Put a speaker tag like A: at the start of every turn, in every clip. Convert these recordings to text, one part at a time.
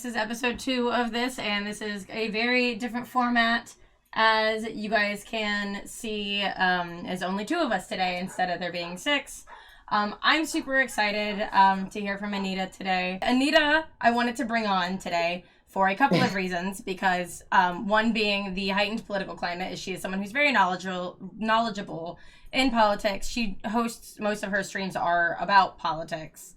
A: This is episode 2 of this, and this is a very different format. As you guys can see, there's only 2 of us today instead of there being 6. I'm super excited to hear from Anita today. Anita, I wanted to bring on today for a couple of reasons, because one being the heightened political climate, is she is someone who's very knowledgeable in politics. She hosts, most of her streams are about politics.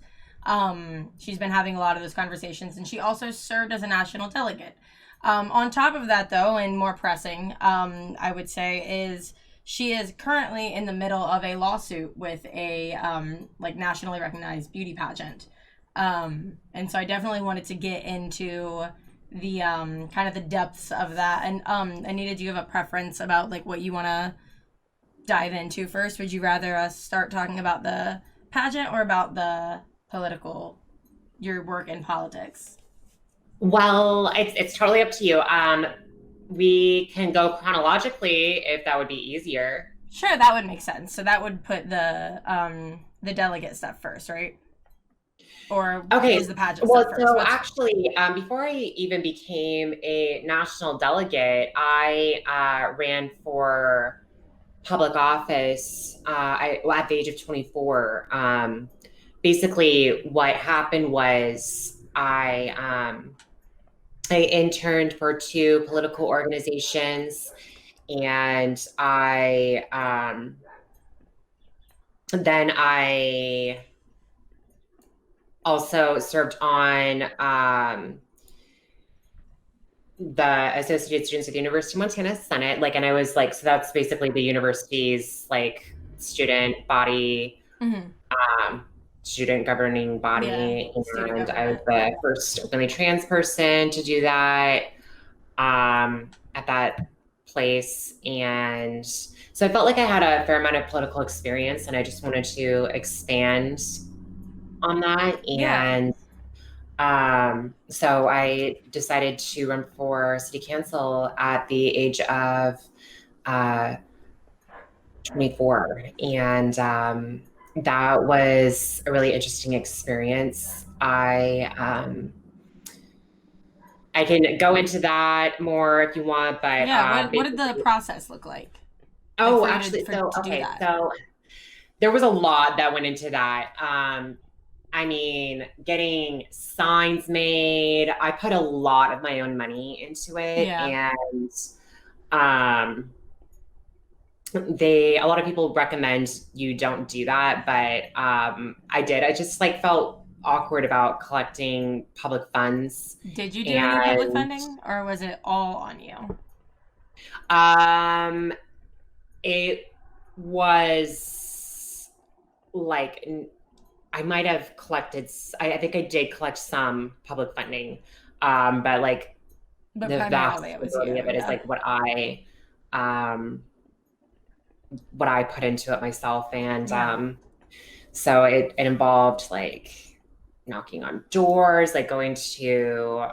A: She's been having a lot of those conversations, and she also served as a national delegate. On top of that, though, and more pressing, I would say, is she is currently in the middle of a lawsuit with a nationally recognized beauty pageant. And so I definitely wanted to get into the kind of the depths of that. And Anita, do you have a preference about what you want to dive into first? Would you rather us start talking about the pageant or about the your work in politics?
B: Well, it's totally up to you. We can go chronologically if that would be easier.
A: Sure, that would make sense. So that would put the delegate stuff first, right? Or
B: okay,
A: is the pageant
B: well,
A: stuff first?
B: so actually, before I even became a national delegate, I ran for public office at the age of 24. Basically, what happened was I interned for 2 political organizations, and then I also served on the Associated Students of the University of Montana Senate. And I was so that's basically the university's student body.
A: Mm-hmm.
B: Student governing body, and I was the first openly trans person to do that at that place. And so I felt like I had a fair amount of political experience, and I just wanted to expand on that. And so I decided to run for city council at the age of 24. And that was a really interesting experience. I can go into that more if you want, but
A: what did the process look like?
B: Oh, actually, so there was a lot that went into that. I mean, getting signs made. I put a lot of my own money into it, and a lot of people recommend you don't do that, but I did. I just felt awkward about collecting public funds.
A: Did you do any public funding, or was it all on you?
B: It was I might have collected. I think I did collect some public funding, but the vast majority of it is what I put into it myself. And so it involved knocking on doors, going to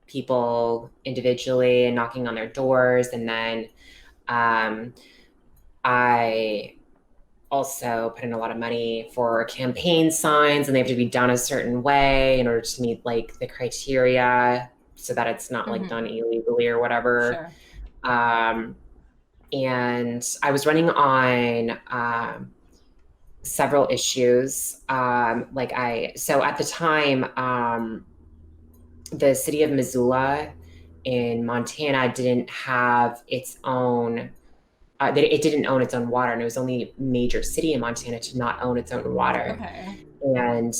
B: people individually and knocking on their doors. And then I also put in a lot of money for campaign signs, and they have to be done a certain way in order to meet the criteria, so that it's not done illegally or whatever. Sure. And I was running on several issues. So at the time, the city of Missoula in Montana didn't have its own, it didn't own its own water, and it was the only major city in Montana to not own its own water.
A: Okay.
B: And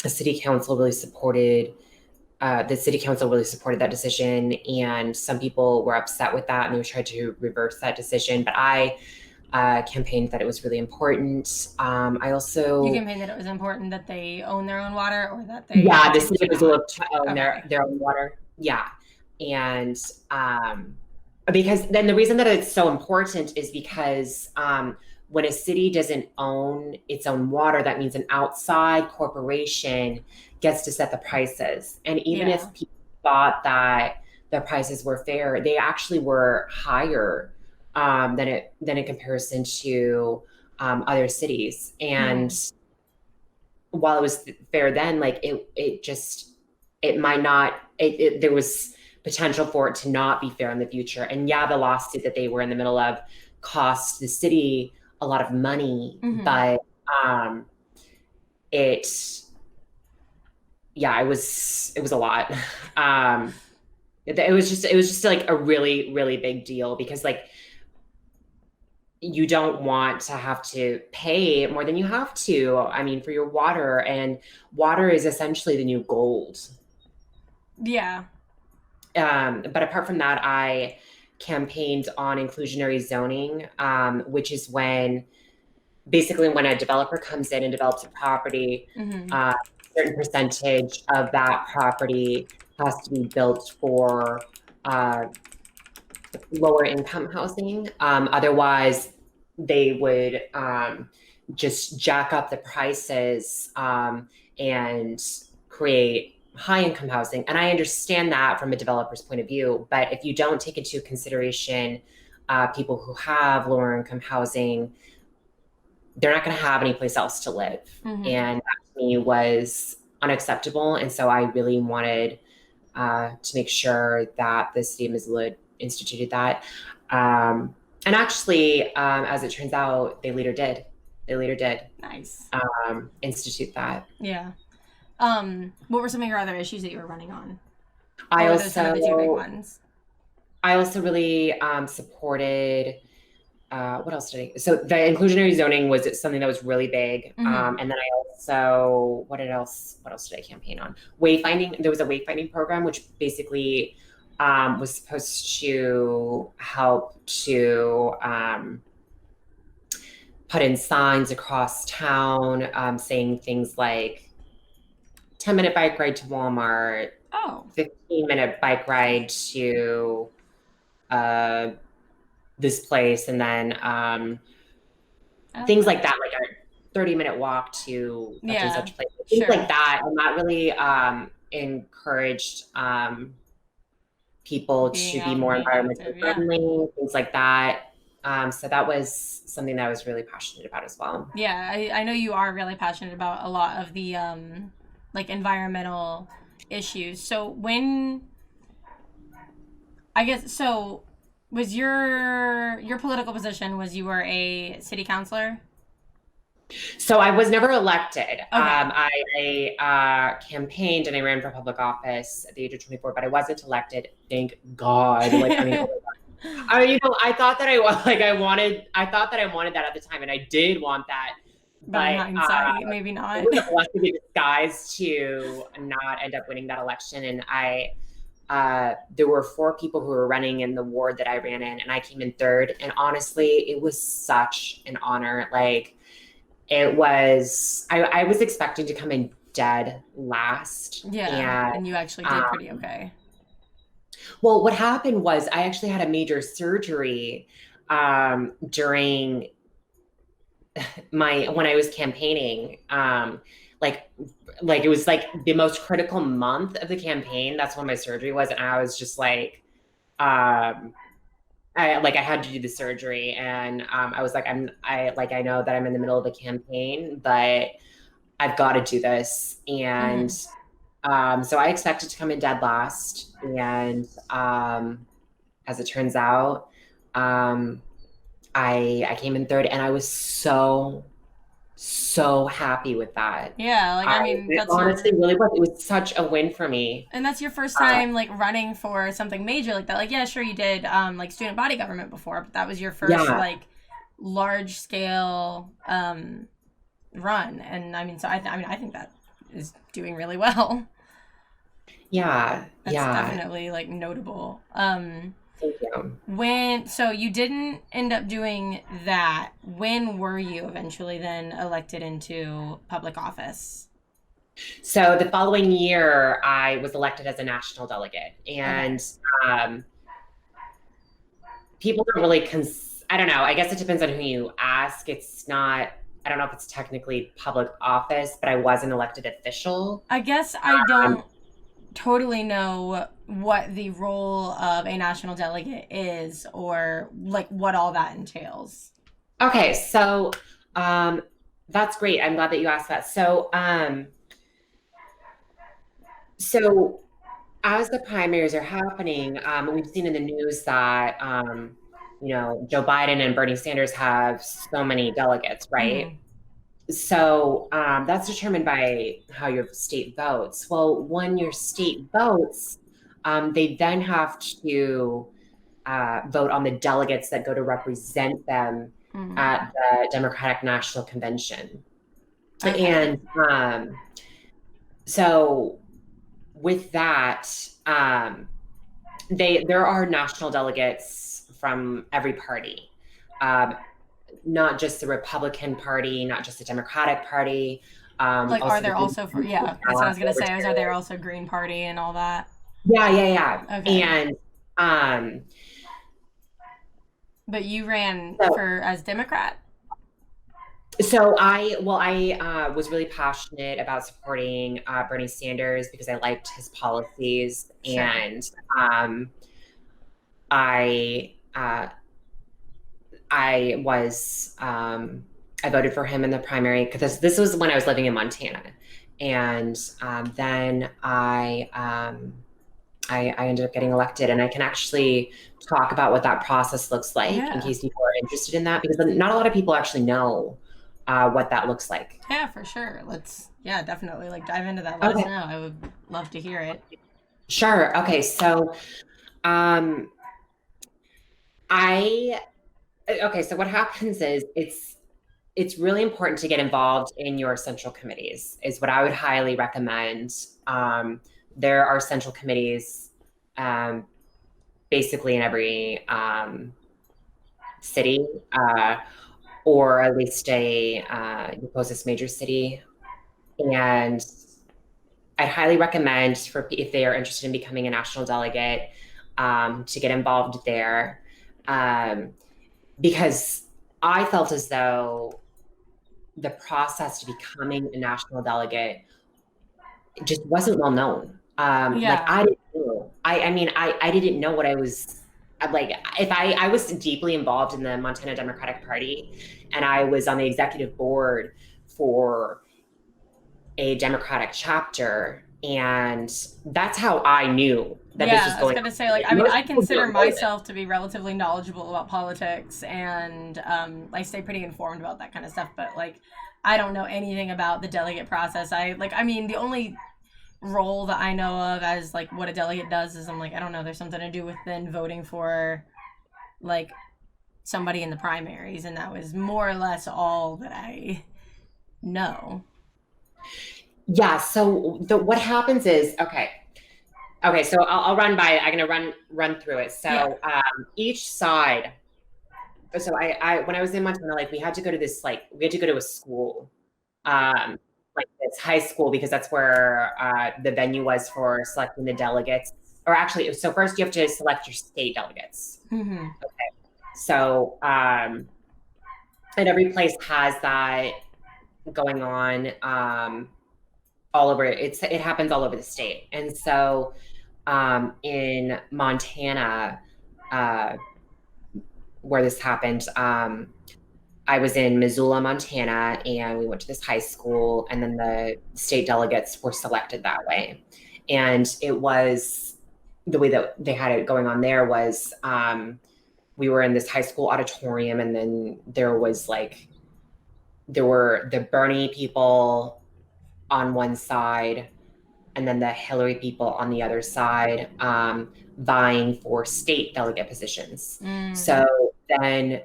B: the city council really supported that decision, and some people were upset with that, and they tried to reverse that decision. But I campaigned that it was really important. You
A: campaigned that it was important that they own their own water, or that they
B: the city of Missoula to own their own water. Yeah, and because then the reason that it's so important is because when a city doesn't own its own water, that means an outside corporation gets to set the prices. And even if people thought that the prices were fair, they actually were higher than in comparison to other cities. And while it was fair then, it just it might not, there was potential for it to not be fair in the future. And yeah, the lawsuit that they were in the middle of cost the city a lot of money, but it, yeah, it was a lot. It was just like a really, really big deal because like you don't want to have to pay more than you have to. I mean, for your water, and water is essentially the new gold.
A: Yeah.
B: But apart from that, I campaigned on inclusionary zoning, which is basically when a developer comes in and develops a property, a certain percentage of that property has to be built for lower income housing. Otherwise, they would just jack up the prices and create high income housing. And I understand that from a developer's point of view. But if you don't take into consideration people who have lower income housing, they're not going to have any place else to live. And that to me was unacceptable. And so I really wanted to make sure that the city of Missoula instituted that. And actually, as it turns out, they later did.
A: Nice.
B: Institute that.
A: Yeah. What were some of your other issues that you were running on?
B: I
A: those kind of the two big ones?
B: I also really supported. What else did I? So the inclusionary zoning was something that was really big. And then I also, what else did I campaign on? Wayfinding. There was a wayfinding program, which basically was supposed to help to put in signs across town saying things like 10-minute bike ride to Walmart, 15-minute bike ride to this place, and then things like that, like a 30-minute walk to such and such place, things like that. And that really encouraged people to be more environmentally friendly, things like that. So that was something that I was really passionate about as well.
A: Yeah, I know you are really passionate about a lot of the like environmental issues. So was your political position was you were a city councilor?
B: So I was never elected. Okay. I campaigned and I ran for public office at the age of 24, but I wasn't elected. Thank God. Like, I mean, I thought that I wanted that at the time, and I did want that.
A: But in hindsight, maybe not.
B: It was a blessing in disguise to not end up winning that election. And there were 4 people who were running in the ward that I ran in, and I came in 3rd. And honestly, it was such an honor. Like, it was, I was expecting to come in dead last.
A: Yeah, and you actually did pretty okay.
B: Well, what happened was I actually had a major surgery during when I was campaigning. Like it was like the most critical month of the campaign. That's when my surgery was, and I was just like, I had to do the surgery, and I was like, I know that I'm in the middle of a campaign, but I've got to do this. And so I expected to come in dead last, and as it turns out, I came in 3rd, and I was so happy with that.
A: Yeah, like I mean, that's
B: honestly really was. It was such a win for me.
A: And that's your first time like running for something major like that. Like, yeah, sure, you did like student body government before, but that was your first like large scale run. And I mean, so I think that is doing really well.
B: Yeah,
A: that's definitely like notable.
B: Thank you.
A: So you didn't end up doing that. When were you eventually then elected into public office?
B: So the following year, I was elected as a national delegate. And people don't really, I don't know, I guess it depends on who you ask. It's not, I don't know if it's technically public office, but I was an elected official.
A: I guess I don't totally know what the role of a national delegate is, or like what all that entails.
B: Okay, so that's great. I'm glad that you asked that. So So as the primaries are happening, we've seen in the news that, Joe Biden and Bernie Sanders have so many delegates, right?
A: Mm-hmm.
B: So that's determined by how your state votes. Well, when your state votes, they then have to vote on the delegates that go to represent them
A: Mm-hmm.
B: at the Democratic National Convention.
A: Okay.
B: And so with that, there are national delegates from every party, um, not just the Republican Party, not just the Democratic Party,
A: Like, are
B: also the
A: there
B: Green
A: also for
B: Party,
A: yeah? That's what I was gonna say. Are there
B: Libertarians.
A: also Green Party and all that?
B: Yeah, yeah, yeah.
A: Okay.
B: And um,
A: But you ran
B: so
A: for as Democrat.
B: I was really passionate about supporting Bernie Sanders because I liked his policies,
A: Sure.
B: and um, I uh, I was I voted for him in the primary because this was when I was living in Montana, and then I ended up getting elected, and I can actually talk about what that process looks like in
A: Yeah.
B: case people are interested in that, because not a lot of people actually know what that looks like.
A: Yeah, for sure. Let's yeah, definitely like dive into that. Let us
B: Okay,
A: know. I would love to hear it.
B: sure. Okay, so um, I okay, so what happens is it's really important to get involved in your central committees, is what I would highly recommend. Um, there are central committees um, basically in every city, or at least your closest major city. And I'd highly recommend, for if they are interested in becoming a national delegate, to get involved there, um, because I felt as though the process to becoming a national delegate just wasn't well known. Like
A: Yeah.
B: I didn't know. I mean, I didn't know what I was like. If I was deeply involved in the Montana Democratic Party, and I was on the executive board for a Democratic chapter, and that's how I knew that this was
A: Yeah, I was
B: going
A: gonna
B: on.
A: say like
B: Like,
A: I mean
B: most
A: I
B: people
A: consider
B: don't know this.
A: myself to be relatively knowledgeable about politics and I stay pretty informed about that kind of stuff, but like I don't know anything about the delegate process. I mean the only role that I know of as like what a delegate does is I'm like I don't know, there's something to do with then voting for like somebody in the primaries, and that was more or less all that I know.
B: Yeah. So what happens is, okay. Okay, so I'll run by it. I'm gonna run through it.
A: Yeah.
B: So each side. So when I was in Montana, like we had to go to this, like we had to go to a school, um, like this high school, because that's where the venue was for selecting the delegates. Or actually, so first you have to select your state delegates.
A: Mm-hmm.
B: So and every place has that going on, all over. It happens all over the state, and so in Montana, uh, where this happened, I was in Missoula, Montana, and we went to this high school, and then the state delegates were selected that way. And it was the way that they had it going on there was, we were in this high school auditorium, and then there were the Bernie people on one side, and then the Hillary people on the other side, vying for state delegate positions.
A: Mm.
B: So then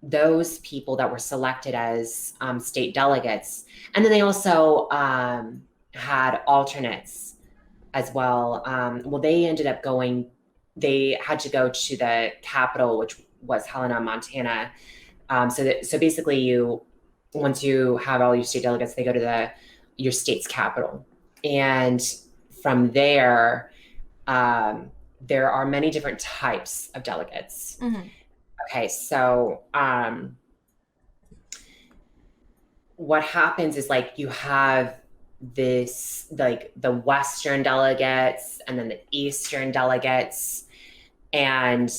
B: those people that were selected as state delegates, and then they also had alternates as well. Well, they ended up going, they had to go to the capital, which was Helena, Montana. So basically, once you have all your state delegates, they go to your state's capital, and from there, there are many different types of delegates.
A: Mm-hmm.
B: Okay, so what happens is, like, you have this, like, the Western delegates and then the Eastern delegates, and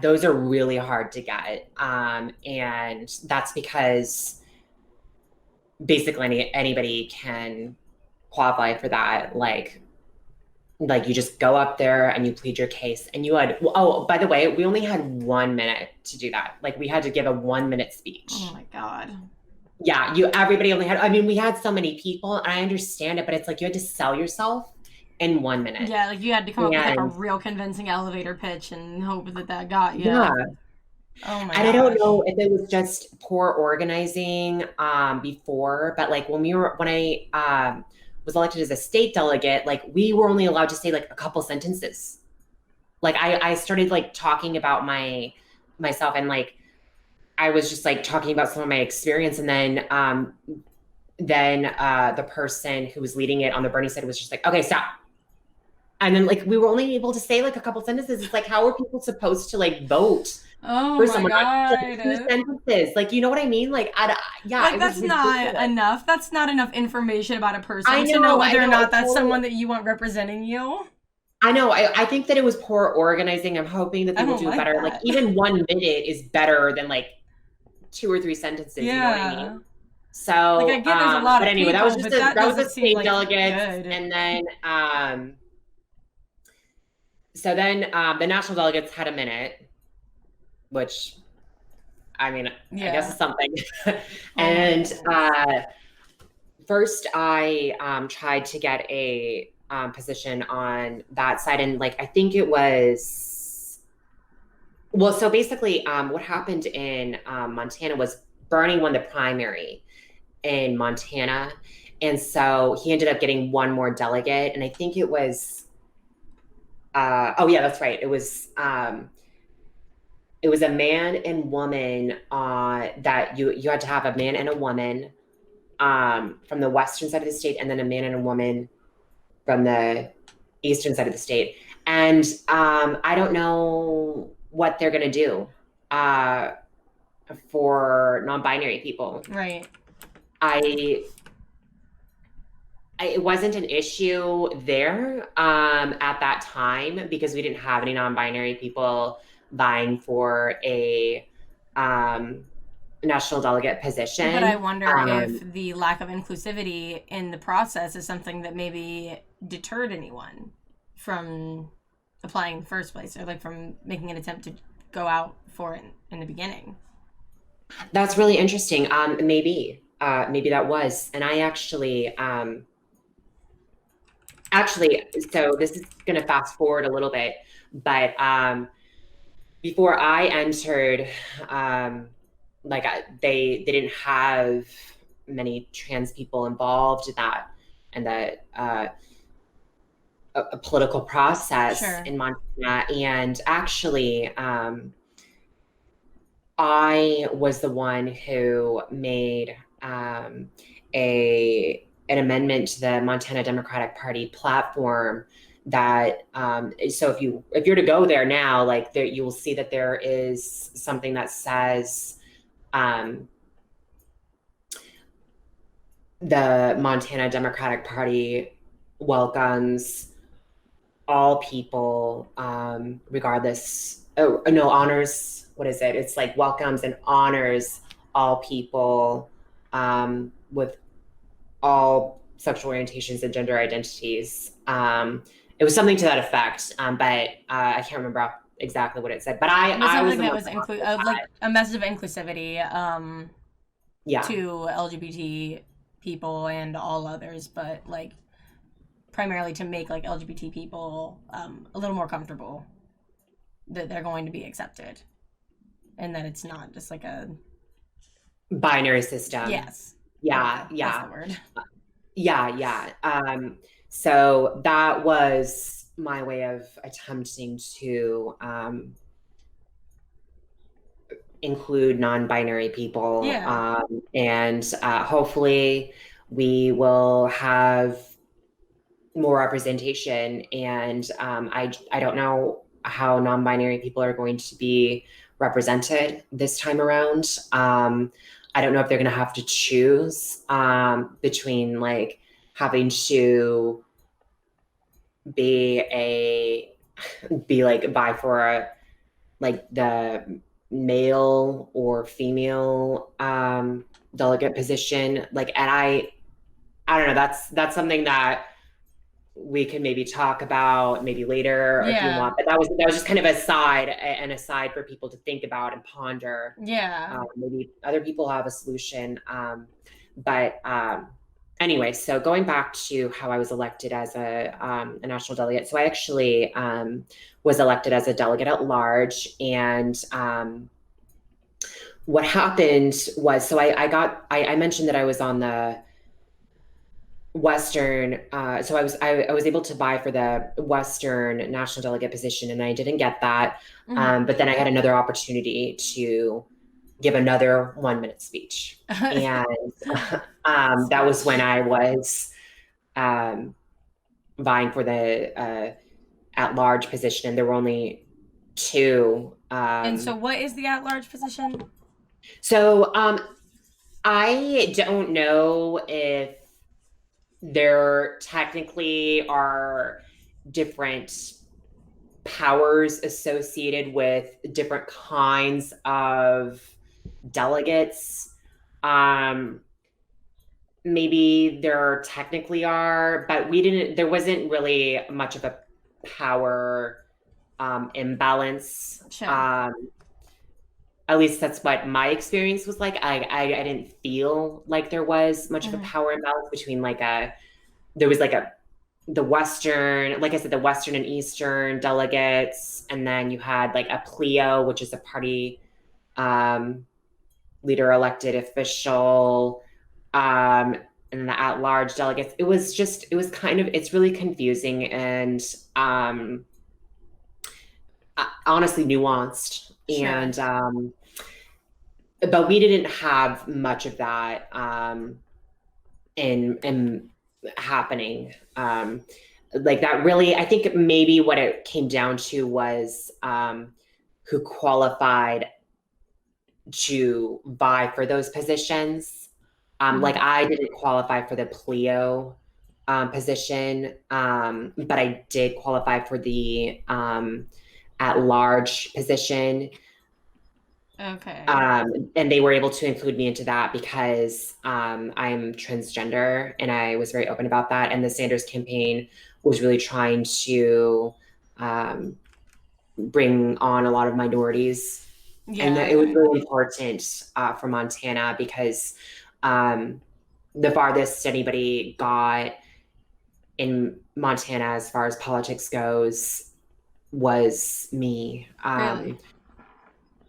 B: those are really hard to get, and that's because basically anybody can qualify for that. Like you just go up there and you plead your case, and you had, oh, by the way, we only had 1 minute to do that. Like we had to give a 1 minute speech.
A: Oh my God.
B: Yeah, everybody only had, I mean, we had so many people, and I understand it, but it's like you had to sell yourself in 1 minute.
A: Yeah, like you had to come up with like a
B: And
A: real convincing elevator pitch and hope that got you.
B: yeah,
A: Oh my
B: and I don't
A: gosh.
B: know if it was just poor organizing before, but like when I was elected as a state delegate, like we were only allowed to say like a couple sentences. Like I started like talking about myself, and like I was just like talking about some of my experience, and then the person who was leading it on the Bernie side was just like, okay, stop. And then like we were only able to say like a couple sentences. It's like, how are people supposed to like vote
A: Oh
B: for
A: my
B: someone on
A: God.
B: like, 2 sentences? Like, you know what I mean? Like, yeah,
A: Like
B: it
A: that's
B: was
A: not
B: ridiculous.
A: enough. That's not enough information about a person
B: I
A: to know
B: know,
A: whether or not that's
B: totally.
A: someone that you want representing you.
B: I know. I think that it was poor organizing. I'm hoping that
A: I
B: they will
A: don't
B: do it
A: like
B: better. Like
A: that.
B: even 1 minute is better than like 2 or 3 sentences. You know what I
A: Yeah.
B: mean?
A: Like I
B: So,
A: get there's a lot
B: but
A: of
B: anyway, that was
A: people,
B: just
A: but that
B: that was
A: doesn't
B: a
A: seem
B: state
A: like
B: delegates,
A: good.
B: and then the national delegates had a minute, which I mean, I guess
A: Yeah.
B: is something.
A: Oh my
B: And
A: goodness.
B: first, I tried to get a position on that side, and like I think it was, well. So basically, what happened in Montana was Bernie won the primary in Montana, and so he ended up getting one more delegate, and I think it was. Oh yeah, that's right. It was a man and woman that you had to have a man and a woman from the western side of the state, and then a man and a woman from the eastern side of the state. And I don't know what they're going to do for non-binary people.
A: Right.
B: It wasn't an issue there at that time because we didn't have any non-binary people vying for a national delegate position.
A: But I wonder if the lack of inclusivity in the process is something that maybe deterred anyone from applying in the first place, or like from making an attempt to go out for it in the beginning.
B: That's really interesting. Maybe that was. And I actually, so this is going to fast forward a little bit, but before I entered, they didn't have many trans people involved in that, and a political process
A: Sure.
B: in Montana. And actually, I was the one who made an amendment to the Montana Democratic Party platform that so if you're to go there now, like there you will see that there is something that says the Montana Democratic Party welcomes all people regardless. Oh no, honors, what is it? It's like welcomes and honors all people with all sexual orientations and gender identities. It was something to that effect, but I can't remember exactly what it said. But I was
A: something that was like a message of inclusivity
B: yeah,
A: to LGBT people and all others, but like primarily to make like LGBT people a little more comfortable that they're going to be accepted, and that it's not just like a
B: binary system.
A: yes.
B: Yeah,
A: Okay,
B: yeah.
A: That's the word.
B: Yeah. So that was my way of attempting to include non-binary people.
A: Yeah.
B: And hopefully we will have more representation. And I don't know how non-binary people are going to be represented this time around. I don't know if they're going to have to choose between like having to be like vie for like the male or female delegate position. Like, and I don't know. That's something that we can maybe talk about maybe later if you
A: Yeah.
B: want. But that was just kind of an aside for people to think about and ponder.
A: Yeah.
B: Maybe other people have a solution. But anyway, so going back to how I was elected as a national delegate. So I actually was elected as a delegate at large, and what happened was, so I mentioned that I was on the Western, so I was able to vie for the Western national delegate position, and I didn't get that. But then I had another opportunity to give another 1 minute speech, and that was when I was um, vying for the at-large position, and there were only two.
A: And so, what is the at-large position?
B: So I don't know if there technically are different powers associated with different kinds of delegates. Maybe there technically are, but there wasn't really much of a power imbalance.
A: Sure.
B: At least that's what my experience was like. I didn't feel like there was much of a power imbalance between there was the Western, like I said, the Western and Eastern delegates, and then you had like a pleo, which is a party leader elected official, and the at-large delegates. It's really confusing and honestly nuanced.
A: Sure.
B: And but we didn't have much of that in happening. Like that really, I think maybe what it came down to was who qualified to vie for those positions. Like I didn't qualify for the pleo position, but I did qualify for the at-large position.
A: Okay.
B: And they were able to include me into that because I'm transgender, and I was very open about that. And the Sanders campaign was really trying to bring on a lot of minorities.
A: Yeah.
B: And it was really important for Montana because the farthest anybody got in Montana as far as politics goes was me.
A: Really?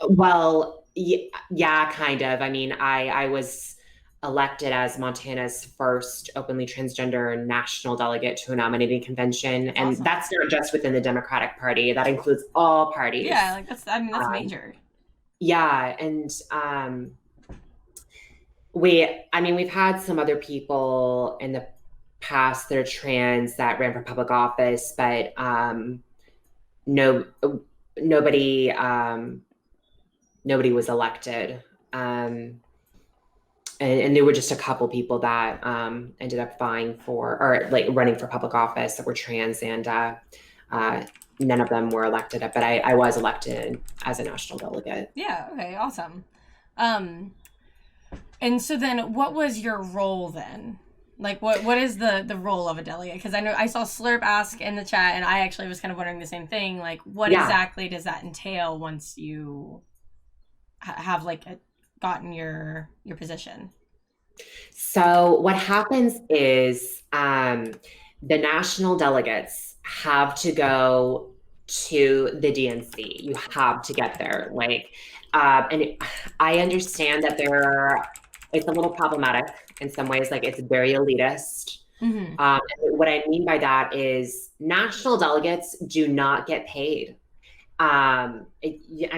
B: Well, yeah, kind of. I mean, I was elected as Montana's first openly transgender national delegate to a nominating convention. And
A: awesome.
B: That's not just within the Democratic Party. That includes all parties.
A: Yeah, like that's major.
B: Yeah. And we've had some other people in the past that are trans that ran for public office, but nobody was elected. And there were just a couple people that ended up vying for, or like running for public office, that were trans, and none of them were elected. But I was elected as a national delegate.
A: Yeah. Okay. Awesome. And so then, what was your role then? Like, what is the role of a delegate? Because I know I saw Slurp ask in the chat, and I actually was kind of wondering the same thing. Like, what exactly does that entail once you have gotten your position?
B: So what happens is the national delegates have to go to the DNC. You have to get there. And I understand that it's a little problematic in some ways. Like, it's very elitist. What I mean by that is national delegates do not get paid. I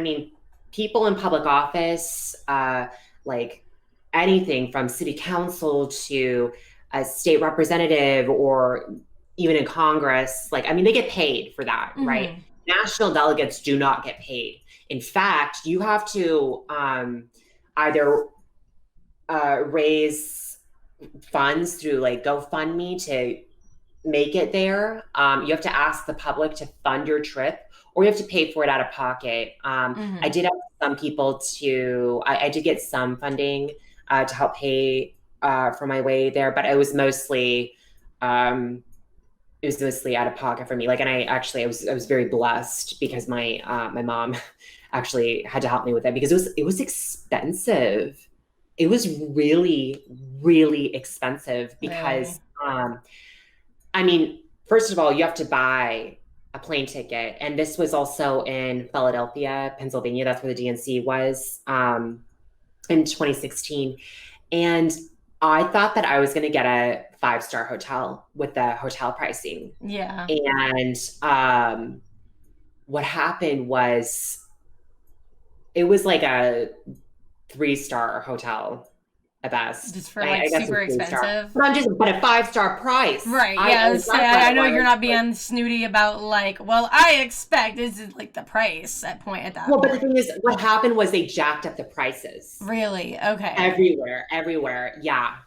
B: mean, people in public office, like anything from city council to a state representative, or even in Congress, they get paid for that, right? National delegates do not get paid. In fact, you have to either raise funds through GoFundMe to make it there. You have to ask the public to fund your trip, or you have to pay for it out of pocket. I did have some people I did get some funding to help pay for my way there, but it was mostly out of pocket for me. Like, and I was very blessed because my mom actually had to help me with that because it was expensive. It was really, really expensive because, I mean, first of all, you have to buy a plane ticket. And this was also in Philadelphia, Pennsylvania. That's where the DNC was in 2016. And I thought that I was going to get a 5-star hotel with the hotel pricing.
A: Yeah.
B: And what happened was it was like a 3-star hotel at best.
A: Just for like super expensive.
B: But a 5-star price.
A: Right. Yeah. I know you're not being snooty about like, well, I expect this is like the price at that point.
B: Well, but the thing is, what happened was they jacked up the prices.
A: Really? Okay.
B: Everywhere. Yeah.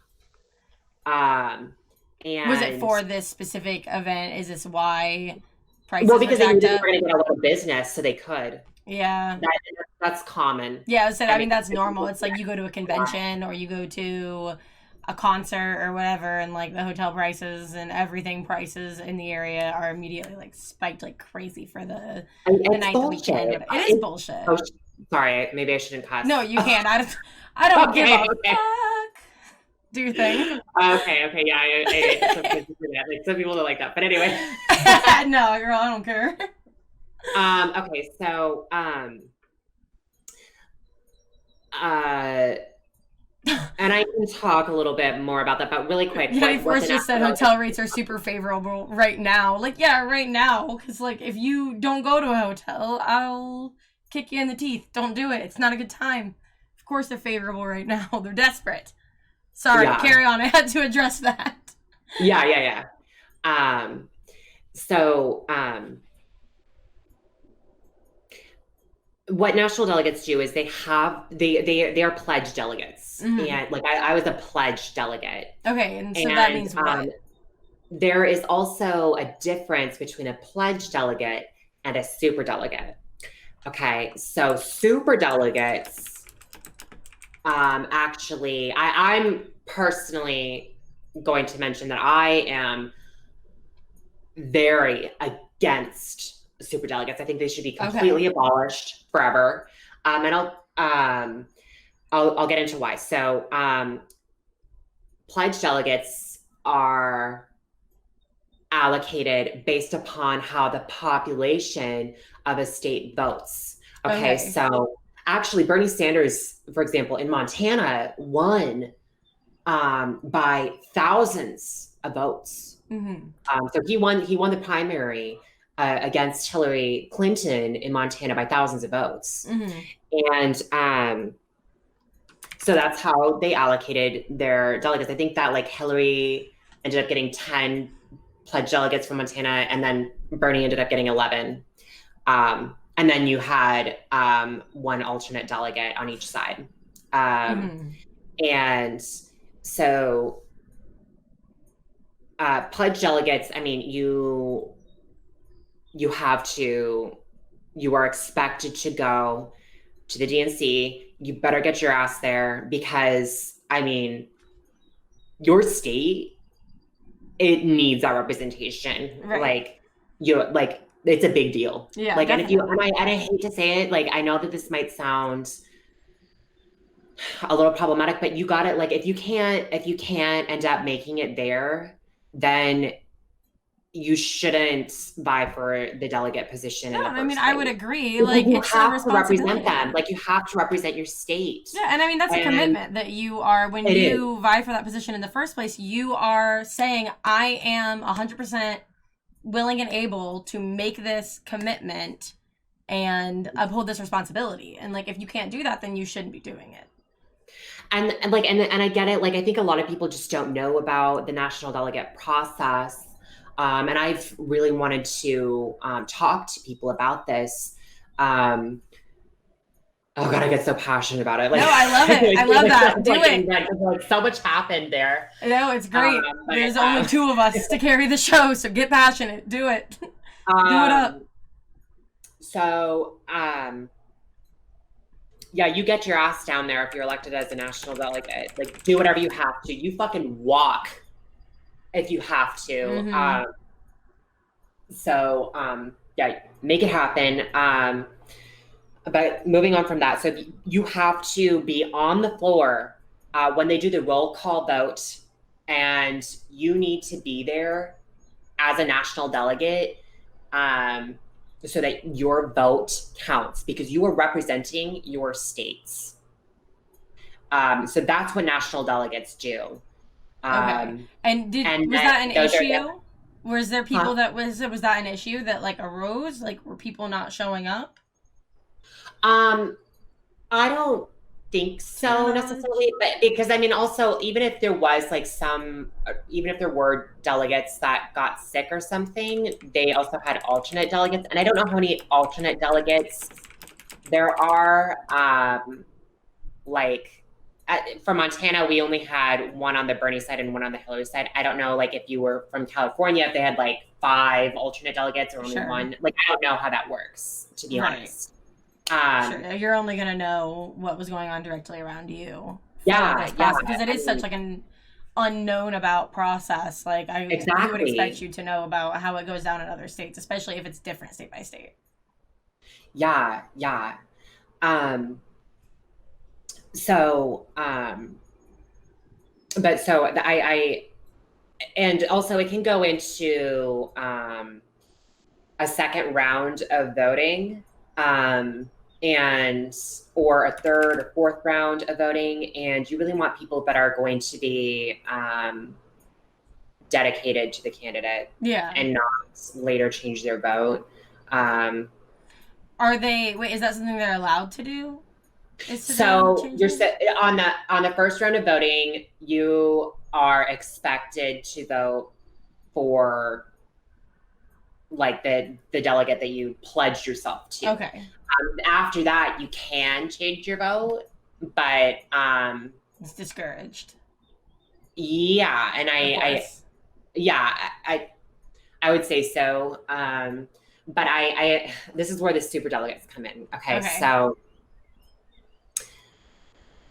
B: And
A: was it for this specific event? Is this why prices
B: Well, because they knew they
A: up?
B: were going to get a lot of business, so they could.
A: Yeah.
B: That's common.
A: Yeah, I mean, that's normal. It's like you go to a convention or you go to a concert or whatever, and like the hotel prices and everything prices in the area are immediately like spiked like crazy for the night, the weekend. It is bullshit.
B: Oh, sorry, maybe I shouldn't cuss.
A: No, you can't. I don't give a fuck. Do your thing.
B: Okay, yeah. Some people don't like that, but anyway.
A: No, girl, I don't care.
B: Okay, so and I can talk a little bit more about that, but really quick.
A: Yeah, you first just said hotel rates are super favorable right now. Like, yeah, right now, because like if you don't go to a hotel, I'll kick you in the teeth. Don't do it. It's not a good time. Of course, they're favorable right now. They're desperate. Sorry, carry on. I had to address that.
B: Yeah. What national delegates do is they are pledged delegates. Mm-hmm. And like I was a pledged delegate.
A: Okay, and so that means what?
B: There is also a difference between a pledged delegate and a super delegate. Okay, so super delegates actually, I'm personally going to mention that I am very against super delegates. I think they should be completely abolished forever. And I'll get into why. So, pledged delegates are allocated based upon how the population of a state votes. Okay. So actually Bernie Sanders, for example, in Montana won by thousands of votes. Mm-hmm. So he won the primary against Hillary Clinton in Montana by thousands of votes. Mm-hmm. And so that's how they allocated their delegates. I think that like Hillary ended up getting 10 pledged delegates from Montana, and then Bernie ended up getting 11. And then you had one alternate delegate on each side. And so pledged delegates, I mean, you are expected to go to the DNC. You better get your ass there because, I mean, your state, it needs our representation. Right. It's a big deal. Yeah. Like, definitely. And I hate to say it, like, I know that this might sound a little problematic, but you got it. Like, if you can't end up making it there, then you shouldn't vie for the delegate position.
A: Yeah, I mean, I would agree. Like, you have to
B: represent them. Like, you have to represent your state.
A: Yeah, and I mean, that's a commitment that you are, when you vie for that position in the first place, you are saying, I am 100% willing and able to make this commitment and uphold this responsibility. And like, if you can't do that, then you shouldn't be doing it.
B: And I get it. Like, I think a lot of people just don't know about the national delegate process. And I've really wanted to talk to people about this. Oh God, I get so passionate about it. Like,
A: no, I love it. I love that. Do it.
B: Like, so much happened there.
A: No, it's great. There's only two of us to carry the show, so get passionate. Do it. Do it up.
B: So, yeah, you get your ass down there if you're elected as a national delegate. Like, do whatever you have to. You fucking walk if you have to.
A: Mm-hmm.
B: Yeah, make it happen. But moving on from that, so you have to be on the floor when they do the roll call vote, and you need to be there as a national delegate, so that your vote counts because you are representing your states. So that's what national delegates do.
A: Okay. And
B: And
A: was
B: then
A: that an
B: those are
A: issue? Was there people
B: huh?
A: that was that an issue that like arose? Like were people not showing up
B: Um, I don't think
A: to your
B: so
A: knowledge?
B: necessarily, but because I mean, also, even if there was like even if there were delegates that got sick or something, they also had alternate delegates. And I don't know how many alternate delegates there are. Like for Montana, we only had one on the Bernie side and one on the Hillary side. I don't know, like if you were from California, if they had like 5 alternate delegates or only
A: Sure.
B: one. Like I don't know how that works, to be
A: Right.
B: honest.
A: Sure. You're only gonna know what was going on directly around you for
B: Yeah,
A: this
B: yeah.
A: process because it
B: I
A: is such
B: mean,
A: like an unknown about process. Like we would expect
B: exactly.
A: you to know about how it goes down in other states, especially if it's different state by state.
B: Yeah, yeah. Um, so, but so and also it can go into a second round of voting, um, and or a third or fourth round of voting, and you really want people that are going to be dedicated to the candidate
A: Yeah.
B: and not later change their vote. Um,
A: Are they? Wait, is that something they're allowed to do? Is to then
B: So
A: change
B: you're
A: it?
B: on the first round of voting, you are expected to vote for like the delegate that you pledged yourself to.
A: Okay.
B: After that, you can change your vote, but
A: It's discouraged.
B: yeah, and
A: Of
B: I
A: course.
B: yeah, I would say so. But I this is where the super delegates come in. Okay,
A: Okay.
B: so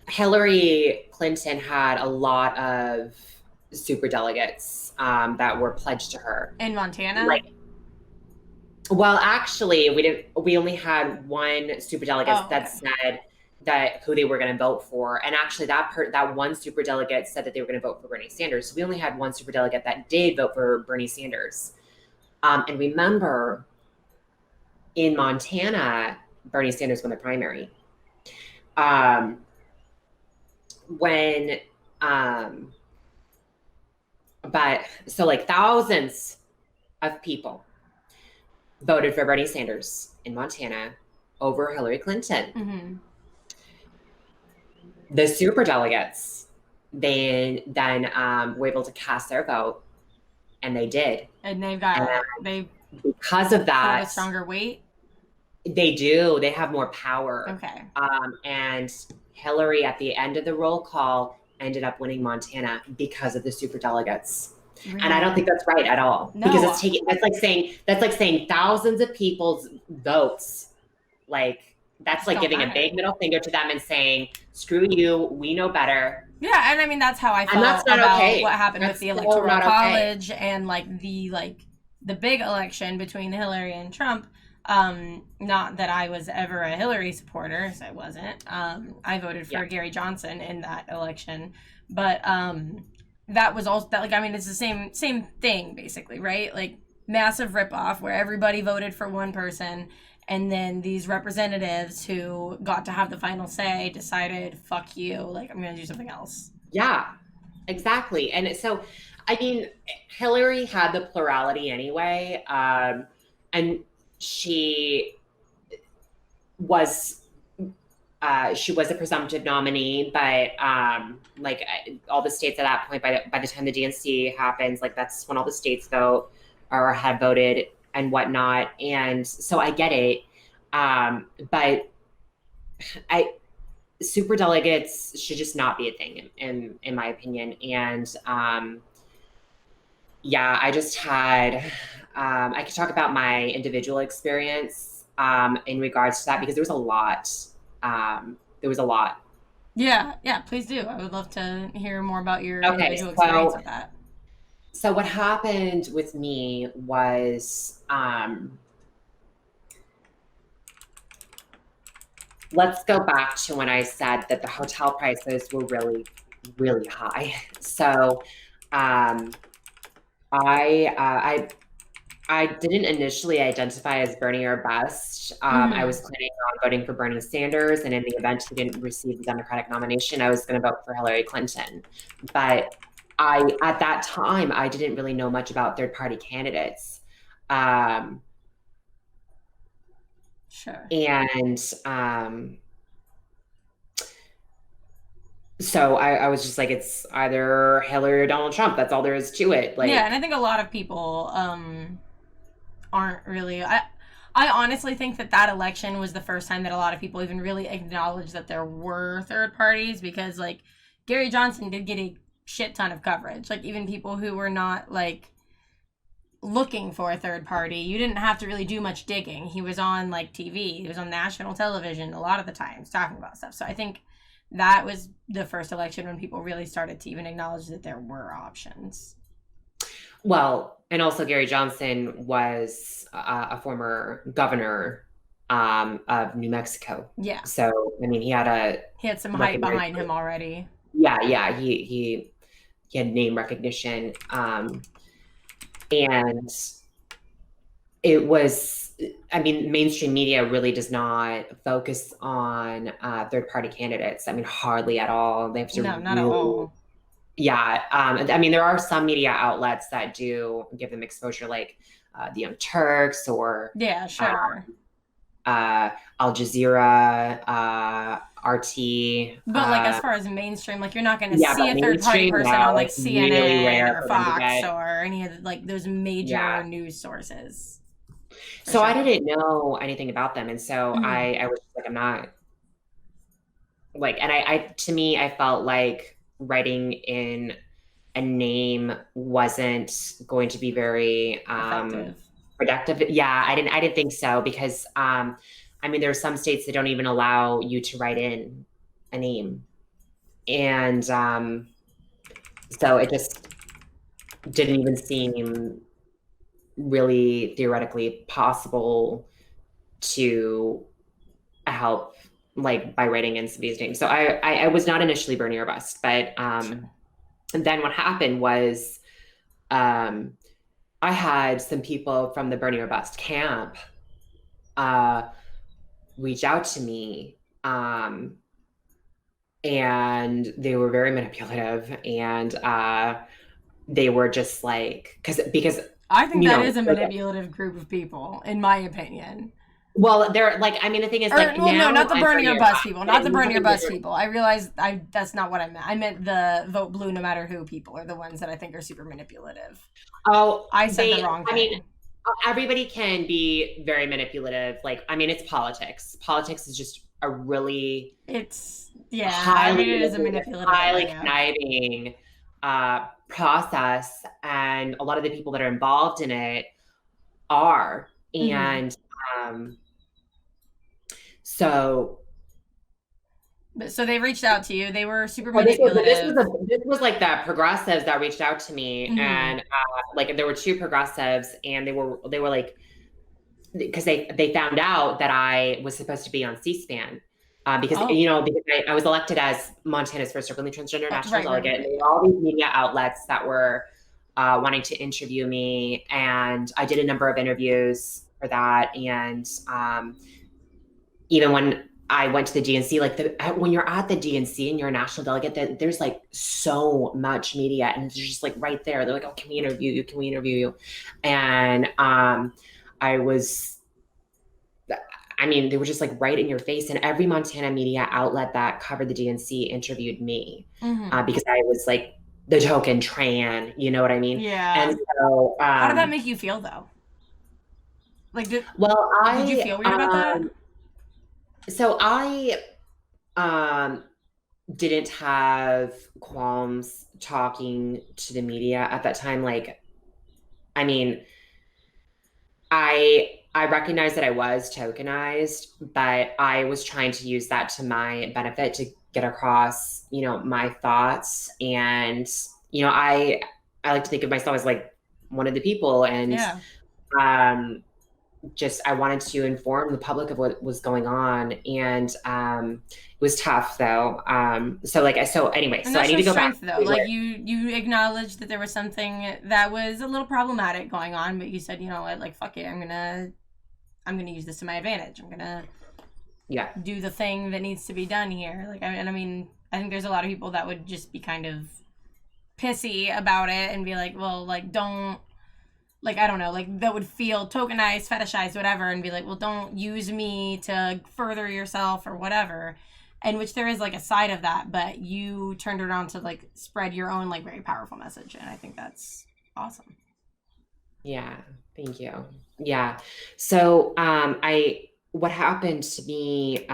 B: Hillary Clinton had a lot of super delegates that were pledged to her.
A: In Montana?
B: Like, well, actually, we didn't. We only had one super delegate
A: Oh,
B: that
A: okay.
B: said that who they were going to vote for, and actually, that one super delegate said that they were going to vote for Bernie Sanders. So we only had one super delegate that did vote for Bernie Sanders. And remember, in Montana, Bernie Sanders won the primary. Um, when um, but so like thousands of people voted for Bernie Sanders in Montana over Hillary Clinton.
A: Mm-hmm.
B: The super delegates then were able to cast their vote, and they did.
A: And
B: And
A: they
B: because of
A: hold a
B: that,
A: stronger weight.
B: they do. They have more power.
A: Okay.
B: And Hillary, at the end of the roll call, ended up winning Montana because of the super delegates.
A: Really?
B: And I don't think that's right at all.
A: No.
B: Because that's like saying thousands of people's votes. Like that's like giving a big middle finger to them and saying, screw you, we know better.
A: Yeah, and I mean that's how I
B: And that's
A: felt
B: not
A: about
B: okay.
A: what happened
B: That's
A: with the
B: so
A: electoral
B: not
A: college and the big election between Hillary and Trump. Not that I was ever a Hillary supporter, because I wasn't. I voted for Gary Johnson in that election, but that was also that. Like, I mean, it's the same thing basically, right? Like massive ripoff where everybody voted for one person, and then these representatives who got to have the final say decided, "Fuck you! Like, I'm gonna do something else."
B: Yeah, exactly. And so, I mean, Hillary had the plurality anyway, and she was she was a presumptive nominee, but like all the states at that point, by the time the DNC happens, like that's when all the states vote or have voted and whatnot. And so I get it, but I super delegates should just not be a thing in my opinion. And yeah, I just had I could talk about my individual experience in regards to that because there was a lot. there was a lot.
A: Yeah, yeah, please do. I would love to hear more about your
B: Okay,
A: individual experience with that.
B: so what happened with me was, let's go back to when I said that the hotel prices were really, really high. So, um, I didn't initially identify as Bernie or bust. I was
A: Mm-hmm.
B: planning on voting for Bernie Sanders, and in the event he didn't receive the Democratic nomination, I was going to vote for Hillary Clinton. But at that time, I didn't really know much about third-party candidates. Um,
A: Sure.
B: and so I was just like, it's either Hillary or Donald Trump. That's all there is to it.
A: Yeah, and I
B: Like,
A: think a lot of people aren't really. I honestly think that that election was the first time that a lot of people even really acknowledged that there were third parties, because like Gary Johnson did get a shit ton of coverage. Like even people who were not like looking for a third party, you didn't have to really do much digging. He was on like TV, he was on national television a lot of the times talking about stuff. So I think that was the first election when people really started to even acknowledge that there were options.
B: well, and also Gary Johnson was a former governor of New Mexico.
A: Yeah.
B: So, I mean, he had a
A: He had some hype
B: recognition.
A: behind him already.
B: Yeah, he had name recognition. And it was, I mean, mainstream media really does not focus on third party candidates. I mean, hardly at all. They have to
A: No, not at
B: really,
A: all.
B: yeah. I mean, there are some media outlets that do give them exposure, like the Young Turks or
A: Yeah,
B: uh,
A: sure.
B: Al Jazeera, RT.
A: But like as far as mainstream, like you're not going to
B: Yeah,
A: see
B: but
A: a third party
B: mainstream,
A: person
B: no,
A: on like
B: it's really
A: CNN
B: rare
A: or
B: for them to
A: Fox
B: get.
A: or any of like those
B: Yeah.
A: major news sources. For
B: So I
A: sure.
B: didn't know anything about them. And so
A: Mm-hmm.
B: I was just like, I'm not like, and I to me, I felt like writing in a name wasn't going to be very
A: Effective.
B: productive. Yeah, I didn't think so because I mean, there are some states that don't even allow you to write in a name. And so it just didn't even seem really theoretically possible to help like by writing in somebody's name. So I was not initially Bernie or bust, but
A: Sure.
B: and then what happened was um I had some people from the Bernie or bust camp uh reach out to me, and they were very manipulative, and they were just like because
A: I think
B: you
A: that
B: know
A: is a
B: like,
A: manipulative group of people, in my opinion.
B: well, they're like, I mean, the thing is,
A: Or
B: like,
A: well, no,
B: now
A: not the
B: I'm
A: Bernie
B: Bernie
A: or
B: or
A: Bust
B: bust,
A: people,
B: but
A: not
B: it
A: the
B: means
A: Bernie or
B: something
A: Bust
B: different.
A: people. I realized that's not what I meant. I meant the vote blue no matter who people are the ones that I think are super manipulative.
B: Oh,
A: I said the wrong
B: I mean,
A: thing.
B: everybody can be very manipulative. Like, I mean, it's politics. Politics is just a really
A: It's yeah. I
B: highly
A: mean, it is a
B: manipulative,
A: manipulative
B: highly
A: area.
B: conniving process, and a lot of the people that are involved in it are.
A: Mm-hmm.
B: And um, so
A: But so they reached out to you. They were super
B: Well,
A: manipulative.
B: this was like the progressives that reached out to me,
A: Mm-hmm.
B: and like there were two progressives, and they were like because they found out that I was supposed to be on C-SPAN, because
A: Oh,
B: you know because I was elected as Montana's first openly transgender
A: oh,
B: national
A: right, right,
B: delegate,
A: right,
B: and
A: right.
B: there were
A: Yeah.
B: all these media outlets that were wanting to interview me, and I did a number of interviews for that, and even when I went to the DNC, like when you're at the DNC and you're a national delegate, there's like so much media, and it's just like right there. They're like, "Oh, can we interview you? Can we interview you?" And I was, I mean, they were just like right in your face, and every Montana media outlet that covered the DNC interviewed me
A: Mm-hmm.
B: because I was like the token tran, you know what I mean? And
A: Yeah.
B: so,
A: How did that make you feel though? Like,
B: well,
A: did you feel weird about that?
B: so I um didn't have qualms talking to the media at that time. Like, I mean, I I recognized that I was tokenized, but I was trying to use that to my benefit to get across, my thoughts. And, I like to think of myself as like one of the people. And
A: Yeah.
B: um, just I wanted to inform the public of what was going on. And it was tough though. So anyway,
A: And
B: so I
A: that
B: need to
A: shows
B: go back
A: strength, though.
B: to
A: Like
B: it.
A: you acknowledged that there was something that was a little problematic going on, but you said, you know what, like fuck it, I'm gonna use this to my advantage. I'm gonna
B: Yeah.
A: do the thing that needs to be done here. I mean, I think there's a lot of people that would just be kind of pissy about it and be like, well, like don't, like I don't know, like that would feel tokenized, fetishized, whatever, and be like, well, don't use me to further yourself or whatever. And which there is like a side of that, but you turned around to like spread your own like very powerful message, and I think that's awesome.
B: Yeah. Thank you. Yeah. So I what happened to me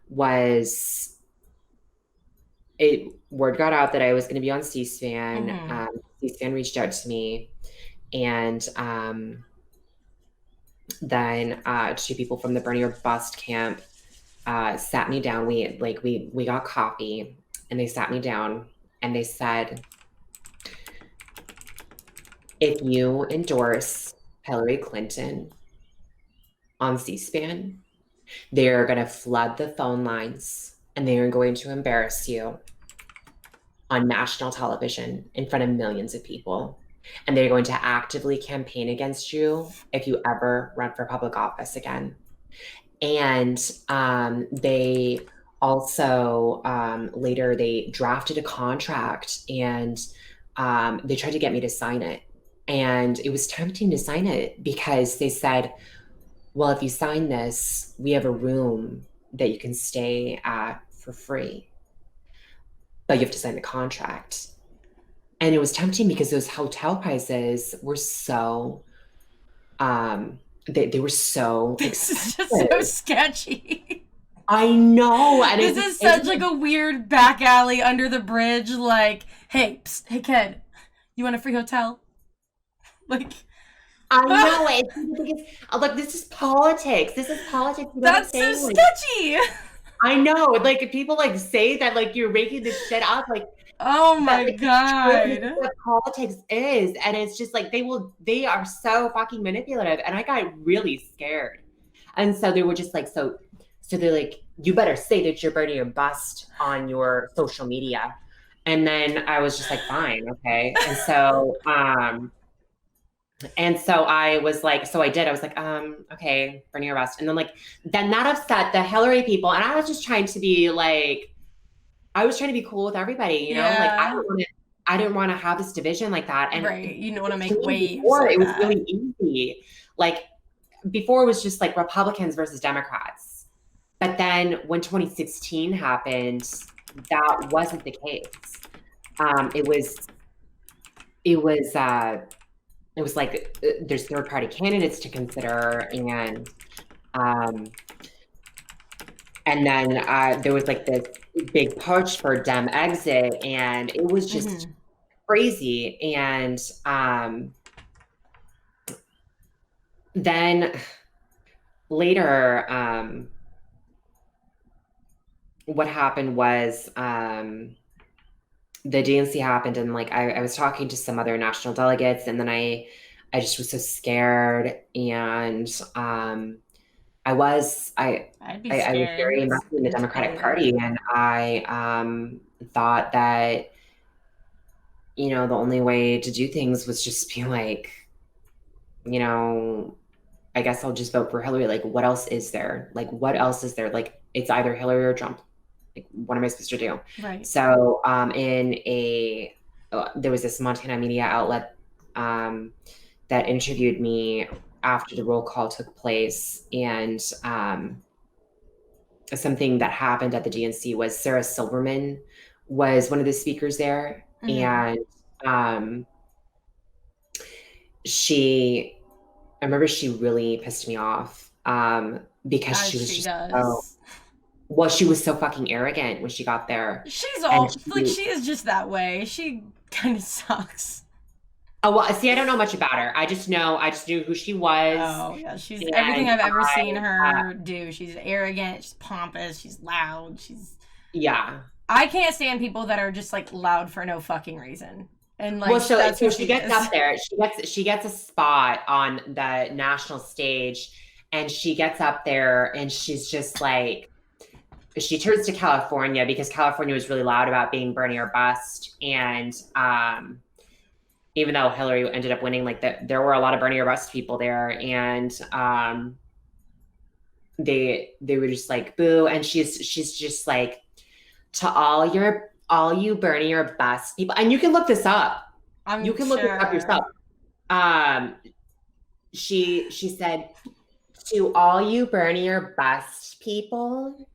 B: was word got out that I was going to be on C-SPAN.
A: Mm-hmm.
B: C-SPAN reached out to me, and then two people from the Bernier Bust camp sat me down. We got coffee, and they sat me down, and they said, if you endorse Hillary Clinton on C-SPAN, they're going to flood the phone lines, and they are going to embarrass you on national television in front of millions of people. And they're going to actively campaign against you if you ever run for public office again. And they also later they drafted a contract, and they tried to get me to sign it. And it was tempting to sign it because they said, well, if you sign this, we have a room that you can stay at for free, but you have to sign the contract. And it was tempting because those hotel prices were so they were so
A: This is just so
B: expensive.
A: sketchy.
B: I know. And
A: This is such like a weird back alley under the bridge. Like, hey, psst, hey, kid, you want a free hotel? Like,
B: I know it. Look, this is politics. This is politics. You know what I'm
A: that's so
B: saying? Like,
A: sketchy.
B: I know. Like, if people like say that, like you're making this shit up, like
A: Oh
B: that,
A: my
B: like it's truly
A: god.
B: what politics is, and it's just like they are so fucking manipulative, and I got really scared, and so they were just like, so they're like, you better say that you're burning your bust on your social media, and then I was just like, fine, okay, and so I was like, so I did. I was like, okay, burning your bust, and then that upset the Hillary people, and I was just trying to be like, I was trying to be cool with everybody, like
A: Yeah.
B: I didn't want to have this division like that.
A: Right.
B: And
A: You don't want to make waves
B: before
A: like
B: it was
A: that.
B: really easy. Like before it was just like Republicans versus Democrats. But then when 2016 happened, that wasn't the case. It was like there's third party candidates to consider, um, and then there was like this big push for Dem exit, and it was just crazy. And then later, what happened was the DNC happened, and like I was talking to some other national delegates, and then I just was so scared, and I was
A: I'd be
B: I was
A: scared.
B: very invested in the Democratic Party, and I thought that the only way to do things was just be like, I guess I'll just vote for Hillary. Like, what else is there? Like, what else is there? Like, it's either Hillary or Trump. Like, what am I supposed to do?
A: Right.
B: So, there was this Montana media outlet that interviewed me after the roll call took place, and something that happened at the DNC was Sarah Silverman was one of the speakers there, and I remember she really pissed me off because
A: As
B: she was
A: she
B: just
A: does.
B: she was so fucking arrogant when she got there.
A: She's
B: And
A: all like she is just that way. She kind of sucks.
B: Oh, well, see, I don't know much about her. I just knew who she was.
A: Oh, yeah. She's everything
B: And
A: I've ever seen her do. She's arrogant, she's pompous, she's loud,
B: yeah.
A: I can't stand people that are just like loud for no fucking reason. And like
B: Well, so,
A: that's
B: so
A: who
B: she
A: she
B: gets
A: is.
B: up there. She gets a spot on the national stage, and she gets up there, and she's just like, she turns to California because California was really loud about being Bernie or bust, and even though Hillary ended up winning, like there were a lot of Bernie or bust people there, and they were just like boo, and she's just like, to all you Bernie or bust people, and you can look this up. You can look this up yourself. She said, to all you Bernie or bust people.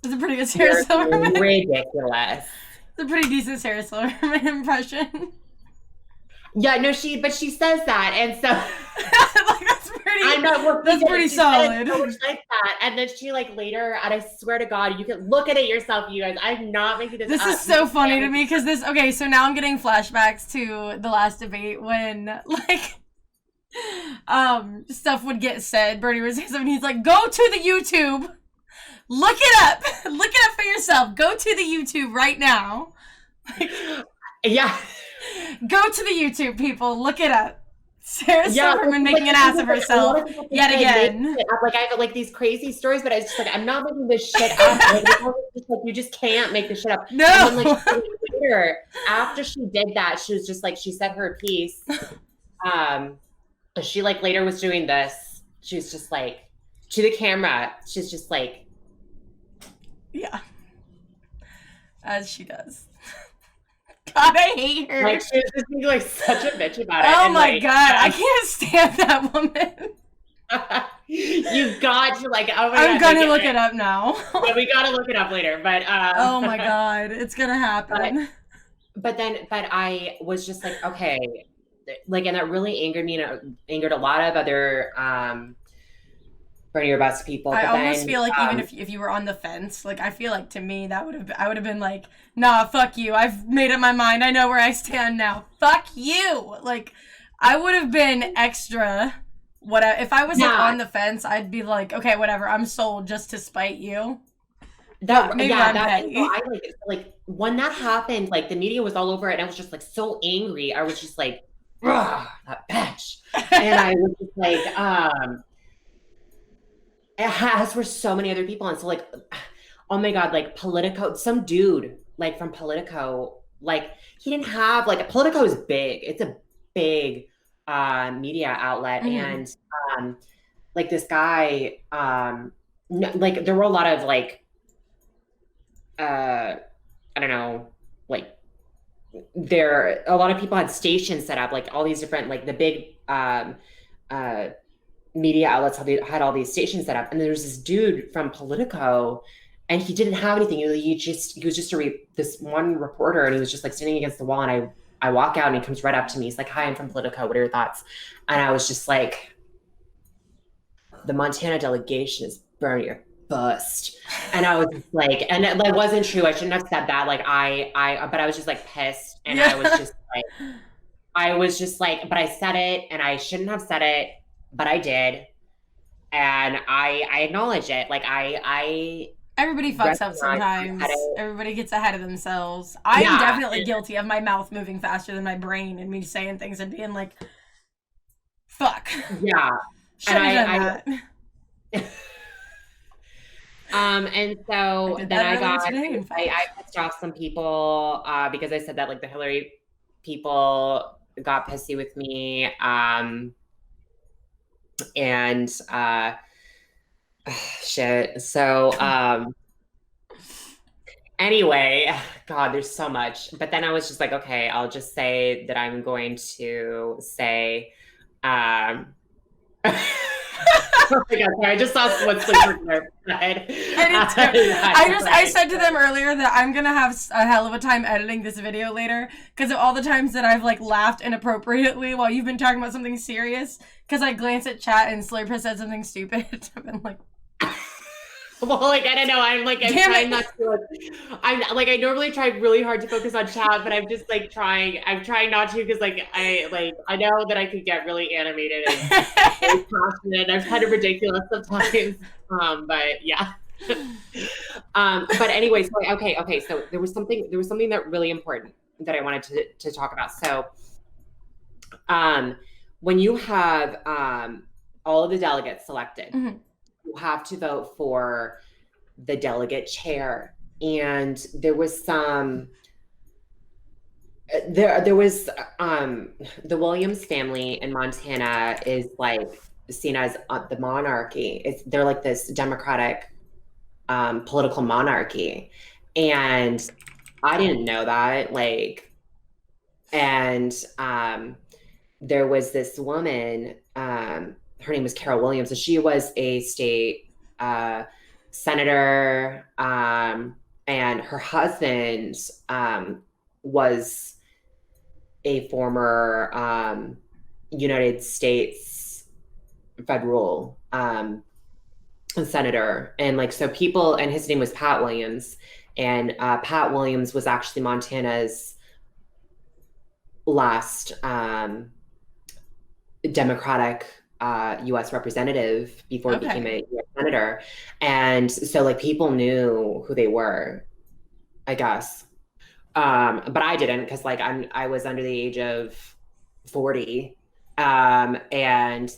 A: It's a pretty good Sarah Silverman.
B: Ridiculous.
A: It's a pretty decent Sarah Silverman impression.
B: Yeah, no, but she says that, and so
A: like that's pretty.
B: I know, well,
A: that's pretty solid.
B: So like that, and then she like later, and I swear to God, you can look at it yourself, you guys. I'm not making this.
A: This
B: up.
A: is so funny to me because this. Okay, so now I'm getting flashbacks to the last debate when like, stuff would get said. Bernie would say something. He's like, "Go to the YouTube, look it up, look it up for yourself. Go to the YouTube right now." Like,
B: yeah.
A: Go to the YouTube, people. Look it up. Sarah Silverman making an ass of herself yet again.
B: Like I have like these crazy stories, but I was just like, I'm not making this shit up. Like, you just can't make this shit up.
A: No.
B: And then, like, later, after she did that, she was just like, she said her piece. She like later was doing this. She was just like to the camera. She's just like,
A: yeah, as she does. God, I hate her.
B: Like, she was just being like such a bitch about it.
A: Oh my God, I can't stand that woman.
B: You got to like. Oh my
A: I'm gonna look it up now.
B: Yeah, we gotta look it up later. But
A: oh my God, it's gonna happen.
B: But I was just like, okay, like, and that really angered me, and angered a lot of other Bernie or bust people.
A: I almost feel like even if you were on the fence, like I feel like to me I would have been like, nah, fuck you. I've made up my mind. I know where I stand now. Fuck you. Like I would have been extra. If I was like on the fence, I'd be like, okay, whatever. I'm sold just to spite you.
B: I like when that happened, like the media was all over it, and I was just like so angry. I was just like, that bitch, and I was just like, as were so many other people. And so like, oh my God, like Politico, some dude like from Politico, like he didn't have like, Politico is big. It's a big media outlet. And like this guy, like there were a lot of like, I don't know, like a lot of people had stations set up, like all these different, like the big, media outlets had all these stations set up, and there was this dude from Politico, and he didn't have anything. He was just this one reporter, and he was just like standing against the wall. And I walk out, and he comes right up to me. He's like, "Hi, I'm from Politico. What are your thoughts?" And I was just like, "The Montana delegation is Bernie or bust." And I was just like, and it like wasn't true. I shouldn't have said that. Like but I was just like pissed, and I was just like, but I said it, and I shouldn't have said it. But I did, and I acknowledge it. Like
A: everybody fucks up sometimes. Everybody gets ahead of themselves. I'm definitely guilty of my mouth moving faster than my brain and me saying things and being like, "Fuck."
B: Yeah,
A: should've done that.
B: And so then I pissed off some people because I said that like the Hillary people got pissy with me. And shit. So anyway, God, there's so much. But then I was just like, okay, I'll just say that I'm going to say oh my God, sorry, I just saw someone sleep in their bed.
A: I said to them earlier that I'm gonna have a hell of a time editing this video later because of all the times that I've like laughed inappropriately while you've been talking about something serious. Because I glance at chat and Slurp has said something stupid. I've been like,
B: Well, like, I don't know. I'm trying not to, I normally try really hard to focus on chat, but I'm just like I'm trying not to because I know that I could get really animated and really passionate. I'm kind of ridiculous sometimes. But yeah. But anyway, so okay. So there was something that really important that I wanted to talk about. So, when you have all of the delegates selected, you have to vote for the delegate chair. And there was the Williams family in Montana is like seen as the monarchy. They're like this democratic political monarchy. And I didn't know that. And there was this woman, her name was Carol Williams, and she was a state senator, and her husband was a former United States federal senator. And so people, and his name was Pat Williams, and Pat Williams was actually Montana's last Democratic U.S. representative before he became a U.S. senator. And so people knew who they were, I guess. But I didn't, because I was under the age of 40. And it's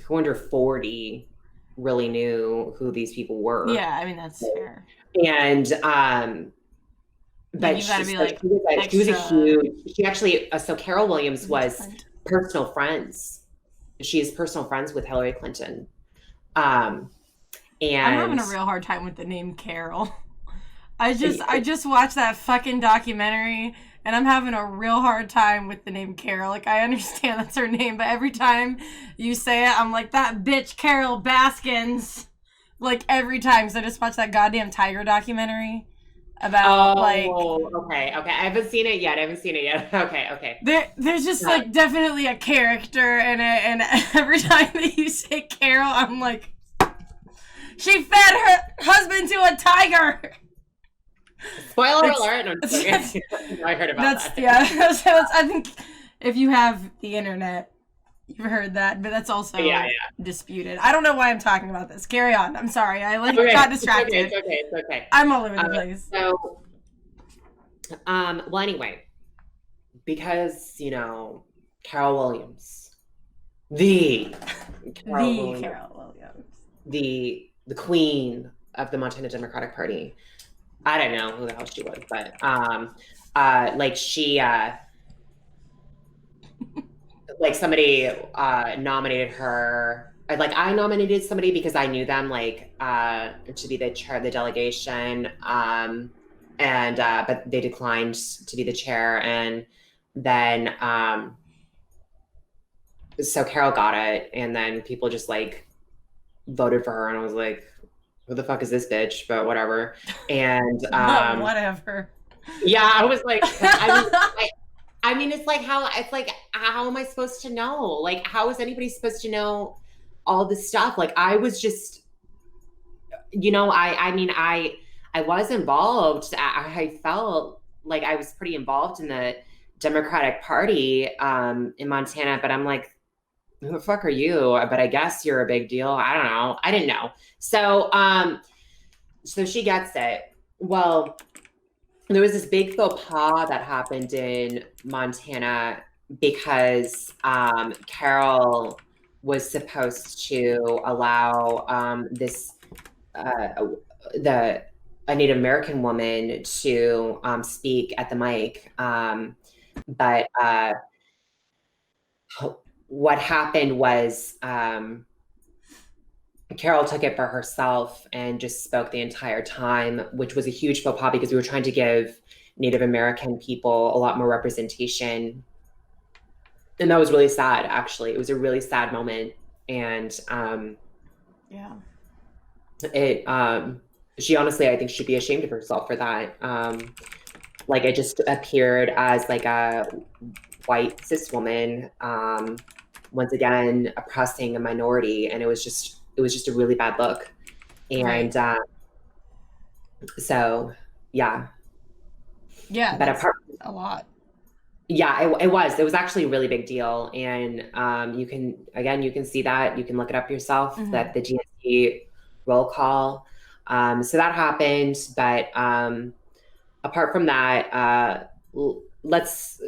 B: who under 40 really knew who these people were.
A: Yeah, I mean, that's fair.
B: And but
A: you gotta be
B: she was a huge, she actually, so Carol Williams was personal friends. She is personal friends with Hillary Clinton. And
A: I'm having a real hard time with the name Carol. I just watched that fucking documentary, and I'm having a real hard time with the name Carol. I understand that's her name, but every time you say it, I'm like, that bitch Carol Baskins. Every time, because I just watched that goddamn tiger documentary about
B: okay. I haven't seen it yet. Okay.
A: There's just definitely a character in it, and every time that you say Carol, I'm like, she fed her husband to a tiger.
B: Spoiler alert! No, I heard about that.
A: Yeah, so I think if you have the internet, you've heard that, but that's also disputed. I don't know why I'm talking about this. Carry on. I'm sorry. I got distracted.
B: It's okay.
A: I'm all over the place.
B: So, well, anyway, because Carol Williams, the Carol Williams, the queen of the Montana Democratic Party. I don't know who the hell she was, but she somebody nominated her. I nominated somebody because I knew them to be the chair of the delegation, but they declined to be the chair, and then so Carol got it, and then people just voted for her, and I was like, who the fuck is this bitch? But whatever. And
A: whatever.
B: Yeah, I was like, I mean, how am I supposed to know? How is anybody supposed to know all this stuff? I was just, I was involved. I felt like I was pretty involved in the Democratic Party in Montana, but I'm like, who the fuck are you? But I guess you're a big deal. I don't know. I didn't know. So, so she gets it. Well, there was this big faux pas that happened in Montana because Carol was supposed to allow a Native American woman to speak at the mic, but what happened was Carol took it for herself and just spoke the entire time, which was a huge faux pas because we were trying to give Native American people a lot more representation. And that was really sad, actually. It was a really sad moment. And she honestly, I think, should be ashamed of herself for that. It just appeared as a white cis woman, once again oppressing a minority, and it was just it was just a really bad look. And
A: Right.
B: so, yeah.
A: Yeah,
B: But
A: that's
B: apart,
A: a lot.
B: yeah, it was actually a really big deal. And you can see that, you can look it up yourself,
A: Hmm.
B: that the GNC roll call. So that happened. But apart from that, let's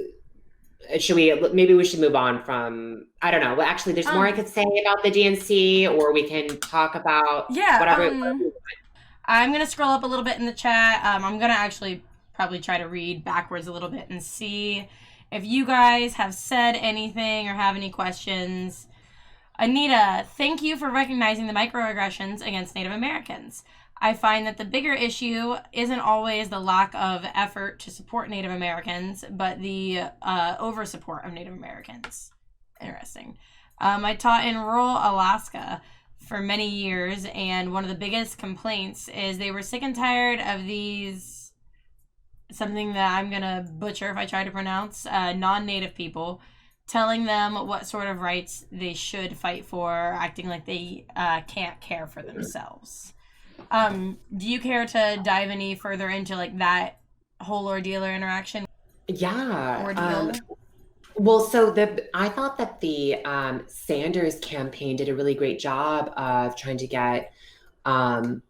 B: should we maybe we should move on from, I don't know. Well, actually, there's more I
A: Um,
B: could say about the DNC, or we can talk about
A: yeah,
B: whatever.
A: I'm gonna scroll up a little bit in the chat. I'm gonna actually probably try to read backwards a little bit and see if you guys have said anything or have any questions. Anita, thank you for recognizing the microaggressions against Native Americans. I find that the bigger issue isn't always the lack of effort to support Native Americans, but the over support of Native Americans. Interesting. I taught in rural Alaska for many years, and one of the biggest complaints is they were sick and tired of these, something that I'm gonna butcher if I try to pronounce, non-native people telling them what sort of rights they should fight for, acting like they can't care for themselves. Do you care to dive any further into like that whole ordeal or interaction?
B: Yeah.
A: Ordeal.
B: Well, so I thought that the Sanders campaign did a really great job of trying to get um,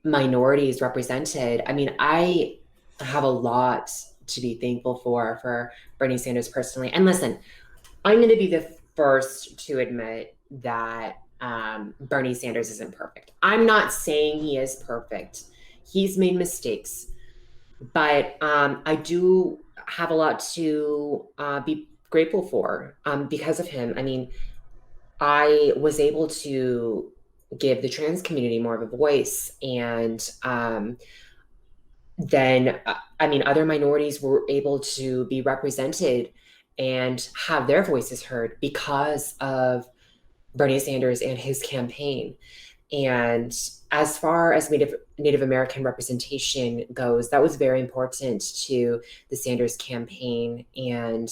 B: minorities represented. I mean, I have a lot to be thankful for Bernie Sanders personally. And listen, I'm going to be the first to admit that Bernie Sanders isn't perfect. I'm not saying he is perfect. He's made mistakes, but I do have a lot to be grateful for because of him. I mean, I was able to give the trans community more of a voice, and then I mean, other minorities were able to be represented and have their voices heard because of Bernie Sanders and his campaign. And as far as Native American representation goes, that was very important to the Sanders campaign. And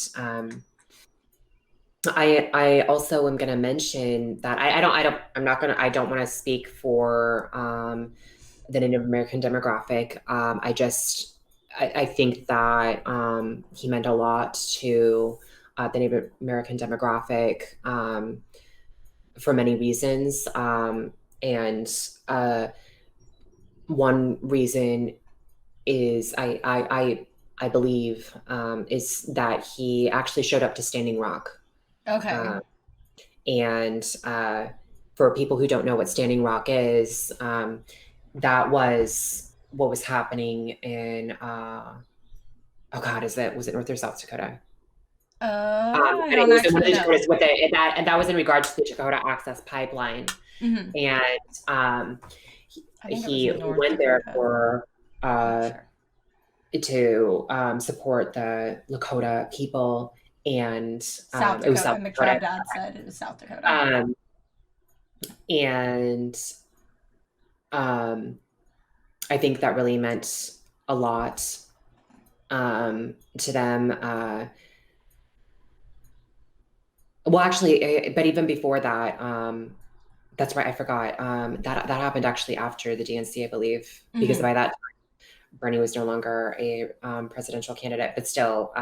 B: I also am going to mention that I don't want to speak for the Native American demographic. I think that he meant a lot to the Native American demographic for many reasons. And uh, one reason is I believe is that he actually showed up to Standing Rock.
A: Okay.
B: Uh, and for people who don't know what Standing Rock is, that was what was happening in oh God, was it North or South Dakota?
A: I
B: Anyway,
A: don't
B: it was in one
A: actually
B: of the
A: know.
B: Dakotas with it, and that was in regards to the Dakota Access Pipeline.
A: Mm-hmm.
B: And
A: I think it was
B: he
A: North
B: went there
A: Dakota.
B: for
A: Not sure.
B: to support the Lakota people, and
A: South
B: it was
A: Dakota.
B: South
A: And the
B: Dakota.
A: Crow Dad said it was South Dakota.
B: Um, and I think that really meant a lot to them. Well, actually, but even before that, that's right. I forgot. That happened actually after the DNC, I believe, because
A: Mm-hmm.
B: by that time, Bernie was no longer a presidential candidate. But still,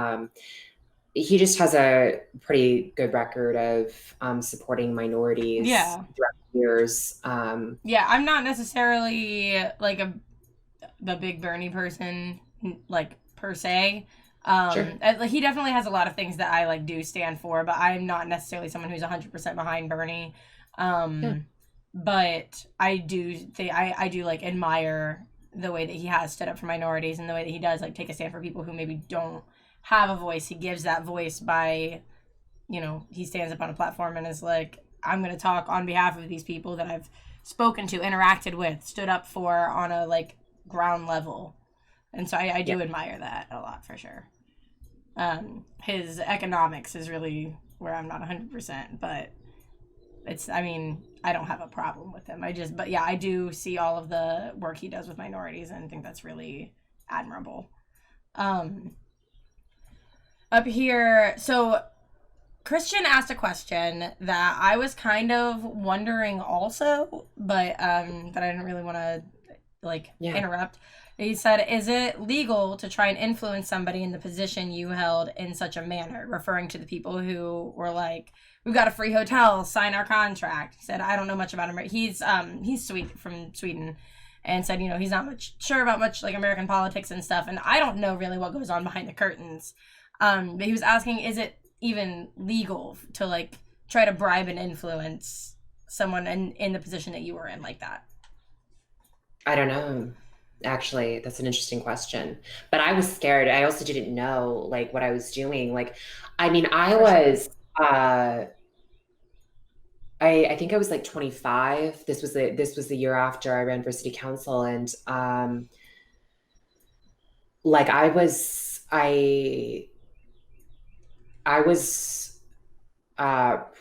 B: he just has a pretty good record of supporting minorities
A: Yeah.
B: throughout the years.
A: Yeah, I'm not necessarily like the big Bernie person, like per se.
B: Sure.
A: Like, he definitely has a lot of things that I like do stand for, but I'm not necessarily someone who's 100% behind Bernie.
B: Yeah.
A: Um, but I do think I do like admire the way that he has stood up for minorities and the way that he does like take a stand for people who maybe don't have a voice. He gives that voice by, he stands up on a platform and is like, I'm going to talk on behalf of these people that I've spoken to, interacted with, stood up for on a like ground level. And so I
B: Yeah.
A: do admire that a lot for sure. His economics is really where I'm not 100%, but I mean, I don't have a problem with him. But yeah, I do see all of the work he does with minorities and think that's really admirable. Um, Up here, so Christian asked a question that I was kind of wondering also, but that I didn't really want to like
B: Yeah.
A: interrupt. He said, "Is it legal to try and influence somebody in the position you held in such a manner?" Referring to the people who were like, "We've got a free hotel, sign our contract." He said, "I don't know much about him. He's from Sweden." And said, he's not much sure about much like American politics and stuff, and I don't know really what goes on behind the curtains. But he was asking, is it even legal to like try to bribe and influence someone in the position that you were in like that?
B: I don't know. Actually, that's an interesting question. But I was scared. I also didn't know like what I was doing. Like, I mean, I
A: For sure.
B: was I think I was like 25. This was the year after I ran for city council, and like I was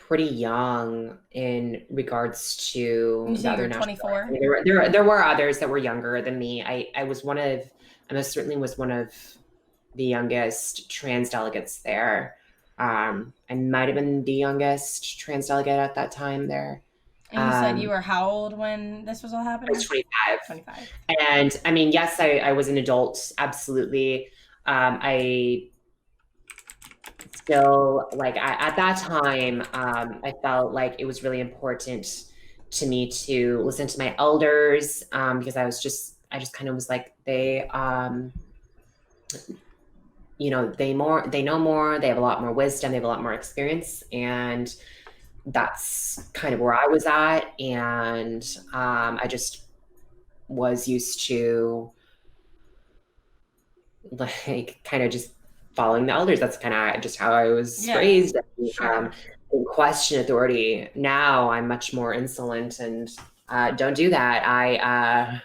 B: pretty young in regards
A: You
B: to the
A: say you
B: other
A: were
B: national. I
A: 24.
B: mean, there were others that were younger than me. I most certainly was one of the youngest trans delegates there. I might have been the youngest trans delegate at that time there.
A: And you said you
B: Um,
A: were how old when this was all
B: I was
A: happening?
B: 25.
A: 25.
B: And I mean, yes, I was an adult, absolutely. I still, like, at that time, I felt like it was really important to me to listen to my elders, because I just kind of was like, they know more, they have a lot more wisdom, they have a lot more experience. And that's kind of where I was at. And I just was used to like kind of just following the elders. That's kind of just how I was
A: Yeah,
B: raised.
A: sure.
B: Didn't question authority. Now I'm much more insolent and don't do that. I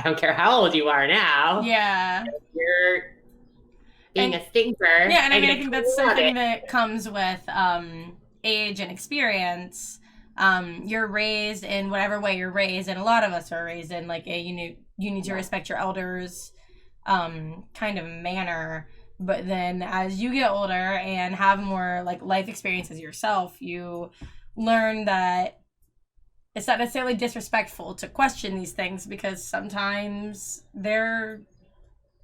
B: don't care how old you are now.
A: Yeah.
B: If you're being
A: And
B: a stinker,
A: yeah, and I
B: I'm
A: mean, I
B: gonna
A: think
B: come
A: that's
B: love
A: something
B: it.
A: that comes with age and experience. You're raised in whatever way you're raised, and a lot of us are raised in like you need to
B: Yeah.
A: respect your elders kind of manner. But then as you get older and have more like life experiences yourself, you learn that it's not necessarily disrespectful to question these things because sometimes they're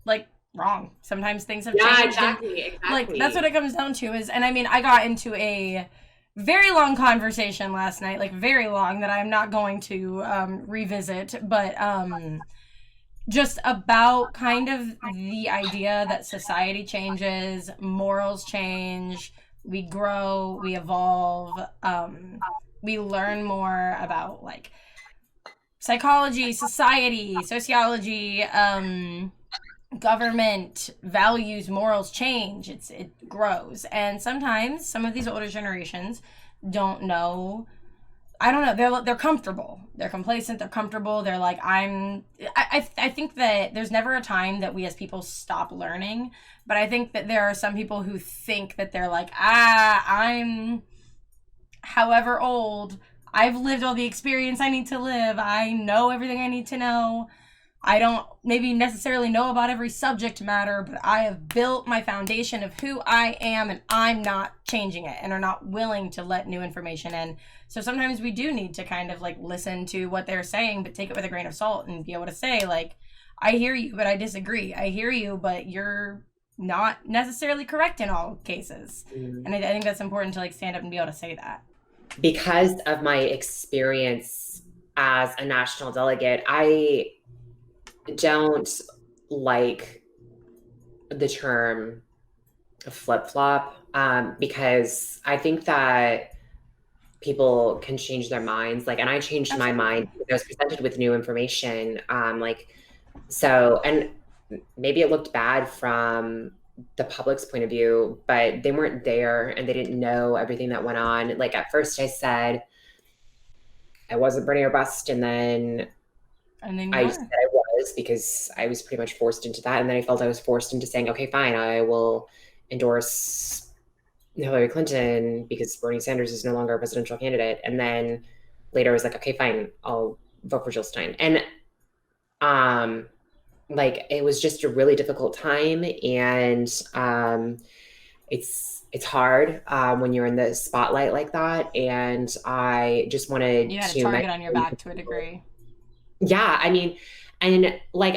A: like wrong. Sometimes things have
B: Yeah,
A: changed, and
B: exactly,
A: like that's what
B: exactly.
A: it comes down to is. And I mean, I got into a very long conversation last night, like very long, that I'm not going to revisit, but just about kind of the idea that society changes, morals change, we grow, we evolve, we learn more about like psychology, society, sociology, government, values, morals change. It grows, and sometimes some of these older generations don't know. I don't know. They're comfortable. They're complacent. They're comfortable. They're like I think that there's never a time that we as people stop learning, but I think that there are some people who think that they're like I'm however old. I've lived all the experience I need to live. I know everything I need to know. I don't maybe necessarily know about every subject matter, but I have built my foundation of who I am and I'm not changing it and are not willing to let new information in. So sometimes we do need to kind of like listen to what they're saying, but take it with a grain of salt and be able to say, like, I hear you, but I disagree. I hear you, but you're not necessarily correct in all cases.
B: Mm.
A: And I think that's important to like stand up and be able to say that.
B: Because of my experience as a national delegate, I don't like the term flip flop, because I think that people can change their minds. Like, and I changed my mind
A: Absolutely.
B: because I was presented with new information. And maybe it looked bad from the public's point of view, but they weren't there and they didn't know everything that went on. Like, at first I said I wasn't burning a bust, and then
A: And then you
B: I said
A: are.
B: I was because I was pretty much forced into that. And then I felt I was forced into saying, okay, fine, I will endorse Hillary Clinton because Bernie Sanders is no longer a presidential candidate. And then later I was like, okay, fine, I'll vote for Jill Stein. And um, like, it was just a really difficult time. And it's it's hard when you're in the spotlight like that. And I just wanted
A: You had a
B: to
A: target on your
B: mention,
A: back to a degree.
B: yeah, I mean, and like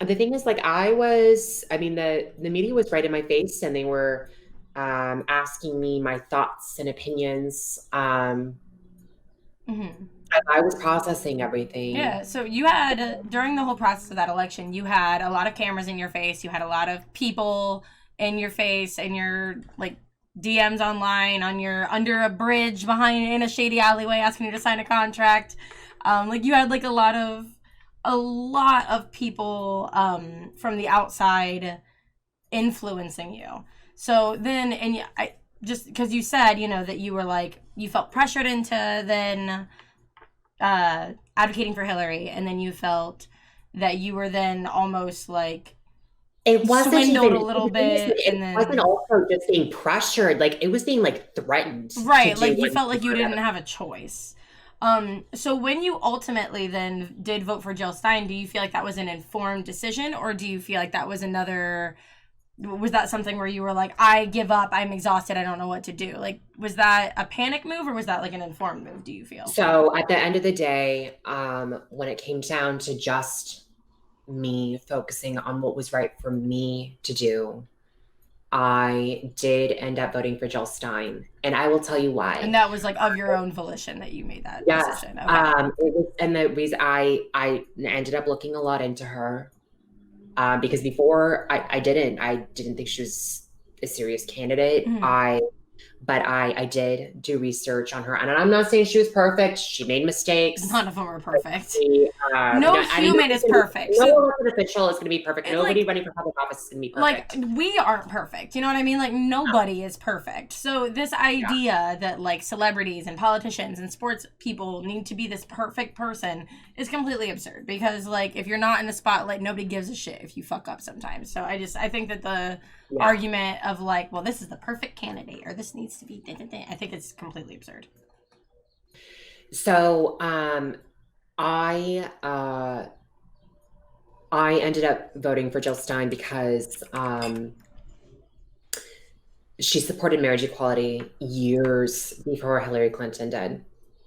B: the thing is, like, I mean, the media was right in my face, and they were asking me my thoughts and opinions.
A: Hmm.
B: I was processing everything.
A: Yeah, so you had, during the whole process of that election, you had a lot of cameras in your face, you had a lot of people in your face, and your, like, DMs online, on your, under a bridge behind, in a shady alleyway, asking you to sign a contract. Like, you had, like, a lot of people, from the outside influencing you. So then, and I, just because you said, that you were like, you felt pressured into then advocating for Hillary, and then you felt that you were then almost like
B: It wasn't
A: swindled
B: even,
A: a little
B: the thing is, like,
A: bit,
B: it
A: and
B: wasn't
A: then
B: also just being pressured, like, it was being, like, threatened to
A: right,
B: do
A: like you
B: one
A: felt
B: thing
A: like you
B: or
A: didn't
B: another.
A: have a choice. So when you ultimately then did vote for Jill Stein, do you feel like that was an informed decision, or do you feel like that was another? Was that something where you were like, I give up, I'm exhausted, I don't know what to do? Like, was that a panic move, or was that like an informed move? Do you feel?
B: So at the end of the day, when it came down to just me focusing on what was right for me to do, I did end up voting for Jill Stein. And I will tell you
A: And
B: why.
A: that was like of your own volition that you made that
B: Yes.
A: decision. Okay.
B: It was, and the reason I ended up looking a lot into her, because before I didn't think she was a serious candidate.
A: Mhm.
B: But I did do research on her, and I'm not saying she was perfect. She made mistakes.
A: None of them are perfect.
B: She,
A: No
B: no, I mean,
A: human is perfect.
B: no
A: So,
B: elected official is going to be perfect.
A: it,
B: Nobody
A: like,
B: running for public office is going to be
A: like
B: perfect.
A: we aren't perfect. You know what I mean? Like, nobody is perfect. So this
B: Yeah.
A: idea that like celebrities and politicians and sports people need to be this perfect person is completely absurd, because like if you're not in the spotlight, nobody gives a shit if you fuck up sometimes. So I think that the
B: Yeah.
A: argument of like, well, this is the perfect candidate, or this needs to be da, da, da, I think it's completely absurd.
B: So, I uh, I ended up voting for Jill Stein because she supported marriage equality years before Hillary Clinton did.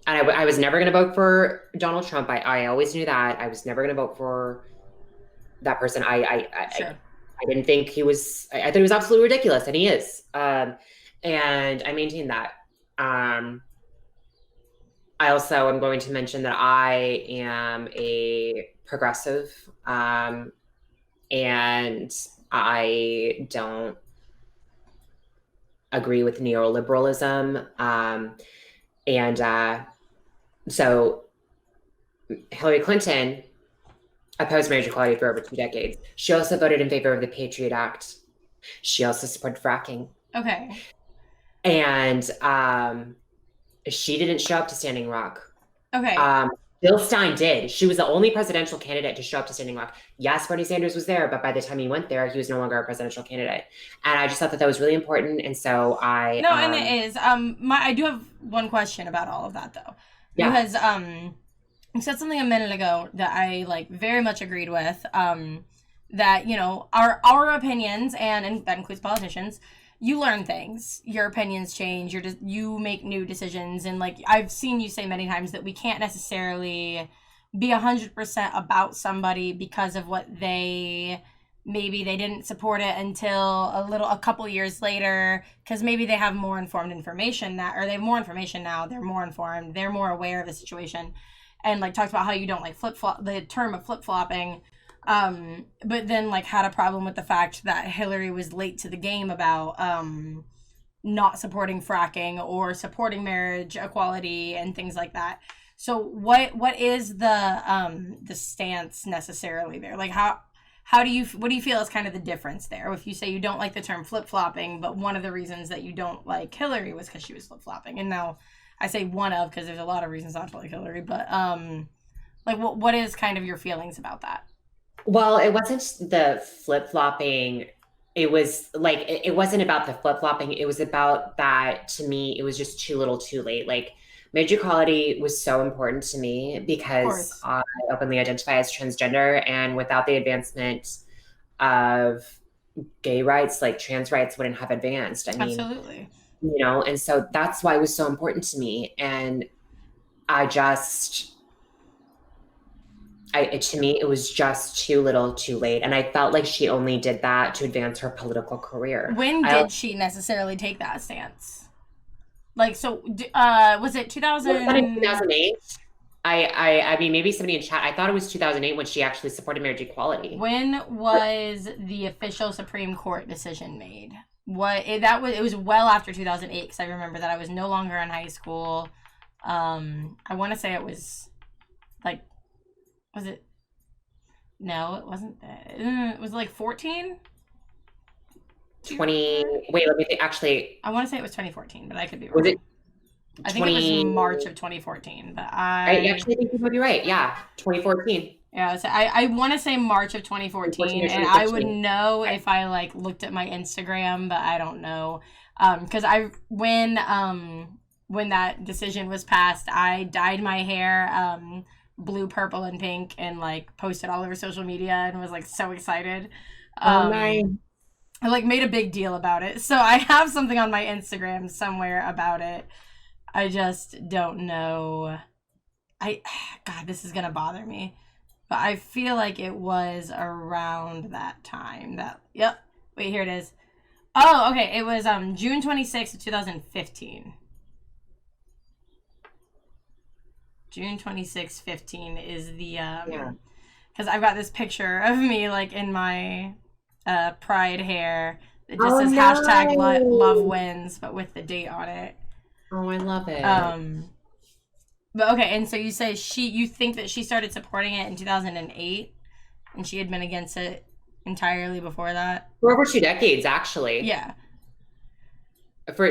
B: And I was never going to vote for Donald Trump. I always knew that. I was never going to vote for that person.
A: Sure.
B: I didn't think he was, I thought he was absolutely ridiculous, and he is. And I maintain that. Um, I also am going to mention that I am a progressive, and I don't agree with neoliberalism. And so Hillary Clinton opposed marriage equality for over 2 decades. She also voted in favor of the Patriot Act. She also supported fracking.
A: Okay.
B: And she didn't show up to Standing Rock.
A: Okay.
B: Bill Stein did. She was the only presidential candidate to show up to Standing Rock. Yes, Bernie Sanders was there, but by the time he went there, he was no longer a presidential candidate. And I just thought that that was really important. And so
A: No, and it is. I do have one question about all of that though,
B: yeah.
A: because you said something a minute ago that I like very much agreed with. That our opinions, and that includes politicians. You learn things. Your opinions change. You make new decisions, and like I've seen you say many times that we can't necessarily be 100% about somebody because of what maybe they didn't support it until a couple years later, because maybe they have more informed information now, or they have more information now, they're more informed, they're more aware of the situation, and like talked about how you don't like flip-flop, the term of flip-flopping, but then like had a problem with the fact that Hillary was late to the game about not supporting fracking or supporting marriage equality and things like that. So what is the stance necessarily there? Like what do you feel is kind of the difference there? If you say you don't like the term flip-flopping, but one of the reasons that you don't like Hillary was because she was flip-flopping. And now I say one of, because there's a lot of reasons not to like Hillary, but like what is kind of your feelings about that?
B: Well, it wasn't the flip-flopping. It was like, it wasn't about the flip-flopping. It was about that, to me, it was just too little too late. Like, marriage equality was so important to me
A: Of
B: because
A: course.
B: I openly identify as transgender, and without the advancement of gay rights, like trans rights wouldn't have advanced. I mean,
A: Absolutely.
B: and so that's why it was so important to me. And I just, to me, it was just too little too late. And I felt like she only did that to advance her political career.
A: When did she necessarily take that stance? Like, so, was it 2000?
B: Was that in 2008? I mean, maybe somebody in chat, I thought it was 2008 when she actually supported marriage equality.
A: When was the official Supreme Court decision made? It was well after 2008, because I remember that I was no longer in high school. I want to say it was, like, was it? No, it wasn't. It was like 14?
B: 20, wait, let me think. Actually,
A: I want to say it was 2014, but I could be wrong.
B: was it
A: I think it was March of 2014, but
B: I actually think you would be right. Yeah, 2014.
A: Yeah, so I want to say March of 2014, and I would know if I like looked at my Instagram, but I don't know, because when that decision was passed, I dyed my hair blue, purple, and pink, and like posted all over social media, and was like so excited.
B: Nice.
A: I like made a big deal about it, so I have something on my Instagram somewhere about it. I just don't know. God, this is gonna bother me. But I feel like it was around that time. Yep. Wait, here it is. Oh, okay. It was June 26th of 2015. June 26th, 15 is the because I've got this picture of me like in my pride hair that just says hashtag love wins, but with the date on it.
B: Oh, I love it.
A: But okay, and so you say you think that she started supporting it in 2008, and she had been against it entirely before that?
B: For over 2 decades, actually.
A: Yeah.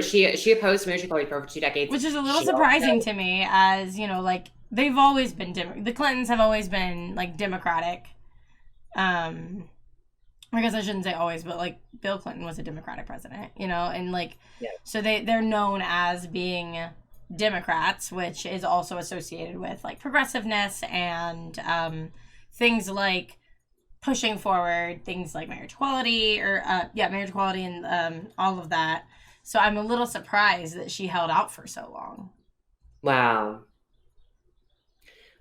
B: She opposed marriage equality for over 2 decades.
A: Which is a little surprising to me, as, like, they've always been, the Clintons have always been, like, Democratic. I guess I shouldn't say always, but, like, Bill Clinton was a Democratic president, and, like, so they're known as being Democrats, which is also associated with like progressiveness and things like pushing forward things like marriage equality and all of that. So I'm a little surprised that she held out for so long.
B: Wow.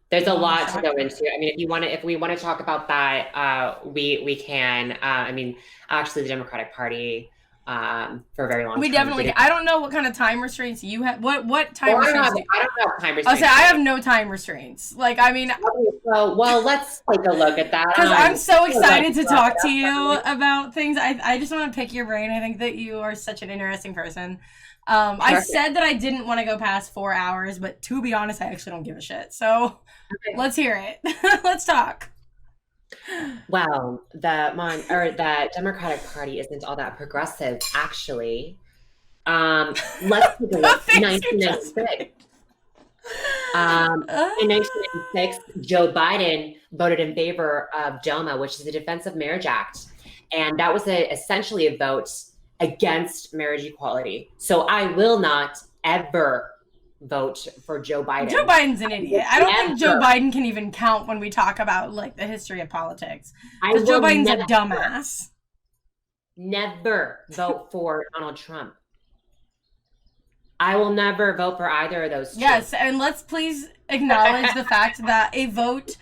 B: There's a lot to go into. I mean, if we want to talk about that, we can. I mean, actually, the Democratic Party for a very long time.
A: We definitely can. I don't know what kind of time restraints you have. What time restraints?
B: I don't have time restraints.
A: I'll say I have no time restraints. Like, I mean.
B: Okay, well, let's take a look at that.
A: Because I'm so excited to talk to you about things. I just want to pick your brain. I think that you are such an interesting person. I said that I didn't want to go past 4 hours, but to be honest, I actually don't give a shit. So let's hear it. Let's talk.
B: Well, the Democratic Party isn't all that progressive, actually. Let's take a look. 1996. In 1996, Joe Biden voted in favor of DOMA, which is the Defense of Marriage Act, and that was essentially a vote against marriage equality. So I will not ever vote for Joe Biden.
A: Joe Biden's an idiot. I don't think Joe Biden can even count when we talk about like the history of politics. Because Joe Biden's a dumbass.
B: Never vote for Donald Trump. I will never vote for either of those two.
A: Yes, and let's please acknowledge the fact that a vote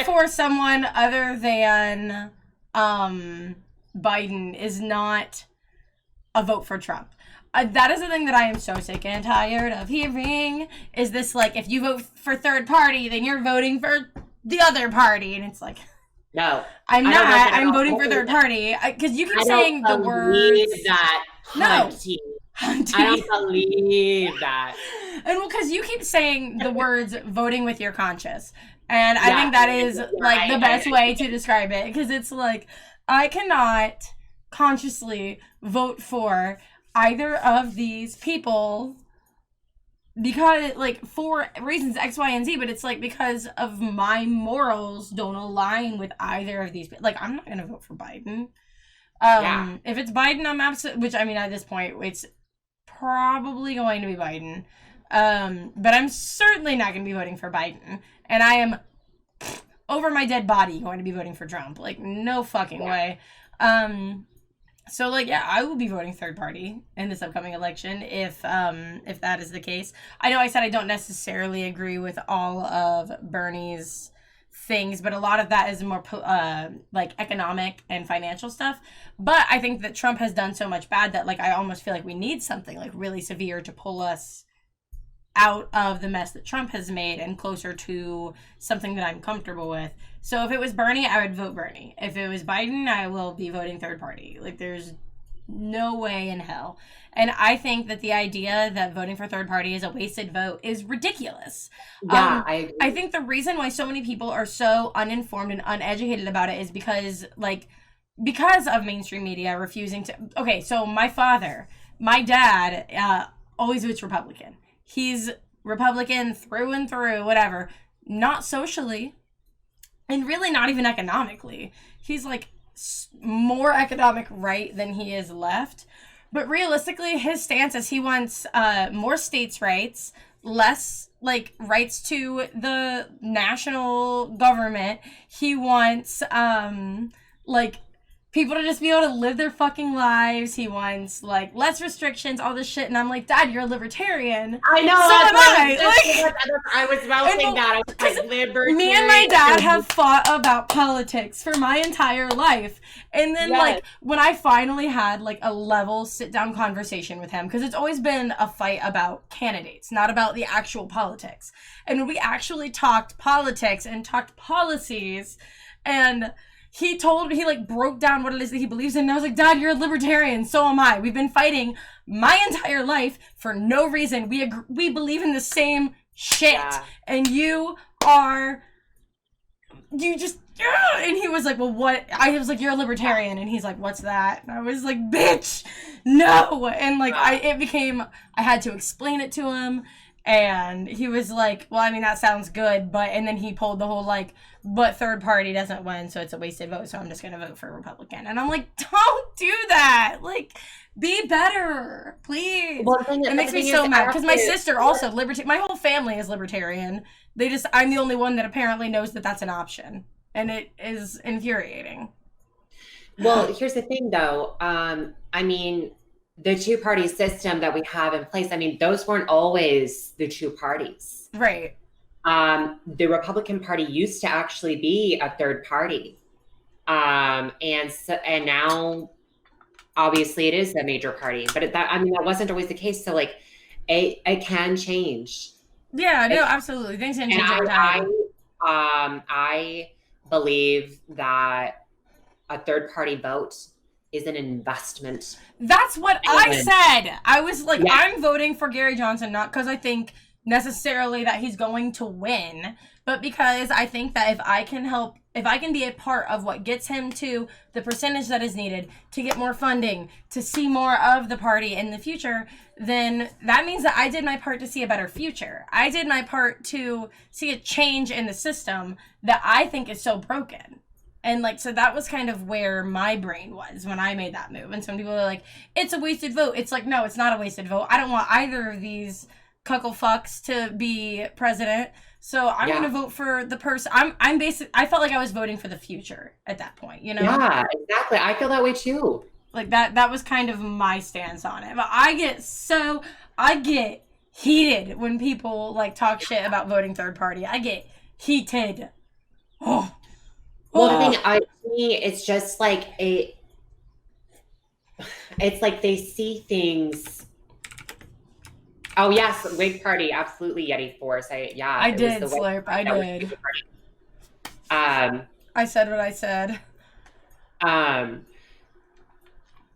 A: for someone other than Biden is not a vote for Trump. That is the thing that I am so sick and tired of hearing, is this like, if you vote for third party, then you're voting for the other party. And it's like,
B: no,
A: I'm not. I'm voting for third party. Because you keep saying the words.
B: Hunty. I don't believe that.
A: And well, because you keep saying the words voting with your conscience. And I think that is like the best way to describe it. Because it's like, I cannot consciously vote for either of these people because, like, for reasons X, Y, and Z, but it's like because of my morals don't align with either of these. Like, I'm not going to vote for Biden. If it's Biden, I'm absolutely, which I mean, at this point, it's probably going to be Biden. But I'm certainly not going to be voting for Biden. And I am over my dead body going to be voting for Trump. Like, no fucking way. So, like, yeah, I will be voting third party in this upcoming election if that is the case. I know I said I don't necessarily agree with all of Bernie's things, but a lot of that is more like economic and financial stuff. But I think that Trump has done so much bad that, like, I almost feel like we need something like really severe to pull us out of the mess that Trump has made and closer to something that I'm comfortable with. So if it was Bernie, I would vote Bernie. If it was Biden, I will be voting third party. Like, there's no way in hell. And I think that the idea that voting for third party is a wasted vote is ridiculous.
B: Yeah, I agree.
A: I think the reason why so many people are so uninformed and uneducated about it is because of mainstream media refusing to... Okay, so my dad, always votes Republican. He's Republican through and through, whatever. Not socially, and really not even economically. He's, like, more economic right than he is left. But realistically, his stance is he wants more states' rights, less, like, rights to the national government. He wants, like... people to just be able to live their fucking lives. He wants, like, less restrictions, all this shit. And I'm like, Dad, you're a libertarian.
B: I know.
A: So am I.
B: I was vouching that. I was like, libertarian.
A: Me and my dad have fought about politics for my entire life. And then, like, when I finally had, like, a level sit-down conversation with him, because it's always been a fight about candidates, not about the actual politics. And when we actually talked politics and talked policies, and... he like broke down what it is that he believes in, and I was like, Dad, you're a libertarian, so am I. We've been fighting my entire life for no reason. We believe in the same shit, and you just, and he was like, well, what? I was like, you're a libertarian, and he's like, what's that? And I was like, bitch, no, and like, I had to explain it to him, and he was like, well, I mean, that sounds good, but, and then he pulled the whole, like, but third party doesn't win, so it's a wasted vote, so I'm just gonna vote for a Republican. And I'm like, don't do that! Like, be better, please. Well, it makes me so mad, because my sister also, my whole family is libertarian. I'm the only one that apparently knows that that's an option. And it is infuriating.
B: Well, here's the thing, though. I mean, the two-party system that we have in place, I mean, those weren't always the two parties.
A: Right.
B: The Republican Party used to actually be a third party. And now, obviously, it is a major party. But that wasn't always the case. So, like, it can change.
A: Yeah, no, absolutely. Things can change over time.
B: I believe that a third party vote is an investment.
A: That's what I said. I was like, I'm voting for Gary Johnson, not because I think necessarily that he's going to win, but because I think that if I can be a part of what gets him to the percentage that is needed to get more funding, to see more of the party in the future, then that means that I did my part to see a better future. I did my part to see a change in the system that I think is so broken. And, like, so that was kind of where my brain was when I made that move. And some people are like, it's a wasted vote. It's like, no, it's not a wasted vote. I don't want either of these cuckle fucks to be president. So I'm going to vote for the person. I felt like I was voting for the future at that point, you know?
B: Yeah, exactly. I feel that way too.
A: Like that was kind of my stance on it. But I get heated when people, like, talk shit about voting third party. I get heated. Oh.
B: Well, the thing, to me, it's just like it's like they see things. Oh yes, Whig Party, absolutely. Yeti Force. I
A: did, Slurp. I did. I said what I said.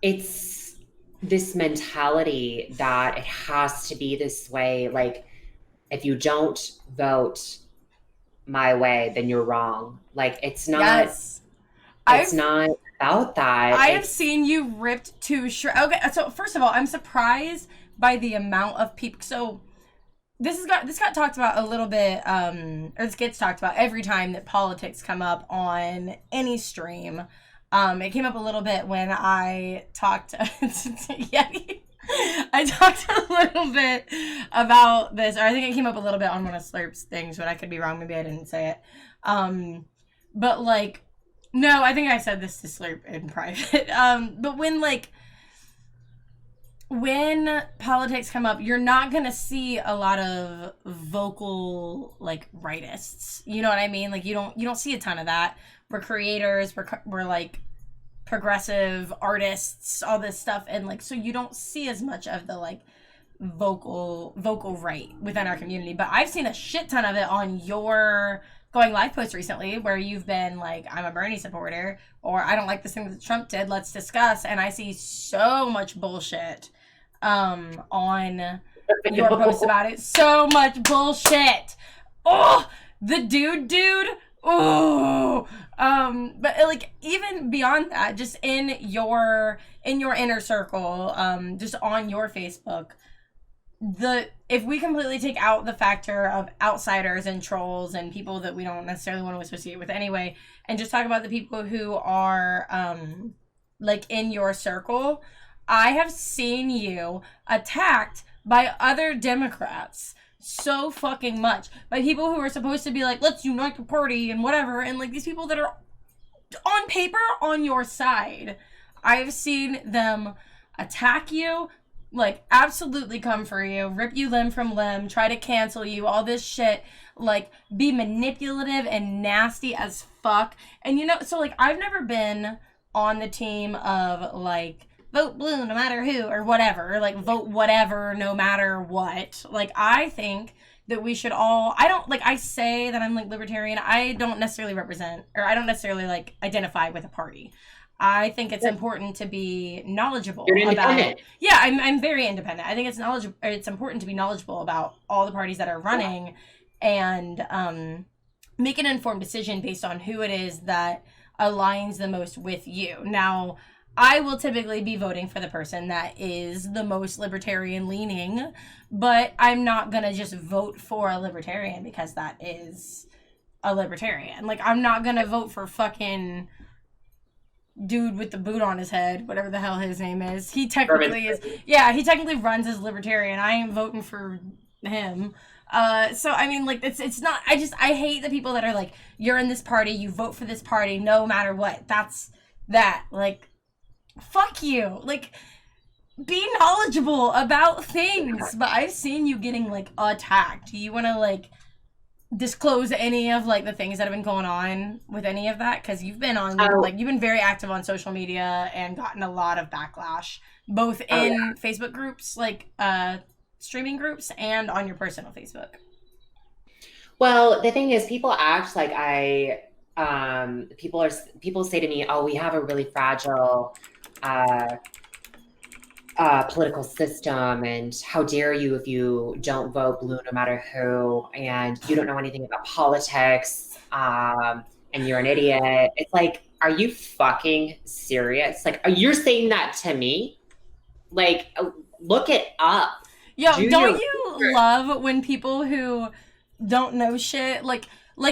B: It's this mentality that it has to be this way. Like, if you don't vote my way, then you're wrong. Like, it's not. Yes. It's not about that.
A: I have seen you ripped to shreds. Okay, so first of all, I'm surprised by the amount of people. So this got talked about a little bit, or this gets talked about every time that politics come up on any stream. It came up a little bit when I talked to Yeti. I talked a little bit about this, or I think it came up a little bit on one of Slurp's things, but I could be wrong. Maybe I didn't say it. But like, no, I think I said this to Slurp in private. But when politics come up, you're not gonna see a lot of vocal like rightists. You know what I mean? Like you don't see a ton of that. We're creators. We're like progressive artists, all this stuff, and like so you don't see as much of the like vocal right within our community. But I've seen a shit ton of it on your going live post recently where you've been like, I'm a Bernie supporter, or I don't like this thing that Trump did, let's discuss. And I see so much bullshit on your post about it. So much bullshit. Oh, the dude. Oh, but like even beyond that, just in your inner circle, just on your Facebook, if we completely take out the factor of outsiders and trolls and people that we don't necessarily want to associate with anyway, and just talk about the people who are like in your circle, I have seen you attacked by other Democrats so fucking much, by people who are supposed to be like, let's unite the party and whatever, and like these people that are on paper on your side. I've seen them attack you, like absolutely come for you, rip you limb from limb, try to cancel you, all this shit, like be manipulative and nasty as fuck. And you know, so like I've never been on the team of like vote blue no matter who or whatever, or like vote whatever no matter what. Like I think that we should all, I say that I'm like libertarian, I don't necessarily represent, or I don't necessarily like identify with a party. I think it's important to be knowledgeable about. Yeah, I'm very independent. I think it's important to be knowledgeable about all the parties that are running, and make an informed decision based on who it is that aligns the most with you. Now, I will typically be voting for the person that is the most libertarian leaning, but I'm not gonna just vote for a libertarian because that is a libertarian. Like, I'm not gonna vote for fucking dude with the boot on his head, whatever the hell his name is. He technically runs as libertarian. I ain't voting for him. So I mean, like, it's not, I hate the people that are like, you're in this party, you vote for this party no matter what. That's that. Like, fuck you. Like, be knowledgeable about things. But I've seen you getting like attacked. Do you want to like disclose any of like the things that have been going on with any of that? Because you've been on you've been very active on social media and gotten a lot of backlash, both in Facebook groups, like streaming groups, and on your personal Facebook.
B: Well, the thing is, people act like people say to me, oh, we have a really fragile political system, and how dare you if you don't vote blue no matter who, and you don't know anything about politics, and you're an idiot. It's like, are you fucking serious? Like, you're saying that to me? Like, look it up.
A: Yo, don't you love when people who don't know shit, like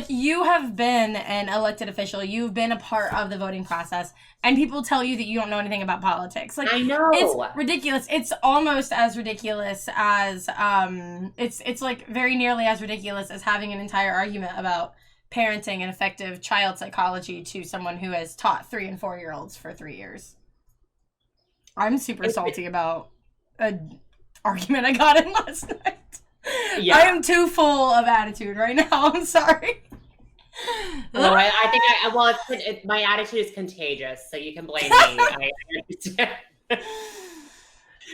A: you have been an elected official, you've been a part of the voting process, and people tell you that you don't know anything about politics. Like,
B: I know.
A: It's ridiculous. It's almost as ridiculous as, it's like very nearly as ridiculous as having an entire argument about parenting and effective child psychology to someone who has taught 3 and 4-year-olds for 3 years. I'm super salty about an argument I got in last night. Yeah. I am too full of attitude right now. I'm sorry.
B: No, I think my attitude is contagious, so you can blame me.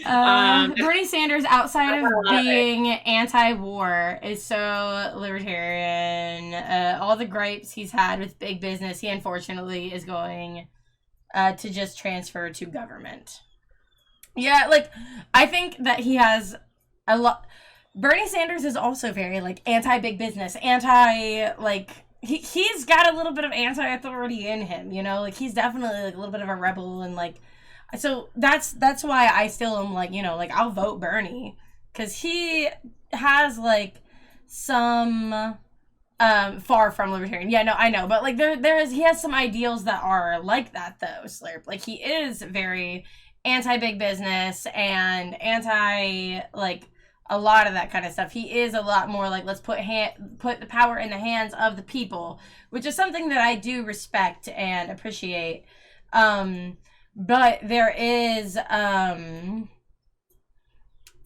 A: Bernie Sanders, outside of being anti-war, is so libertarian. All the gripes he's had with big business, he unfortunately is going to just transfer to government. Yeah, like, I think that he has a lot. Bernie Sanders is also very, like, anti-big business, like, he's got a little bit of anti-authority in him, you know? Like, he's definitely, like, a little bit of a rebel, and, like, so that's why I still am, like, you know, like, I'll vote Bernie, because he has, like, some, far from libertarian. Yeah, no, I know, but, like, he has some ideals that are like that, though, Slurp. Like, he is very anti-big business and anti, like, a lot of that kind of stuff. He is a lot more like, let's put the power in the hands of the people, which is something that I do respect and appreciate. But there is, I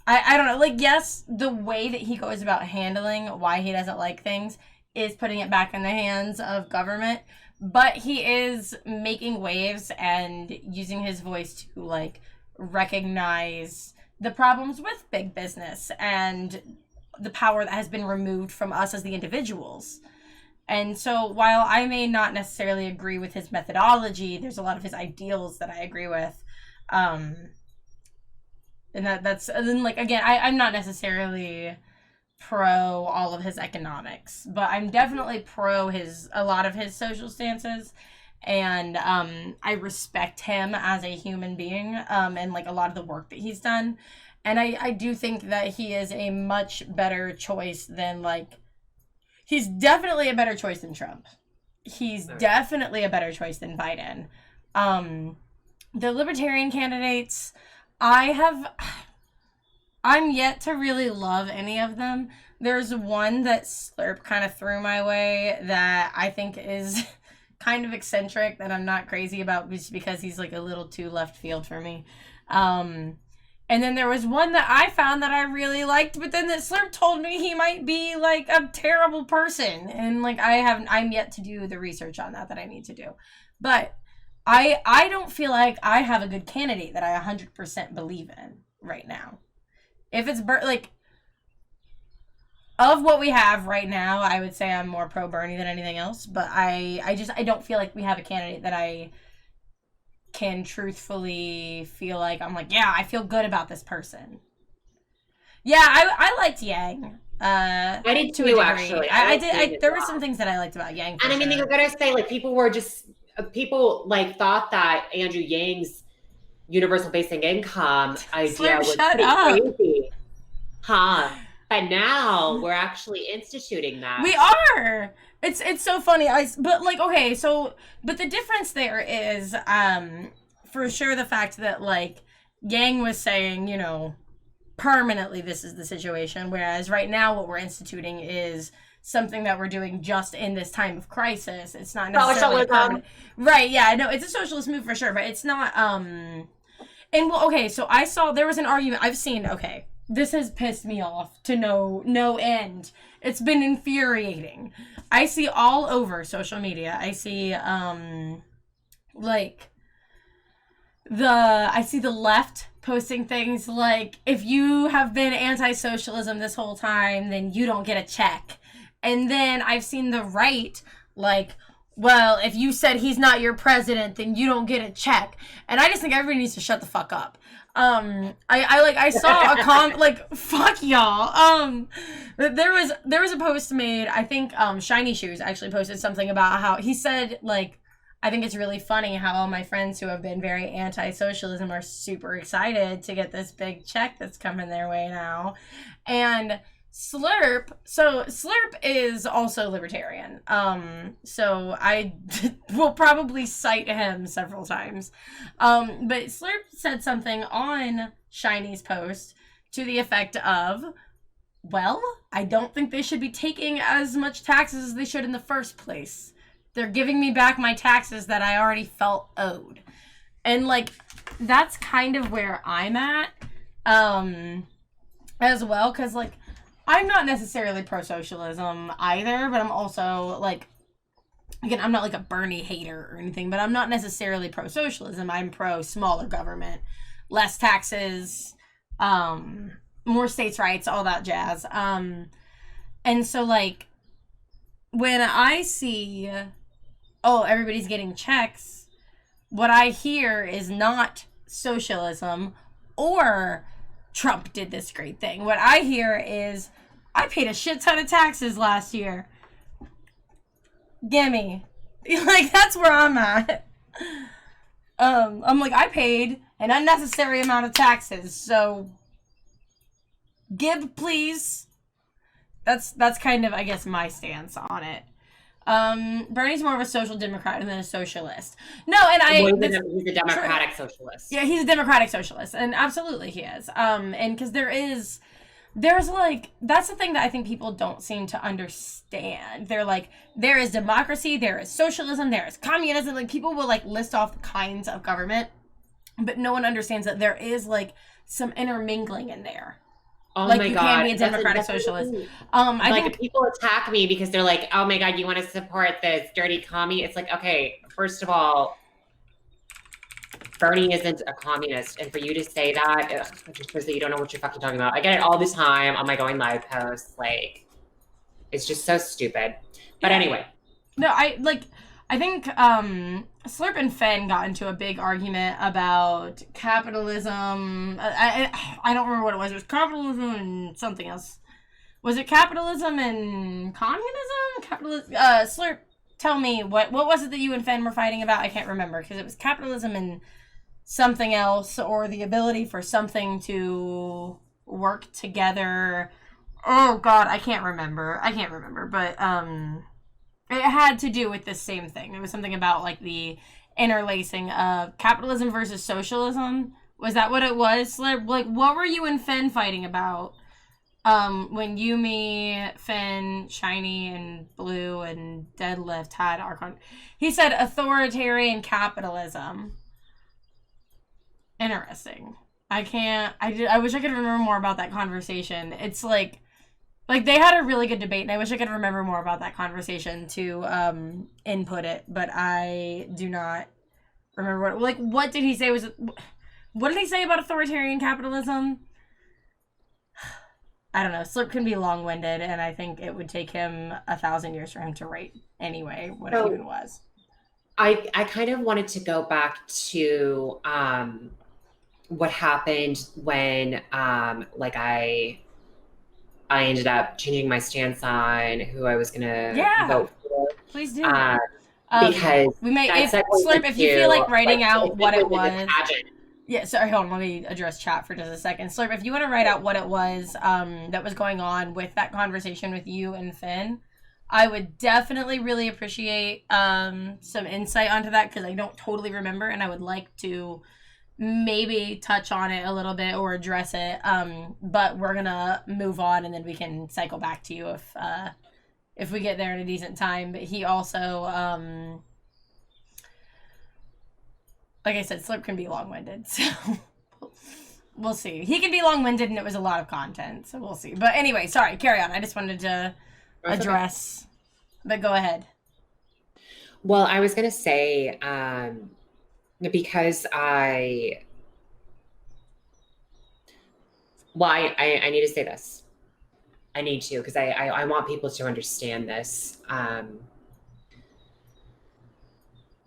A: don't know, like, yes, the way that he goes about handling why he doesn't like things is putting it back in the hands of government, but he is making waves and using his voice to, like, recognize the problems with big business and the power that has been removed from us as the individuals. And so while I may not necessarily agree with his methodology, there's a lot of his ideals that I agree with. And then, like, again, I'm not necessarily pro all of his economics, but I'm definitely pro a lot of his social stances. And I respect him as a human being, and, like, a lot of the work that he's done. And I do think that he is a much better choice than, like, he's definitely a better choice than Trump. He's definitely a better choice than Biden. The libertarian candidates, I'm yet to really love any of them. There's one that Slurp kind of threw my way that I think is kind of eccentric, that I'm not crazy about just because he's, like, a little too left field for me. And then there was one that I found that I really liked, but then that Slurp told me he might be, like, a terrible person. And, like, I'm yet to do the research on that I need to do. But I don't feel like I have a good candidate that I 100% believe in right now. If it's, like, of what we have right now, I would say I'm more pro Bernie than anything else. But I don't feel like we have a candidate that I can truthfully feel like I'm like, yeah, I feel good about this person. Yeah, I liked Yang.
B: I did too, actually.
A: I did. There were some things that I liked about Yang.
B: And I mean, you're gonna say, like, people like thought that Andrew Yang's universal basic income idea was pretty crazy, huh? But now we're actually instituting that.
A: We are. It's so funny. But the difference there is, for sure, the fact that, like, Yang was saying, you know, permanently this is the situation, whereas right now what we're instituting is something that we're doing just in this time of crisis. It's not necessarily permanent. Right, yeah, no, it's a socialist move for sure, but it's not, so I saw, there was an argument, this has pissed me off to no end. It's been infuriating. I see all over social media, I see, the left posting things like, if you have been anti-socialism this whole time, then you don't get a check. And then I've seen the right, like, well, if you said he's not your president, then you don't get a check. And I just think everybody needs to shut the fuck up. I saw a fuck y'all. There was a post made, I think, Shiny Shoes actually posted something about how he said, like, I think it's really funny how all my friends who have been very anti-socialism are super excited to get this big check that's coming their way now. And Slurp is also libertarian. So I will probably cite him several times. But Slurp said something on Shiny's post to the effect of, well, I don't think they should be taking as much taxes as they should in the first place. They're giving me back my taxes that I already felt owed. And, like, that's kind of where I'm at, as well, because, like, I'm not necessarily pro-socialism either, but I'm also, like, again, I'm not, like, a Bernie hater or anything, but I'm not necessarily pro-socialism. I'm pro-smaller government, less taxes, more states' rights, all that jazz. And so, like, when I see, oh, everybody's getting checks, what I hear is not socialism or Trump did this great thing. What I hear is, I paid a shit ton of taxes last year. Gimme. Like, that's where I'm at. I'm like, I paid an unnecessary amount of taxes, so give, please. That's kind of, I guess, my stance on it. Bernie's more of a social democrat than a socialist. No, and
B: he's a democratic socialist.
A: Yeah, he's a democratic socialist, and absolutely he is. And because there is, there's like, that's the thing that I think people don't seem to understand. They're like, there is democracy, there is socialism, there is communism. Like, people will like list off the kinds of government, but no one understands that there is like some intermingling in there.
B: Oh
A: Like,
B: my
A: you
B: God.
A: can be a democratic socialist. I
B: Like,
A: think,
B: people attack me because they're like, oh my God, you want to support this dirty commie? It's like, okay, first of all, Bernie isn't a communist. And for you to say that, it just shows that you don't know what you're fucking talking about. I get it all the time on my Going Live posts. Like, it's just so stupid. But anyway.
A: No, I think Slurp and Fenn got into a big argument about capitalism. I don't remember what it was. It was capitalism and something else. Was it capitalism and communism? Slurp, tell me, what was it that you and Fenn were fighting about? I can't remember, because it was capitalism and something else, or the ability for something to work together. Oh God, I can't remember. But it had to do with the same thing. It was something about like the interlacing of capitalism versus socialism. Was that what it was? Like, what were you and Fenn fighting about? When Yumi, Finn, Shiny, and Blue, and Deadlift had our he said authoritarian capitalism. Interesting. I wish I could remember more about that conversation. It's like they had a really good debate, and I wish I could remember more about that conversation to input it, but I do not remember what did he say what did he say about authoritarian capitalism? I don't know. Slip can be long-winded, and I think it would take him 1,000 years for him to write anyway what it even was.
B: I kind of wanted to go back to what happened when I ended up changing my stance on who I was gonna vote for.
A: Please do.
B: Because
A: we may Slurp, if you feel like writing out what it was. Yeah, sorry, hold on, let me address chat for just a second. Slurp, if you want to write out what it was that was going on with that conversation with you and Finn, I would definitely really appreciate some insight onto that, because I don't totally remember, and I would like to maybe touch on it a little bit or address it. But we're gonna move on, and then we can cycle back to you if we get there in a decent time. But he also like I said, Slurp can be long-winded, so we'll see. He can be long-winded, and it was a lot of content, so we'll see. But anyway, sorry, carry on. I just wanted to address, but go ahead.
B: Well, I was going to say, because I need to say this. I need to, because I want people to understand this.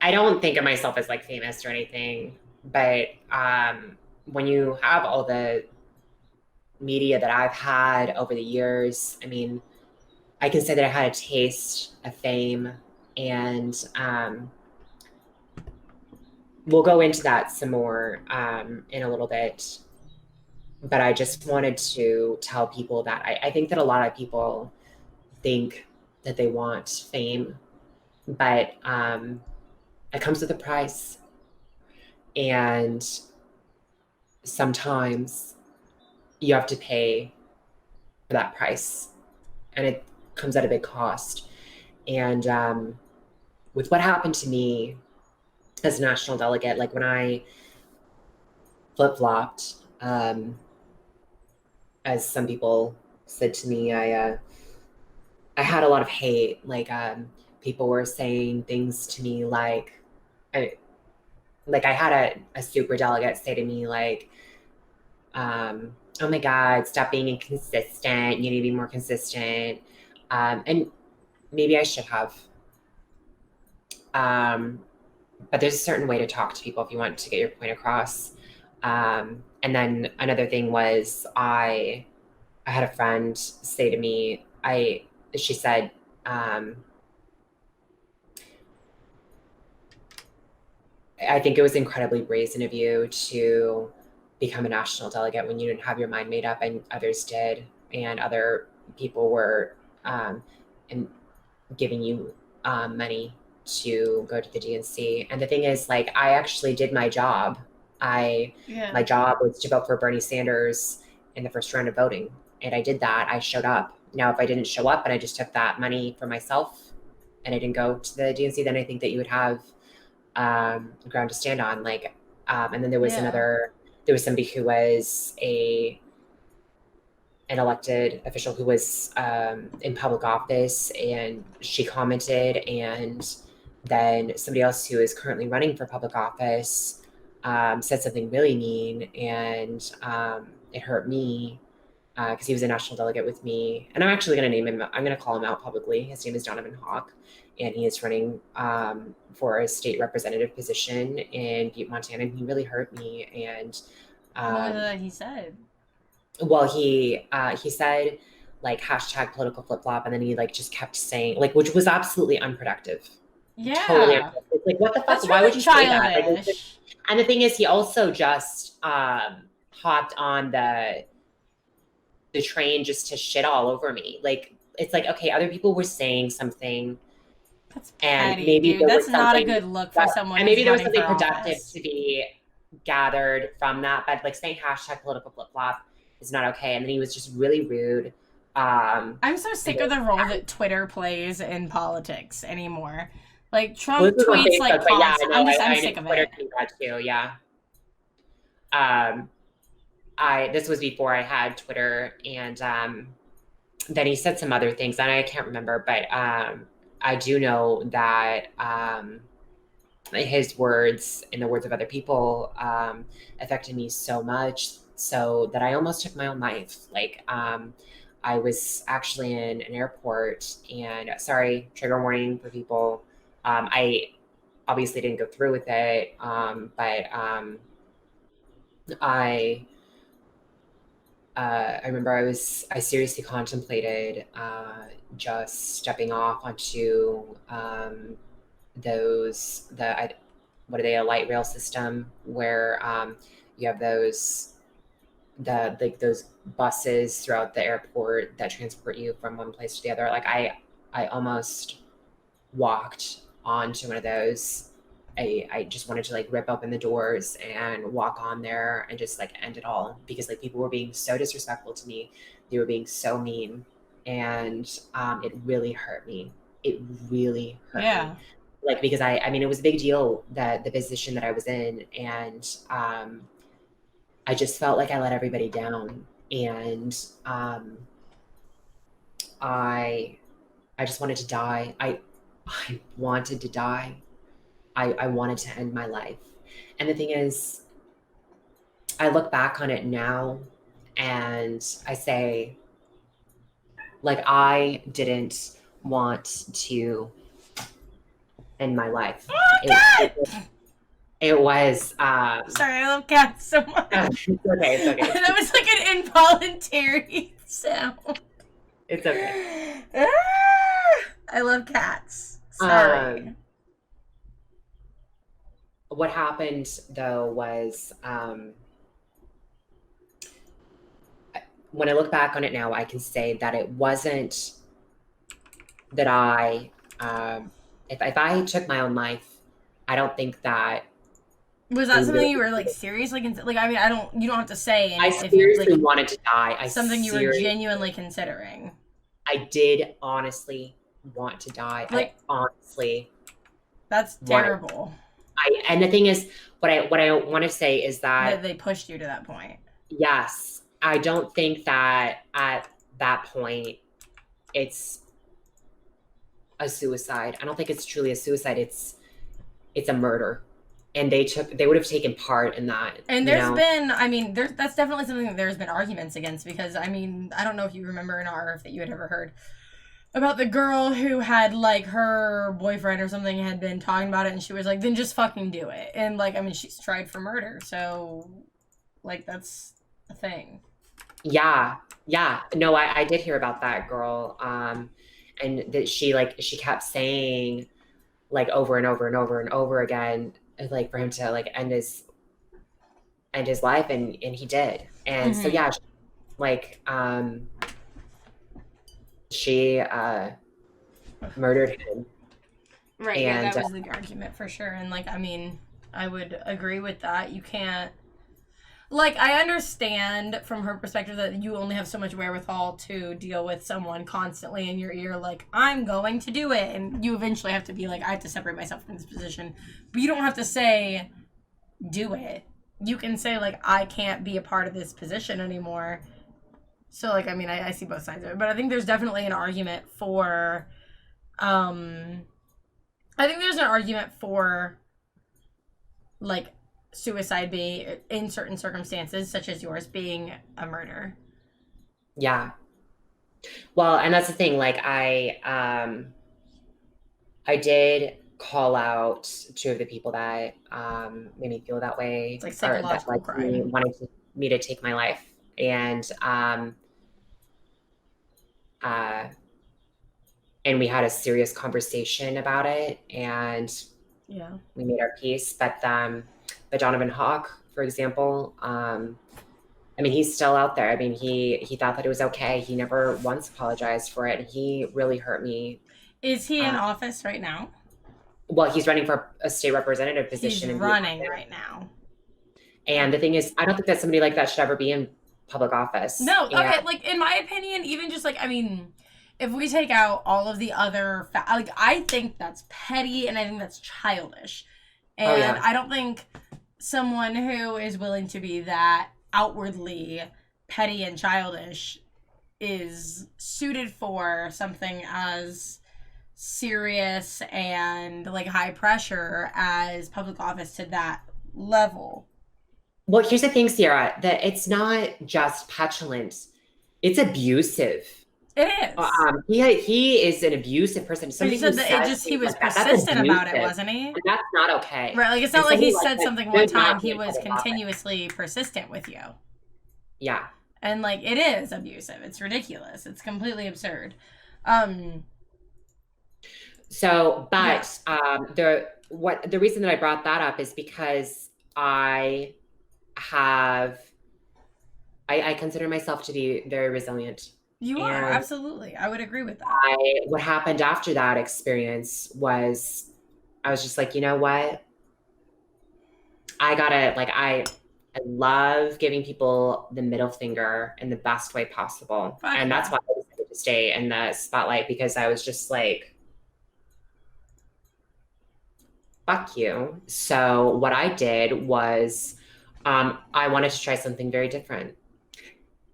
B: I don't think of myself as like famous or anything, but when you have all the media that I've had over the years, I mean, I can say that I had a taste of fame, and we'll go into that some more in a little bit. But I just wanted to tell people that I think that a lot of people think that they want fame, but it comes with a price. And sometimes you have to pay for that price, and it comes at a big cost. And with what happened to me as a national delegate, like when I flip-flopped, as some people said to me, I had a lot of hate. Like people were saying things to me like I had a super delegate say to me like, oh my God, stop being inconsistent. You need to be more consistent. And maybe I should have. But there's a certain way to talk to people if you want to get your point across. And then another thing was I had a friend say to me, she said, I think it was incredibly brazen of you to become a national delegate when you didn't have your mind made up and others did, and other people were giving you money to go to the DNC. And the thing is, like, I actually did my job. My job was to vote for Bernie Sanders in the first round of voting. and I did that. I showed up. Now, if I didn't show up and I just took that money for myself and I didn't go to the DNC, then I think that you would have ground to stand on. Like, and then there was somebody who was an elected official who was in public office, and she commented, and then somebody else who is currently running for public office said something really mean, and it hurt me because he was a national delegate with me. And I'm actually going to name him. I'm going to call him out publicly. His name is Donovan Hawk, and he is running for a state representative position in Butte, Montana. And he really hurt me. And
A: what was it that he said?
B: Well, he said like hashtag political flip flop, and then he like just kept saying like, which was absolutely unproductive.
A: Yeah,
B: totally unproductive. Like, what the fuck?
A: That's
B: Why
A: really
B: would you say that?
A: childish.
B: Like, and the thing is, he also just hopped on the train just to shit all over me. Like, it's like, okay, other people were saying something.
A: That's
B: and
A: petty,
B: maybe
A: dude. That's not a good look for someone.
B: And maybe there was
A: running
B: something
A: for
B: productive
A: office
B: to be gathered from that, but like saying hashtag political flip flop is not okay. And then he was just really rude.
A: I'm so sick of the role that Twitter plays in politics anymore. Like, Trump tweets like constant. I'm sick of
B: Twitter
A: it.
B: did that too, yeah. This was before I had Twitter, and then he said some other things, and I can't remember, but I do know that his words and the words of other people affected me so much so that I almost took my own life. Like, I was actually in an airport, and sorry, trigger warning for people. I obviously didn't go through with it, but I remember I seriously contemplated just stepping off onto what are they, a light rail system where you have those buses throughout the airport that transport you from one place to the other. Like, I almost walked onto one of those. I just wanted to like rip open the doors and walk on there and just like end it all, because like people were being so disrespectful to me. They were being so mean, and it really hurt me. It really hurt me. Like, because I mean, it was a big deal, that the position that I was in, and I just felt like I let everybody down, and I just wanted to die. I wanted to die. I wanted to end my life. And the thing is, I look back on it now and I say, like, I didn't want to end my life. It was
A: sorry, I love cats so much.
B: It's okay.
A: That was like an involuntary sound.
B: It's okay.
A: I love cats. Sorry.
B: What happened though was, when I look back on it now, I can say that it wasn't that I, if I took my own life, I don't think that.
A: Was that something you were like seriously like? I mean, you don't have to say.
B: I seriously wanted to die.
A: Something you were genuinely considering.
B: I did honestly want to die.
A: Like,
B: I honestly.
A: That's terrible.
B: And the thing is, what I want to say is that
A: they pushed you to that point.
B: Yes. I don't think that at that point it's a suicide. I don't think it's truly a suicide. It's a murder. And they would have taken part in that.
A: And there's been, I mean, that's definitely something that there's been arguments against, because, I mean, I don't know if you remember an RF that you had ever heard about the girl who had, like, her boyfriend or something had been talking about it, and she was like, then just fucking do it. And, like, I mean, she's tried for murder, so, like, that's a thing.
B: Yeah. No, I did hear about that girl. And that she kept saying, like, over and over and over and over again, like, for him to, like, end his life, and he did. And so, yeah, like, she murdered him.
A: Right, and that was the argument for sure. And, like, I mean, I would agree with that. You can't, like, I understand from her perspective that you only have so much wherewithal to deal with someone constantly in your ear, like, I'm going to do it. And you eventually have to be like, I have to separate myself from this position. But you don't have to say, do it. You can say, like, I can't be a part of this position anymore. So, like, I mean, I see both sides of it. But I think there's definitely an argument for, like, suicide being, in certain circumstances, such as yours, being a murder.
B: Yeah. Well, and that's the thing. Like, I did call out two of the people that made me feel that way,
A: It's like psychological crime.
B: wanted me to take my life, and we had a serious conversation about it, and
A: Yeah.
B: we made our peace. But Donovan Hawk, for example, I mean, he's still out there. I mean, he thought that it was okay. He never once apologized for it. He really hurt me.
A: Is he in office right now?
B: Well, he's running for a state representative position.
A: He's running right now.
B: And the thing is, I don't think that somebody like that should ever be in public office.
A: No, okay, like, in my opinion, even just, like, I mean, if we take out all of the other, like, I think that's petty, and I think that's childish. And I don't think someone who is willing to be that outwardly petty and childish is suited for something as serious and, like, high pressure as public office to that level.
B: Well, here's the thing, Sierra, that it's not just petulant. It's abusive.
A: It is.
B: He is an abusive person.
A: He said that he was persistent about it, wasn't he?
B: And that's not okay.
A: Right, like, it's not like he said something one time. He was continuously persistent with you.
B: Yeah.
A: And, like, it is abusive. It's ridiculous. It's completely absurd.
B: So, but the reason that I brought that up is because I consider myself to be very resilient.
A: You are, absolutely. I would agree with that.
B: What happened after that experience was, I was just like, you know what? I love giving people the middle finger in the best way possible. And that's why I decided to stay in the spotlight, because I was just like, fuck you. So what I did was, I wanted to try something very different.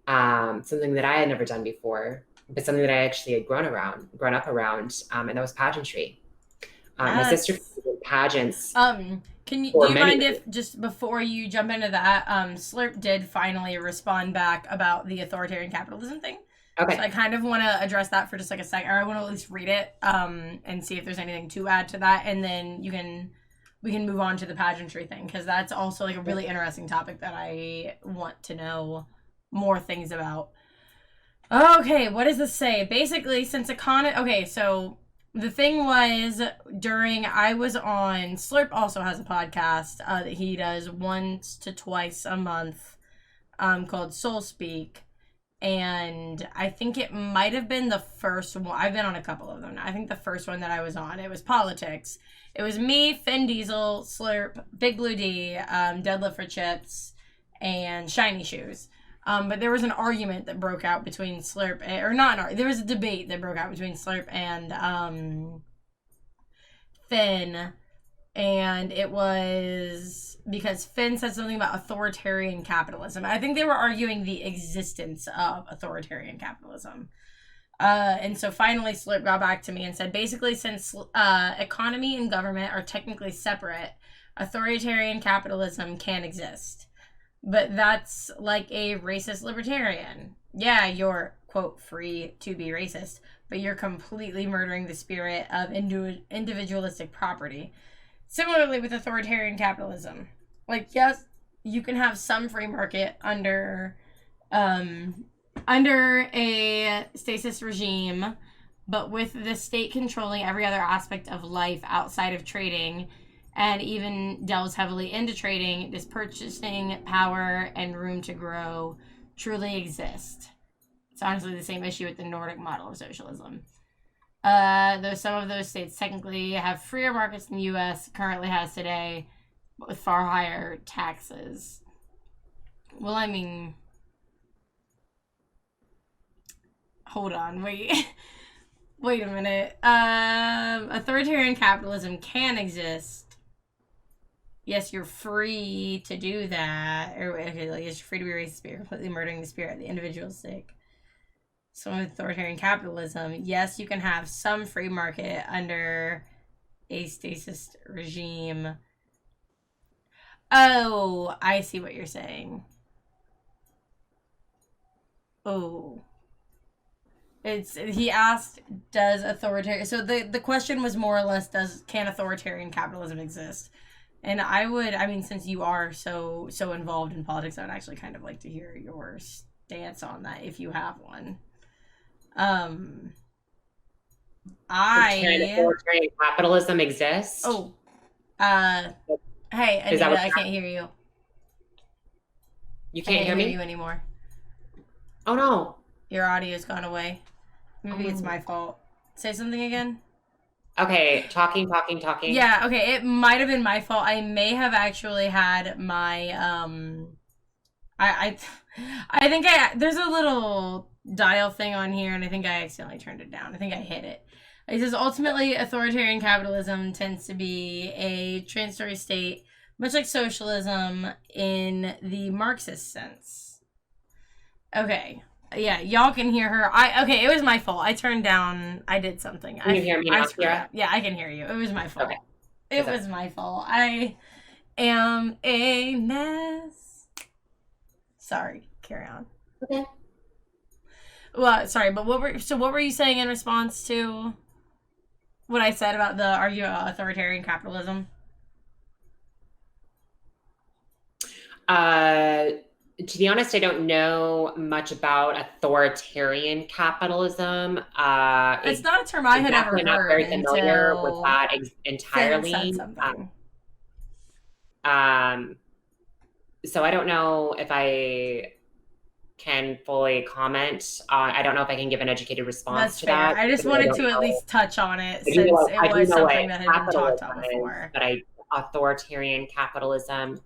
B: Something that I had never done before, but something that I actually had grown up around, and that was pageantry. My sister did pageants.
A: Do you mind if, just before you jump into that, Slurp did finally respond back about the authoritarian capitalism thing.
B: Okay.
A: So I kind of want to address that for just like a second, or I want to at least read it, and see if there's anything to add to that, and then we can move on to the pageantry thing, because that's also like a really interesting topic that I want to know more things about. Okay, what does this say? Basically, since okay, so the thing was, I was on, Slurp also has a podcast that he does once to twice a month, called Soul Speak. And I think it might have been the first one. I've been on a couple of them now. I think the first one that I was on, it was politics. It was me, Finn Diesel, Slurp, Big Blue D, Deadlift for Chips, and Shiny Shoes. But there was an argument that broke out between Slurp, there was a debate that broke out between Slurp and Finn. And it was because Finn said something about authoritarian capitalism. I think they were arguing the existence of authoritarian capitalism. And so finally Slurp got back to me and said, basically, since economy and government are technically separate, authoritarian capitalism can exist. But that's like a racist libertarian. Yeah, you're, quote, free to be racist, but you're completely murdering the spirit of individualistic property. Similarly with authoritarian capitalism. Like, yes, you can have some free market under a stasis regime, but with the state controlling every other aspect of life outside of trading, and even delves heavily into trading, this purchasing power and room to grow truly exist. It's honestly the same issue with the Nordic model of socialism. Though some of those states technically have freer markets than the U.S. currently has today, but with far higher taxes. Well, I mean, hold on, wait. Wait a minute. Authoritarian capitalism can exist. Yes, you're free to do that. Or, okay, like, you're free to be racist, but you're completely murdering the spirit of the individual's sake. So, in authoritarian capitalism, yes, you can have some free market under a statist regime. Oh, I see what you're saying. Oh. He asked, does authoritarian, so the question was more or less, can authoritarian capitalism exist? And I mean, since you are so involved in politics, I would actually kind of like to hear your stance on that if you have one.
B: Can authoritarian capitalism exist?
A: Oh, hey, Anita, I can't hear you.
B: You can't hear me?
A: You anymore.
B: Oh no.
A: Your audio's gone away. Maybe it's my fault. Say something again.
B: Okay, talking.
A: Yeah, okay, it might have been my fault. I may have actually had my I think there's a little dial thing on here, and I think I accidentally turned it down. I think I hit it. It says ultimately authoritarian capitalism tends to be a transitory state, much like socialism in the Marxist sense. Okay. Yeah, y'all can hear her. Okay, it was my fault. I turned down. I did something.
B: Can you hear me now, Kira?
A: Yeah, I can hear you. It was my fault.
B: Okay.
A: It was my fault. I am a mess. Sorry. Carry on.
B: Okay.
A: Well, sorry, but what were you saying in response to what I said about the argument about authoritarian capitalism?
B: To be honest, I don't know much about authoritarian capitalism.
A: It's not a term I had ever heard.
B: Not very familiar with that entirely. So I don't know if I can fully comment. I don't know if I can give an educated response to that.
A: I just wanted to at least touch on it since it was something that had been talked about before.
B: But authoritarian capitalism.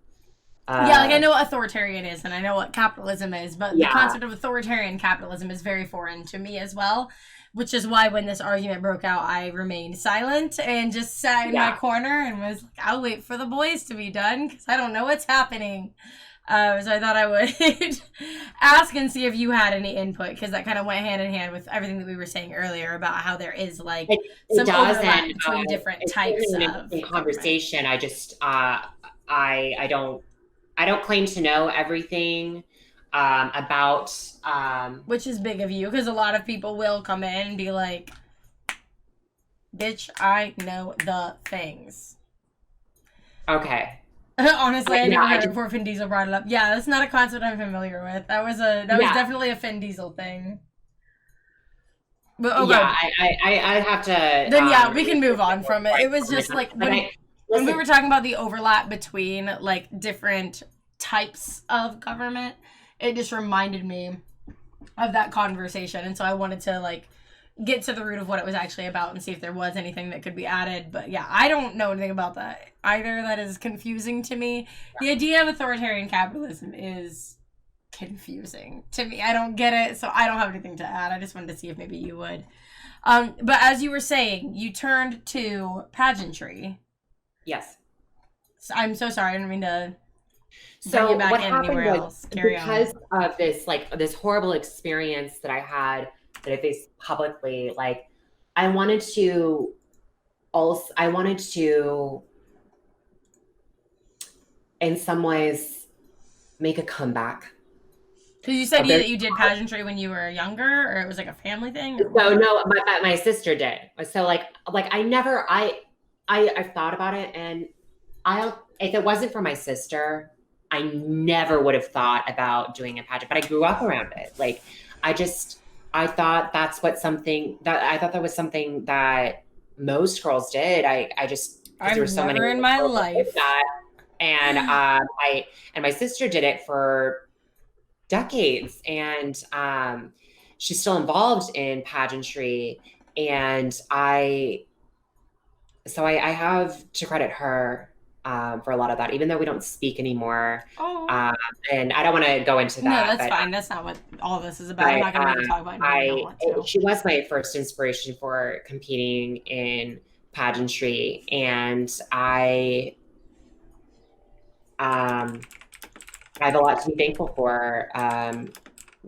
A: Yeah, like I know what authoritarian is and I know what capitalism is, but the concept of authoritarian capitalism is very foreign to me as well, which is why when this argument broke out, I remained silent and just sat in my corner and was like, I'll wait for the boys to be done because I don't know what's happening. So I thought I would ask and see if you had any input, because that kind of went hand in hand with everything that we were saying earlier about how there is like some overlap between different types of
B: conversation. I just I don't claim to know everything about
A: which is big of you, because a lot of people will come in and be like, bitch, I know the things.
B: Okay.
A: Honestly, I never heard it before Vin Diesel brought it up. Yeah, that's not a concept I'm familiar with. That was definitely a Vin Diesel thing. But
B: I have to.
A: Then we can move on from it. It was just like when we were talking about the overlap between like different types of government, it just reminded me of that conversation, and so I wanted to like get to the root of what it was actually about and see if there was anything that could be added. But yeah, I don't know anything about that either. That is confusing to me. The idea of authoritarian capitalism is confusing to me. I don't get it, so I don't have anything to add. I just wanted to see if maybe you would. But as you were saying, you turned to pageantry.
B: Yes.
A: So I'm so sorry. I didn't mean to
B: bring
A: you back in anywhere else. Carry
B: because on. Of this horrible experience that I had, that I faced publicly, like I wanted to in some ways make a comeback.
A: Because you said that you did pageantry when you were younger, or it was like a family thing?
B: No, my sister did. So like I've thought about it, and if it wasn't for my sister, I never would have thought about doing a pageant. But I grew up around it. Like I thought that was something that most girls did. There were so many
A: in my life.
B: And my sister did it for decades, and she's still involved in pageantry, and I have to credit her for a lot of that, even though we don't speak anymore.
A: Oh.
B: Um, and I don't want to go into
A: No,
B: that,
A: that's fine. That's not what all this is about. I'm
B: but
A: not gonna make you talk about anything you don't want to.
B: she was my first inspiration for competing in pageantry, and um, I have a lot to be thankful for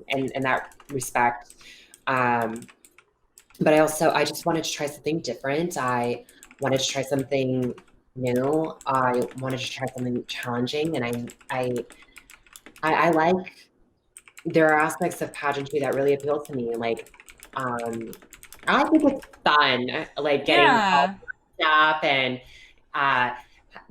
B: in that respect. Um, but I just wanted to try something different. I wanted to try something new. I wanted to try something challenging, and I like, there are aspects of pageantry that really appeal to me. Like, I think it's fun, like getting all
A: Yeah.
B: up and uh,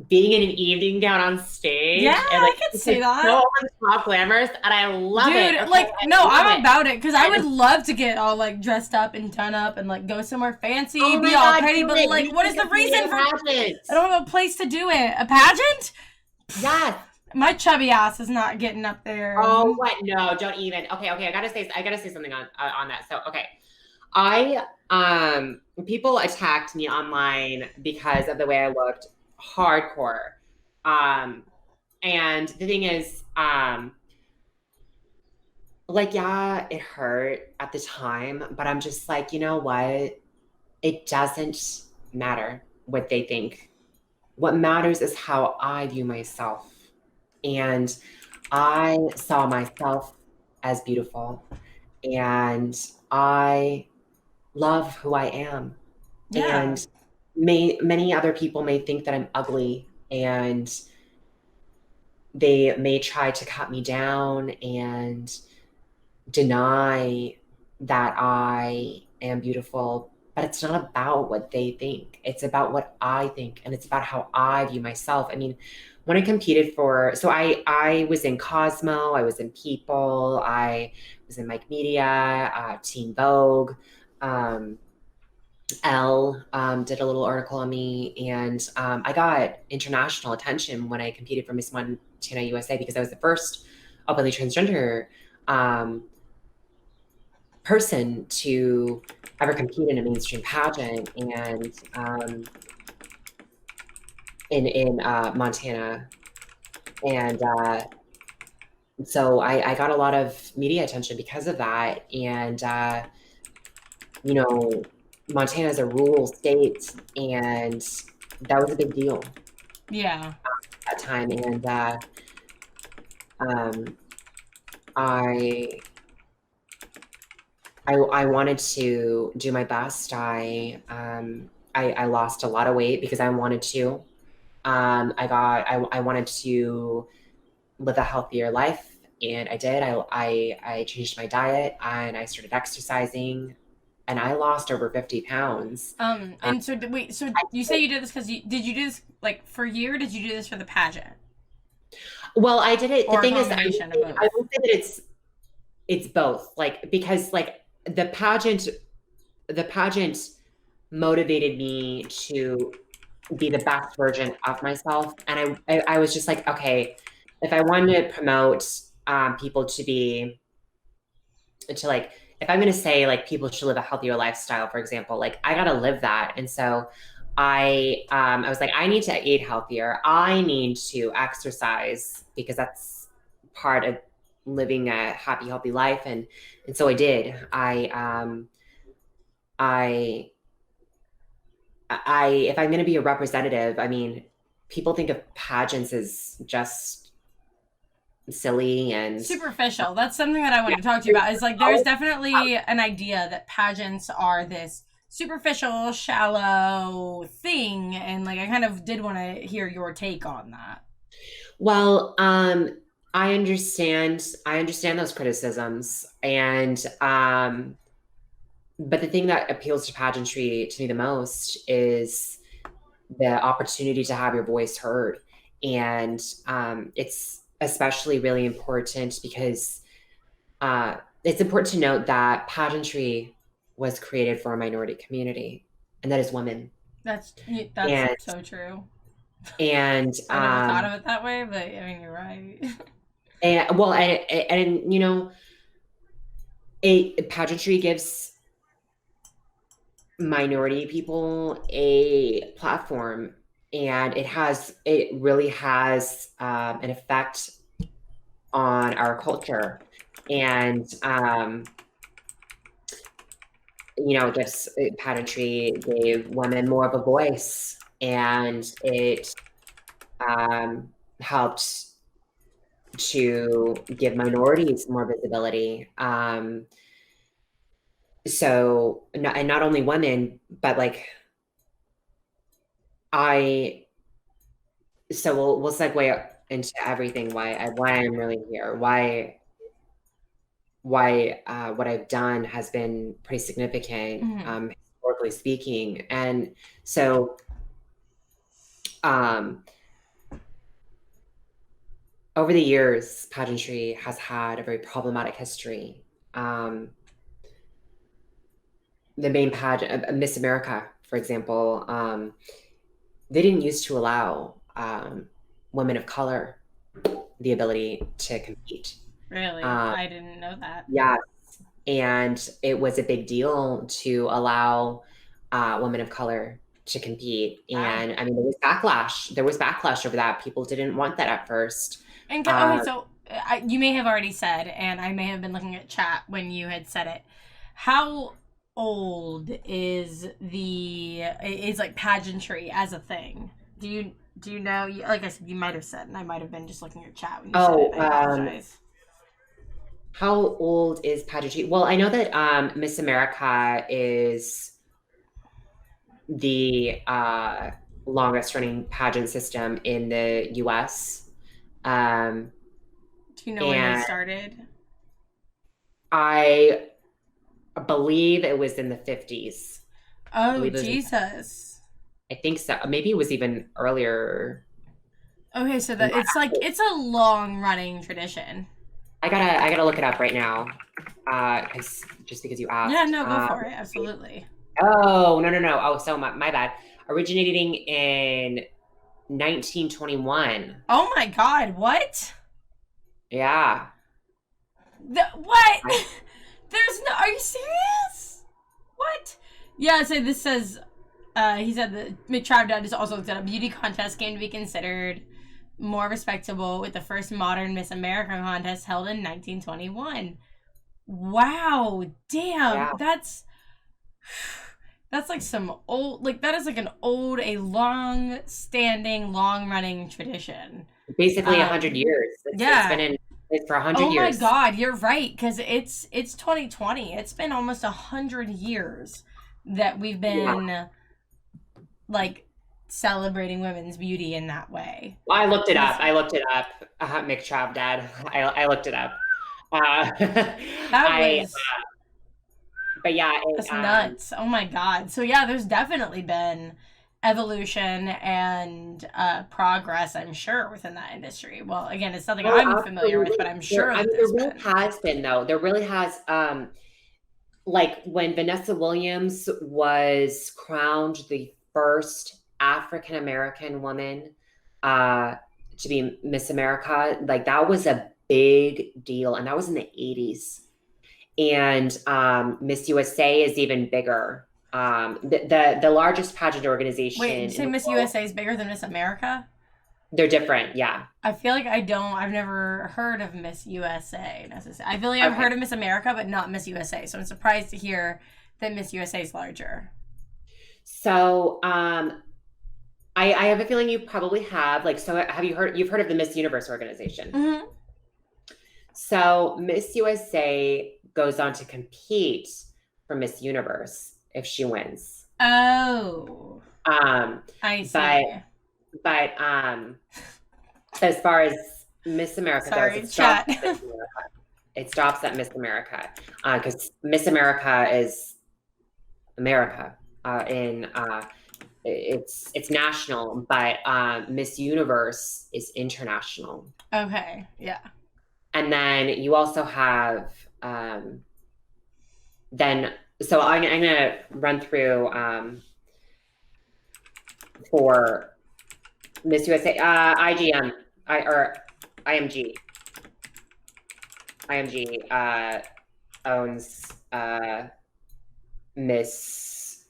B: being in an evening gown on
A: Yeah,
B: stage, and like
A: I could
B: it's
A: see
B: like so
A: that.
B: over the top glamorous, and I love it.
A: Dude,
B: Okay,
A: like,
B: I
A: no,
B: love
A: I'm
B: it.
A: about it because I
B: I
A: would
B: just,
A: love to get all like dressed up and done up and like go somewhere fancy,
B: oh
A: be
B: my
A: all
B: God,
A: pretty,
B: do
A: but
B: it.
A: like,
B: You
A: what
B: can
A: is the
B: compete in
A: reason
B: a
A: for?
B: pageant.
A: I don't have a place to do it. A pageant?
B: Yes.
A: My chubby ass is not getting up there.
B: Oh, what? No, don't even. Okay, okay. I gotta say something on that. So, okay, I people attacked me online because of the way I looked, hardcore. Um, and the thing is, like, yeah, it hurt at the time, but I'm just like, you know what? It doesn't matter what they think. What matters is how I view myself. And I saw myself as beautiful, and I love who I am.
A: Yeah.
B: And many other people may think that I'm ugly, and they may try to cut me down and deny that I am beautiful, but it's not about what they think. It's about what I think, and it's about how I view myself. I mean, when I competed for, so I was in Cosmo, I was in People, I was in Mike Media, Teen Vogue, um, Elle did a little article on me, and I got international attention when I competed for Miss Montana USA because I was the first openly transgender um, person to ever compete in a mainstream pageant, and in Montana, and so I got a lot of media attention because of that, and you know, Montana is a rural state, and that was a big deal
A: Yeah.
B: at that time, and um, I. I wanted to do my best. I lost a lot of weight because I wanted to. I wanted to live a healthier life, and I did. I changed my diet, and I started exercising, and I lost over 50 pounds.
A: And so wait, so
B: I,
A: you say you did this because did you do this like for a year? Or did you do this for the pageant
B: well, I did it. The
A: or a
B: thing is,
A: combination of
B: I
A: both?
B: will say that it's both. Like, because like the pageant motivated me to be the best version of myself. And I was just like, okay, if I wanted to promote people to be, to like, if I'm going to say like people should live a healthier lifestyle, for example, like I got to live that. And so I was like, I need to eat healthier. I need to exercise because that's part of living a happy, healthy life. And so I did. I if I'm going to be a representative, I mean, people think of pageants as just silly and
A: Superficial. That's something that I wanted
B: yeah,
A: to talk to you about. Is like there's definitely an idea that pageants are this superficial, shallow thing, and like I kind of did want to hear your take on that.
B: well, I understand those criticisms, and but the thing that appeals to pageantry to me the most is the opportunity to have your voice heard. And it's especially really important because it's important to note that pageantry was created for a minority community, and that is women.
A: That's
B: And
A: so true.
B: and
A: I never thought of it that way, but I mean you're right.
B: and well, and you know, a pageantry gives minority people a platform, and it really has an effect on our culture. And it gives pageantry gave women more of a voice, and it helped to give minorities more visibility. And not only women, but like we'll segue into everything, why I'm really here, why what I've done has been pretty significant, historically speaking. And so over the years, pageantry has had a very problematic history. The main pageant, Miss America, for example, they didn't used to allow women of color the ability to compete.
A: Really? I didn't know that.
B: Yes. And it was a big deal to allow women of color to compete. And I mean, there was backlash. There was backlash over that. People didn't want that at first.
A: And okay, so you may have already said, and I may have been looking at chat when you had said it. How old is like pageantry as a thing? Do you know? Like I said, you might have said, and I might have been just looking at chat when you said it. I apologize.
B: How old is pageantry? Well, I know that Miss America is the longest running pageant system in the US.
A: Do you know when they started?
B: I believe it was in the 50s.
A: Oh, Jesus.
B: I think so. Maybe it was even earlier.
A: Okay, so it's a long running tradition.
B: I gotta look it up right now. Just because you asked.
A: Yeah, no, go for it. Absolutely.
B: Oh, no. Oh, so my bad. Originating in 1921.
A: Oh my God, what?
B: Yeah.
A: What? Are you serious? What? Yeah, so this says, he said that McTravdad just also looked at a beauty contest came to be considered more respectable with the first modern Miss America contest held in 1921. Wow, damn,
B: Yeah.
A: that's like some old, like that is like a long-standing, long-running tradition.
B: Basically 100 years. It's been in place for 100 years.
A: Oh my God, you're right, because it's 2020. It's been almost 100 years that we've been like celebrating women's beauty in that way.
B: Well, I looked it up. McTravdad. I looked it up. But yeah,
A: that's nuts. Oh my God. So yeah, there's definitely been evolution and progress, I'm sure, within that industry. Well, again, it's something I'm familiar with, but I'm sure
B: there really has been, though. There really has. Like when Vanessa Williams was crowned the first African American woman to be Miss America, like that was a big deal, and that was in the 80s. And Miss USA is even bigger. The largest pageant organization.
A: Wait, you say Miss USA is bigger than Miss America?
B: They're different, yeah.
A: I feel like I've never heard of Miss USA necessarily. I feel like I've heard of Miss America, but not Miss USA. So I'm surprised to hear that Miss USA is larger.
B: So I have a feeling you probably have. Like, so you've heard of the Miss Universe organization?
A: Mm-hmm.
B: So Miss USA goes on to compete for Miss Universe if she wins.
A: Oh. I see.
B: But as far as Miss America goes, it stops at Miss America because Miss America is America it's national, but Miss Universe is international.
A: Okay, yeah.
B: And then you also have so I'm gonna run through for Miss USA, IMG owns Miss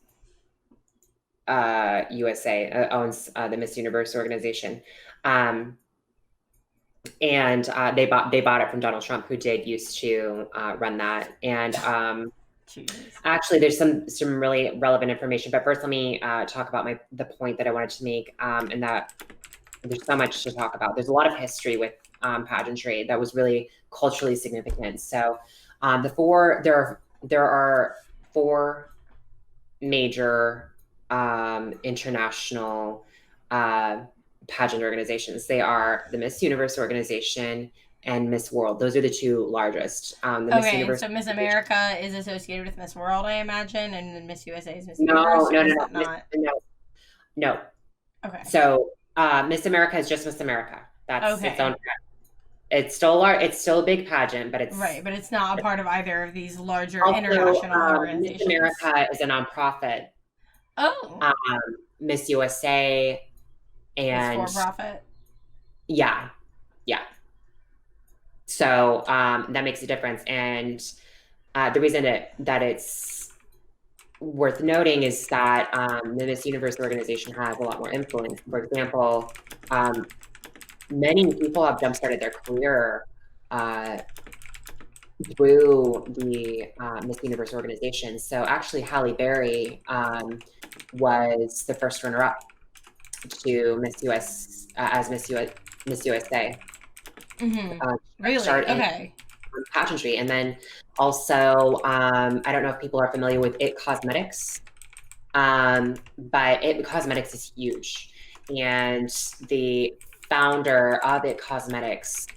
B: USA owns the Miss Universe organization. And they bought it from Donald Trump, who did used to run that. And actually, there's some really relevant information. But first, let me talk about the point that I wanted to make, and that there's so much to talk about. There's a lot of history with pageantry that was really culturally significant. So there are four major international pageant organizations. They are the Miss Universe organization and Miss World. Those are the two largest. The Miss Universe.
A: So Miss America is associated with Miss World, I imagine, and then Miss USA is Miss
B: Universe. No.
A: Okay.
B: So Miss America is just Miss America. That's its own. It's still a big pageant, but it's
A: right. But it's not a part of either of these larger international organizations.
B: Miss America is a nonprofit.
A: Oh.
B: Miss USA and
A: it's for profit.
B: Yeah. So that makes a difference, and the reason that it's worth noting is that the Miss Universe organization has a lot more influence. For example, many people have jump-started their career through the Miss Universe organization. So actually, Halle Berry was the first runner-up to Miss US as Miss USA.
A: Really? Okay.
B: Pageantry, and then also I don't know if people are familiar with It Cosmetics, but It Cosmetics is huge, and the founder of It Cosmetics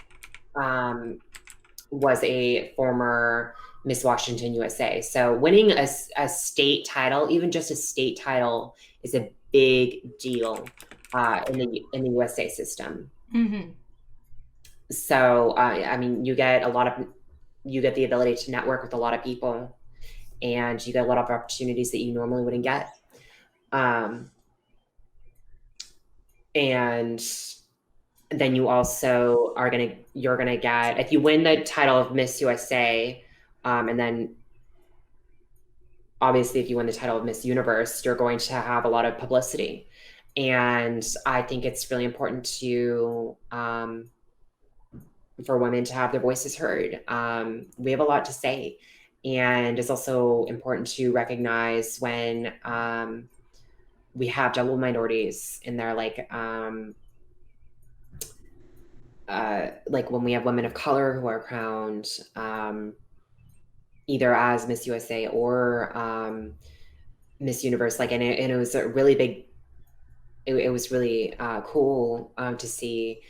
B: was a former Miss Washington USA. So winning a state title, even just a state title, is a big deal in the USA system. So I mean, you get the ability to network with a lot of people, and you get a lot of opportunities that you normally wouldn't get. And then you also you're gonna get, if you win the title of Miss USA, and then obviously if you win the title of Miss Universe, you're going to have a lot of publicity. And I think it's really important for women to have their voices heard. We have a lot to say, and it's also important to recognize when we have double minorities in there, like when we have women of color who are crowned either as Miss USA or Miss Universe. And it was a really big. It was really cool to see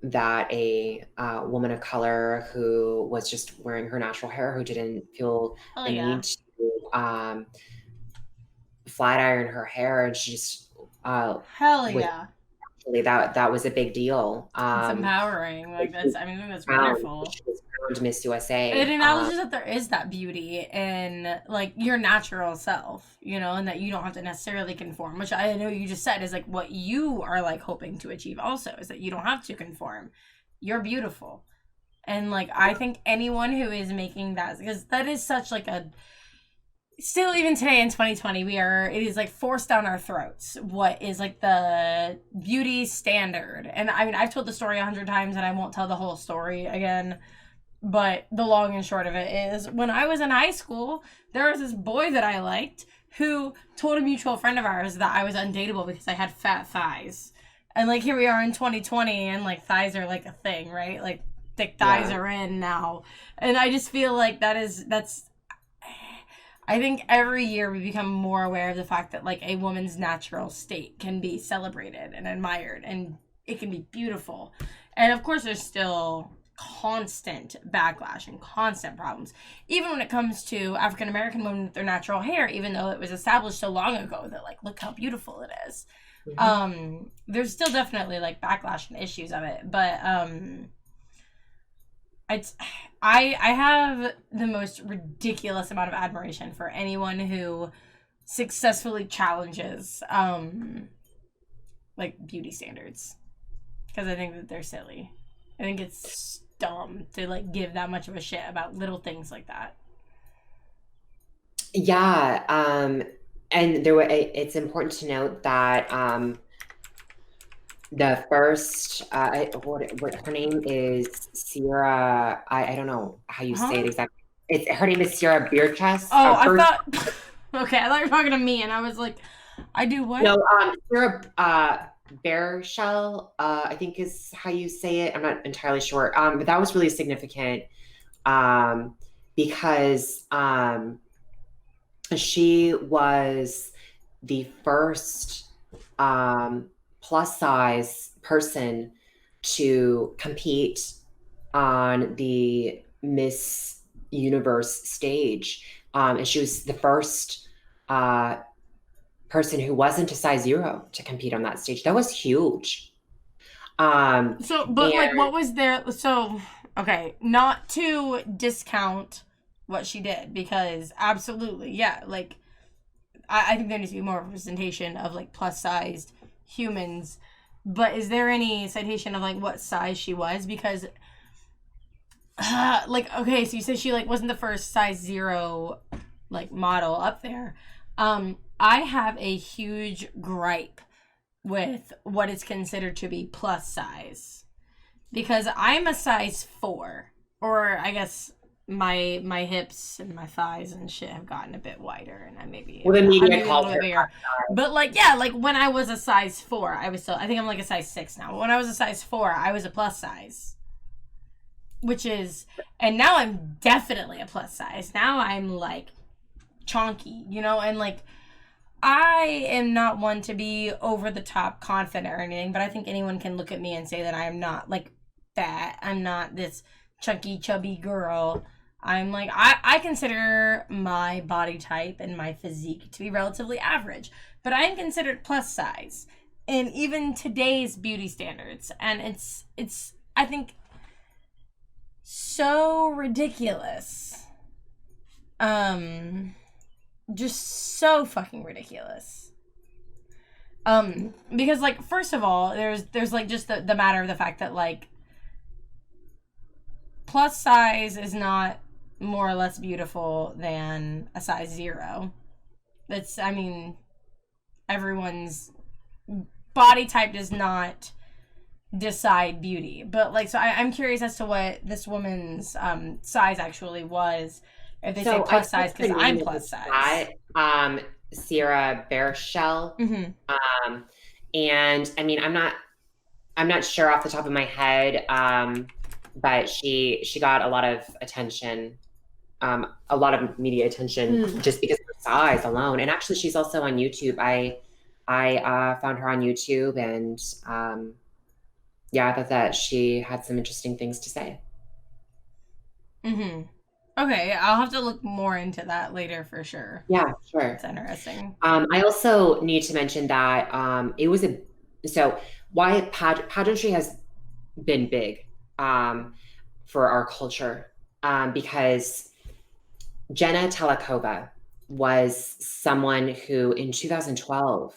B: that a woman of color who was just wearing her natural hair, who didn't feel the need to flat iron her hair, and she just that was a big deal.
A: It's empowering. That's wonderful.
B: She was crowned Miss USA.
A: It acknowledges that there is that beauty in your natural self, and that you don't have to necessarily conform, which I know you just said is what you are hoping to achieve also, is that you don't have to conform. You're beautiful. And I think anyone who is making that, because that is such still, even today in 2020, it is forced down our throats what is the beauty standard. And I mean, I've told the story 100 times and I won't tell the whole story again, but the long and short of it is, when I was in high school, there was this boy that I liked who told a mutual friend of ours that I was undateable because I had fat thighs. And here we are in 2020 and thighs are a thing, right? Thick thighs are in now. And I just feel that's I think every year we become more aware of the fact that a woman's natural state can be celebrated and admired, and it can be beautiful. And of course there's still constant backlash and constant problems, even when it comes to African American women with their natural hair, even though it was established so long ago that look how beautiful it is. There's still definitely backlash and issues of it, but I have the most ridiculous amount of admiration for anyone who successfully challenges beauty standards, because I think that they're silly. I think it's dumb to give that much of a shit about little things like that.
B: Yeah, and it's important to note that the first, what her name is Sierra. I don't know how you say it
A: Huh?
B: exactly. Her name is Sierra Beerchest.
A: Oh, I
B: First,
A: thought. Okay, I thought you were talking to me, and I was like, I do what?
B: no, Sierra Beershell, I think is how you say it. I'm not entirely sure. But that was really significant um, because she was the first plus size person to compete on the Miss Universe stage. And she was the first uh, person who wasn't a size zero to compete on that stage. That was huge. Um,
A: So, but
B: and
A: like, what was there? So, okay, not to discount what she did, because absolutely, yeah, like, I think there needs to be more representation of like plus sized humans. But is there any citation of like what size she was? Because, like, okay, so you said she like wasn't the first size zero like model up there. I have a huge gripe with what is considered to be plus size, because I'm a size 4, or I guess my hips and my thighs and shit have gotten a bit wider, and
B: well, the
A: I'm
B: media
A: maybe a
B: called
A: little bit
B: her
A: bigger. But like, yeah, like when I was a size 4, I was still, I think I'm like a size 6 now. But when I was a size 4, I was a plus size, which is, and now I'm definitely a plus size. Now I'm like chonky, and like, I am not one to be over the top confident or anything, but I think anyone can look at me and say that I am not like fat. I'm not this chunky, chubby girl. I'm like, I consider my body type and my physique to be relatively average, but I am considered plus size in even today's beauty standards. And it's I think so ridiculous. Um, just so fucking ridiculous. Because like, first of all, there's like just the matter of the fact that like plus size is not more or less beautiful than a size 0. That's, I mean, everyone's body type does not decide beauty. But like, so I'm curious as to what this woman's size actually was. If they say
B: So I
A: plus
B: think
A: size,
B: her
A: because I'm
B: name
A: plus
B: is
A: size.
B: that Sierra Bearshell.
A: Mm-hmm.
B: Um, and I mean, I'm not sure off the top of my head, but she got a lot of attention, a lot of media attention just because of her size alone. And actually, she's also on YouTube. I found her on YouTube, and yeah, I thought that she had some interesting things to say.
A: Mm-hmm. Okay, I'll have to look more into that later for sure.
B: Yeah, sure.
A: It's interesting.
B: I also need to mention that it was a so why pageantry has been big for our culture because Jenna Telekova was someone who in 2012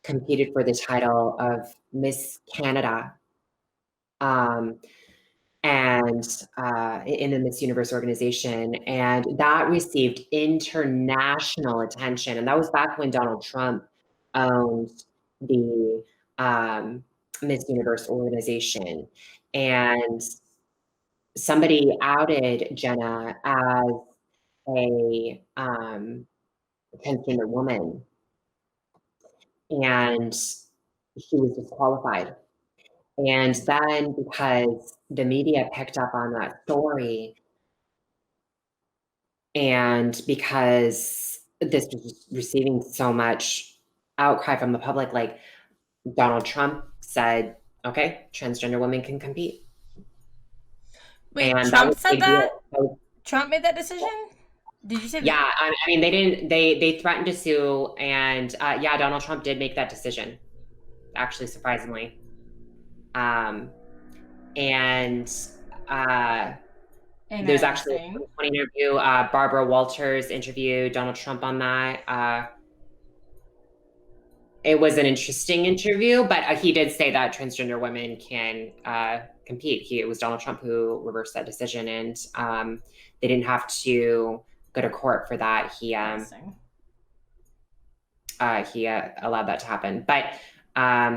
B: competed for the title of Miss Canada um, and in the Miss Universe organization. And that received international attention. And that was back when Donald Trump owned the Miss Universe organization. And somebody outed Jenna as a transgender woman, and she was disqualified. And then because the media picked up on that story, and because this was receiving so much outcry from the public, like Donald Trump said, okay, transgender women can compete.
A: Wait,
B: And that
A: Trump
B: was a
A: said
B: big
A: that?
B: deal. So,
A: Trump made that decision? Did you say that?
B: yeah, I mean, they didn't, they threatened to sue. And yeah, Donald Trump did make that decision, actually, surprisingly. Um, and uh, there's actually a
A: Interesting.
B: 2020 interview. Barbara Walters interviewed Donald Trump on that. It was an interesting interview, but he did say that transgender women can compete. It was Donald Trump who reversed that decision, and they didn't have to go to court for that.
A: Interesting.
B: he allowed that to happen. But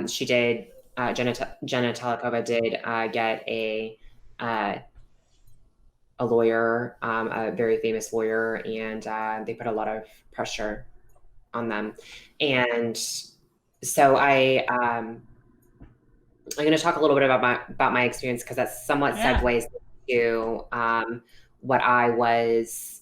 B: she did, Jenna Talikova did get a lawyer, a very famous lawyer, and they put a lot of pressure on them. And so I'm going to talk a little bit about my experience, because that somewhat segues to what I was.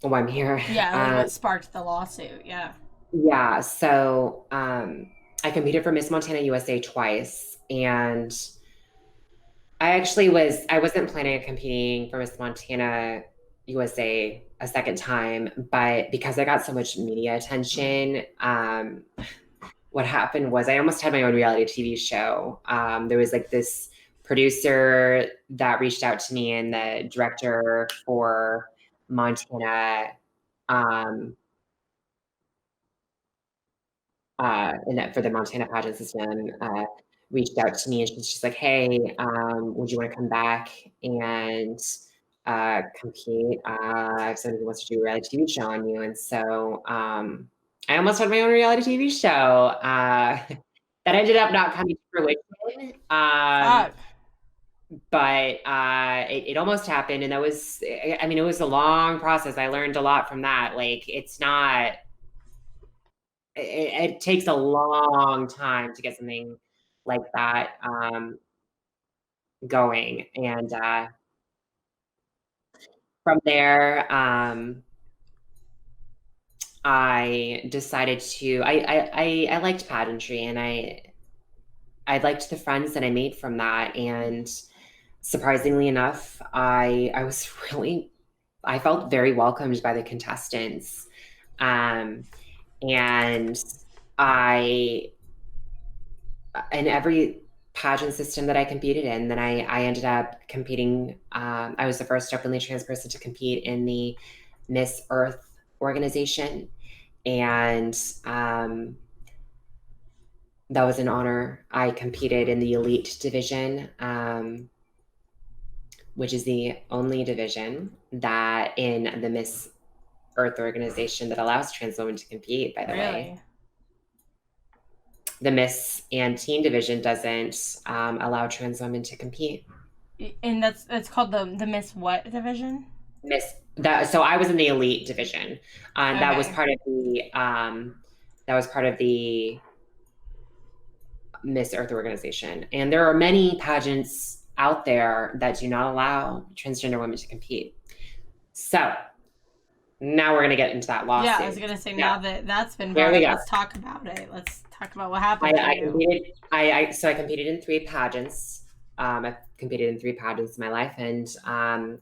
B: Why I'm here.
A: Yeah, like what sparked the lawsuit. Yeah.
B: Yeah. So I competed for Miss Montana USA twice, and I wasn't planning on competing for Miss Montana USA a second time, but because I got so much media attention, what happened was I almost had my own reality TV show. There was like this producer that reached out to me, and the director for Montana, and for the Montana pageant system, reached out to me, and she's like, "Hey, would you want to come back and compete? If somebody wants to do a reality TV show on you." And so I almost had my own reality TV show that ended up not coming to fruition. But it almost happened, and that was, I mean, it was a long process. I learned a lot from that. Like, it's not. It takes a long time to get something like that going, and from there, I decided to. I liked pageantry, and I liked the friends that I made from that, and surprisingly enough, I felt very welcomed by the contestants, and in every pageant system that I competed in, then I ended up competing. I was the first openly trans person to compete in the Miss Earth organization, and that was an honor. I competed in the elite division, which is the only division that in the Miss Earth organization that allows trans women to compete, by the way. The Miss and Teen division doesn't allow trans women to compete.
A: And that's called the Miss what division?
B: So I was in the elite division.
A: Okay.
B: That was part of the Miss Earth organization. And there are many pageants out there that do not allow transgender women to compete. So now we're going to get into that lawsuit.
A: Yeah, I was going to say, now that that's been brought up, let's talk about it. Let's talk about what happened.
B: So I competed in 3 pageants. I competed in 3 pageants in my life. And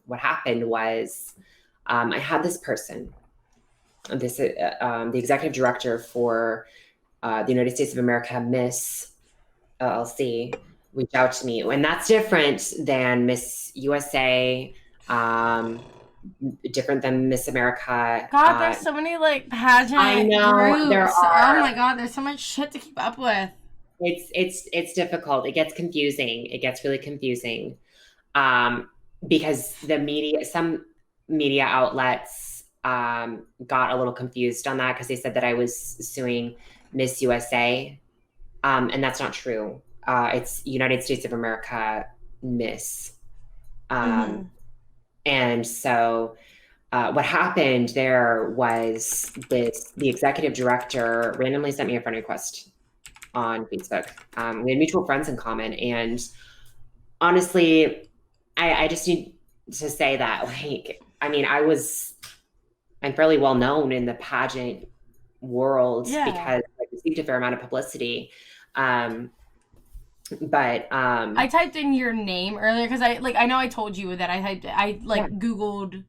B: what happened was I had this person, the executive director for the United States of America Miss LLC, reach out to me. And that's different than Miss USA, different than Miss America.
A: God, there's so many like pageant groups. There are. Oh my God, there's so much shit to keep up with.
B: It's difficult. It gets confusing. It gets really confusing, because some media outlets got a little confused on that, because they said that I was suing Miss USA, and that's not true. It's United States of America Miss. And so what happened there was the executive director randomly sent me a friend request on Facebook. We had mutual friends in common. And honestly, I just need to say that, like, I mean, I'm fairly well known in the pageant world, because I received a fair amount of publicity. But
A: I typed in your name earlier, because I know I told you that I Googled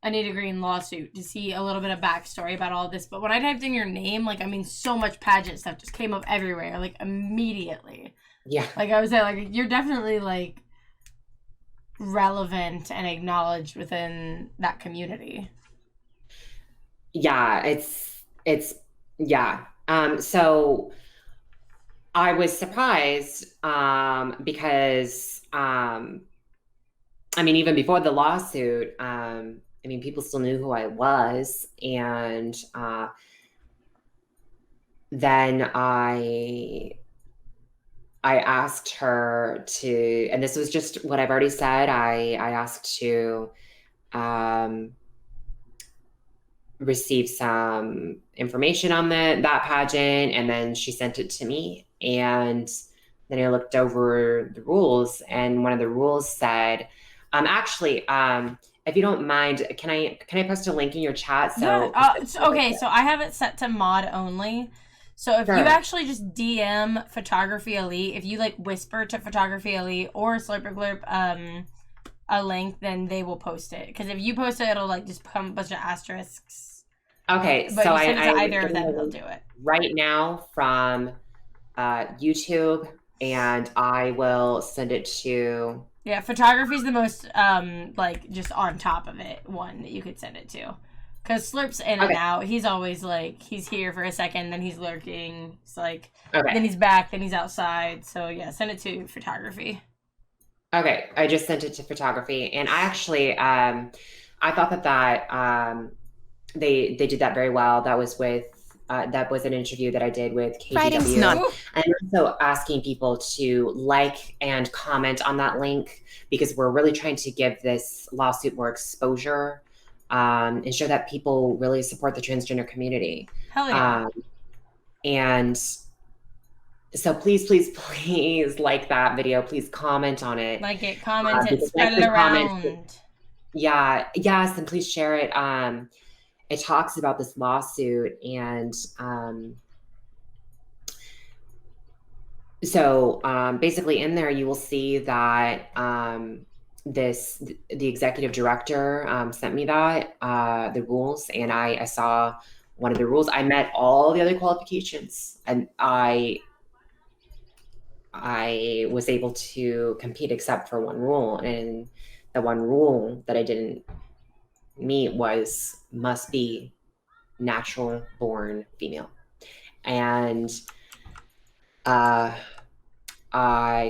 A: Anita Green lawsuit to see a little bit of backstory about all this. But when I typed in your name, like, I mean, so much pageant stuff just came up everywhere, like, immediately.
B: Yeah.
A: Like, I was there, like, you're definitely, like, relevant and acknowledged within that community.
B: Yeah, yeah. So I was surprised because I mean, even before the lawsuit, I mean, people still knew who I was. And then I asked her to, and this was just what I've already said. I asked to um, receive some information on that pageant, and then she sent it to me. And then I looked over the rules, and one of the rules said, if you don't mind, can I post a link in your chat?
A: Yeah.
B: So,
A: Okay. So I have it set to mod only. So if you
B: sure.
A: actually just DM Photography Elite, if you like whisper to Photography Elite or Slurp Glurp a link, then they will post it. Because if you post it, it'll like just become a bunch of asterisks.
B: Okay,
A: But
B: so
A: you send it to
B: I'm
A: either of
B: getting
A: them,
B: the
A: they'll
B: link
A: do it.
B: right now from YouTube, and I will send it to.
A: Yeah, photography's the most like just on top of it one that you could send it to. Cause Slurp's in and
B: Okay.
A: out. He's always like he's here for a second, then he's lurking. It's like
B: Okay.
A: then he's back, then he's outside. So yeah, send it to photography.
B: Okay, I just sent it to photography, and I actually, I thought that they did that very well. That was an interview that I did with
C: Writing's
B: KGW,
C: not.
B: and I'm also asking people to like and comment on that link because we're really trying to give this lawsuit more exposure, and show that people really support the transgender community.
A: Hell yeah.
B: And so please like that video. Please comment on it.
A: Like it, comment it,
B: Because
A: spread
B: next
A: it
B: in comments,
A: around.
B: yeah, yes, and please share it. It talks about this lawsuit, and so basically in there you will see that the executive director sent me the rules, and I saw one of the rules. I met all the other qualifications, and I was able to compete except for one rule, and the one rule that I didn't meet was must be natural born female. And I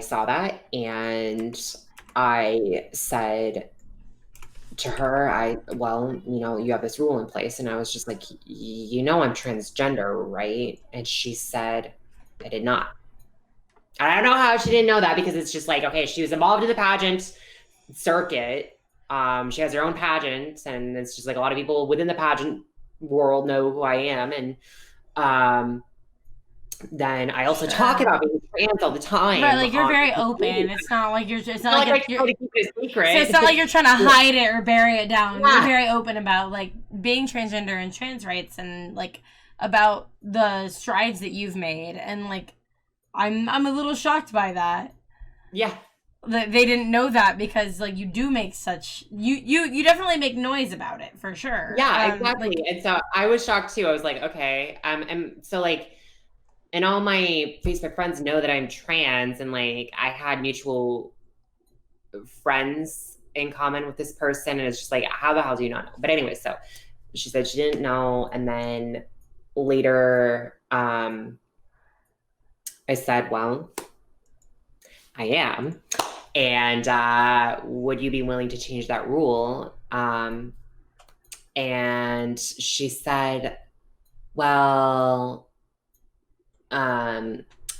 B: saw that, and I said to her, you have this rule in place. And I was just like, I'm transgender, right? And she said, I did not. I don't know how she didn't know that, because it's just like, okay, she was involved in the pageant circuit. She has her own pageant, and it's just like a lot of people within the pageant world know who I am. And then I also talk about being trans all the time.
A: Right, like you're very open. It's not like it's not like
B: you're to keep it a secret.
A: So it's not like you're trying to hide it or bury it down.
B: Yeah.
A: You're very open about like being transgender and trans rights, and like about the strides that you've made. And like I'm a little shocked by that.
B: Yeah.
A: That they didn't know that, because like you do make such you definitely make noise about it for sure.
B: Yeah, exactly. And so I was shocked too. I was like, okay. And so like, and all my Facebook friends know that I'm trans, and like I had mutual friends in common with this person, and it's just like, how the hell do you not know? But anyway, so she said she didn't know, and then later I said, well, I am, and would you be willing to change that rule? And she said, well,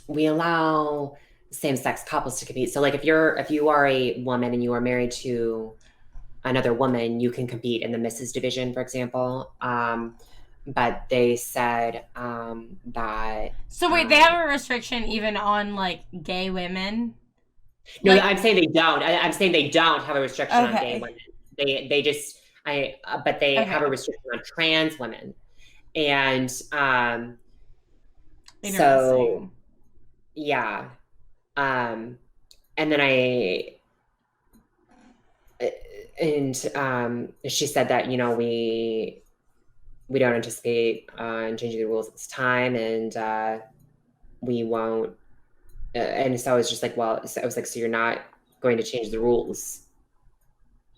B: we allow same-sex couples to compete. So like if you are a woman and you are married to another woman, you can compete in the Mrs. division, for example. But they said that.
A: So wait, they have a restriction even on like gay women?
B: No,
A: like,
B: I'm saying they don't. I'm saying they don't have a restriction on gay women. They just but they have a restriction on trans women, and so yeah, and then she said that we don't anticipate changing the rules at this time, and we won't. And so I was just like, well, so I was like, so you're not going to change the rules?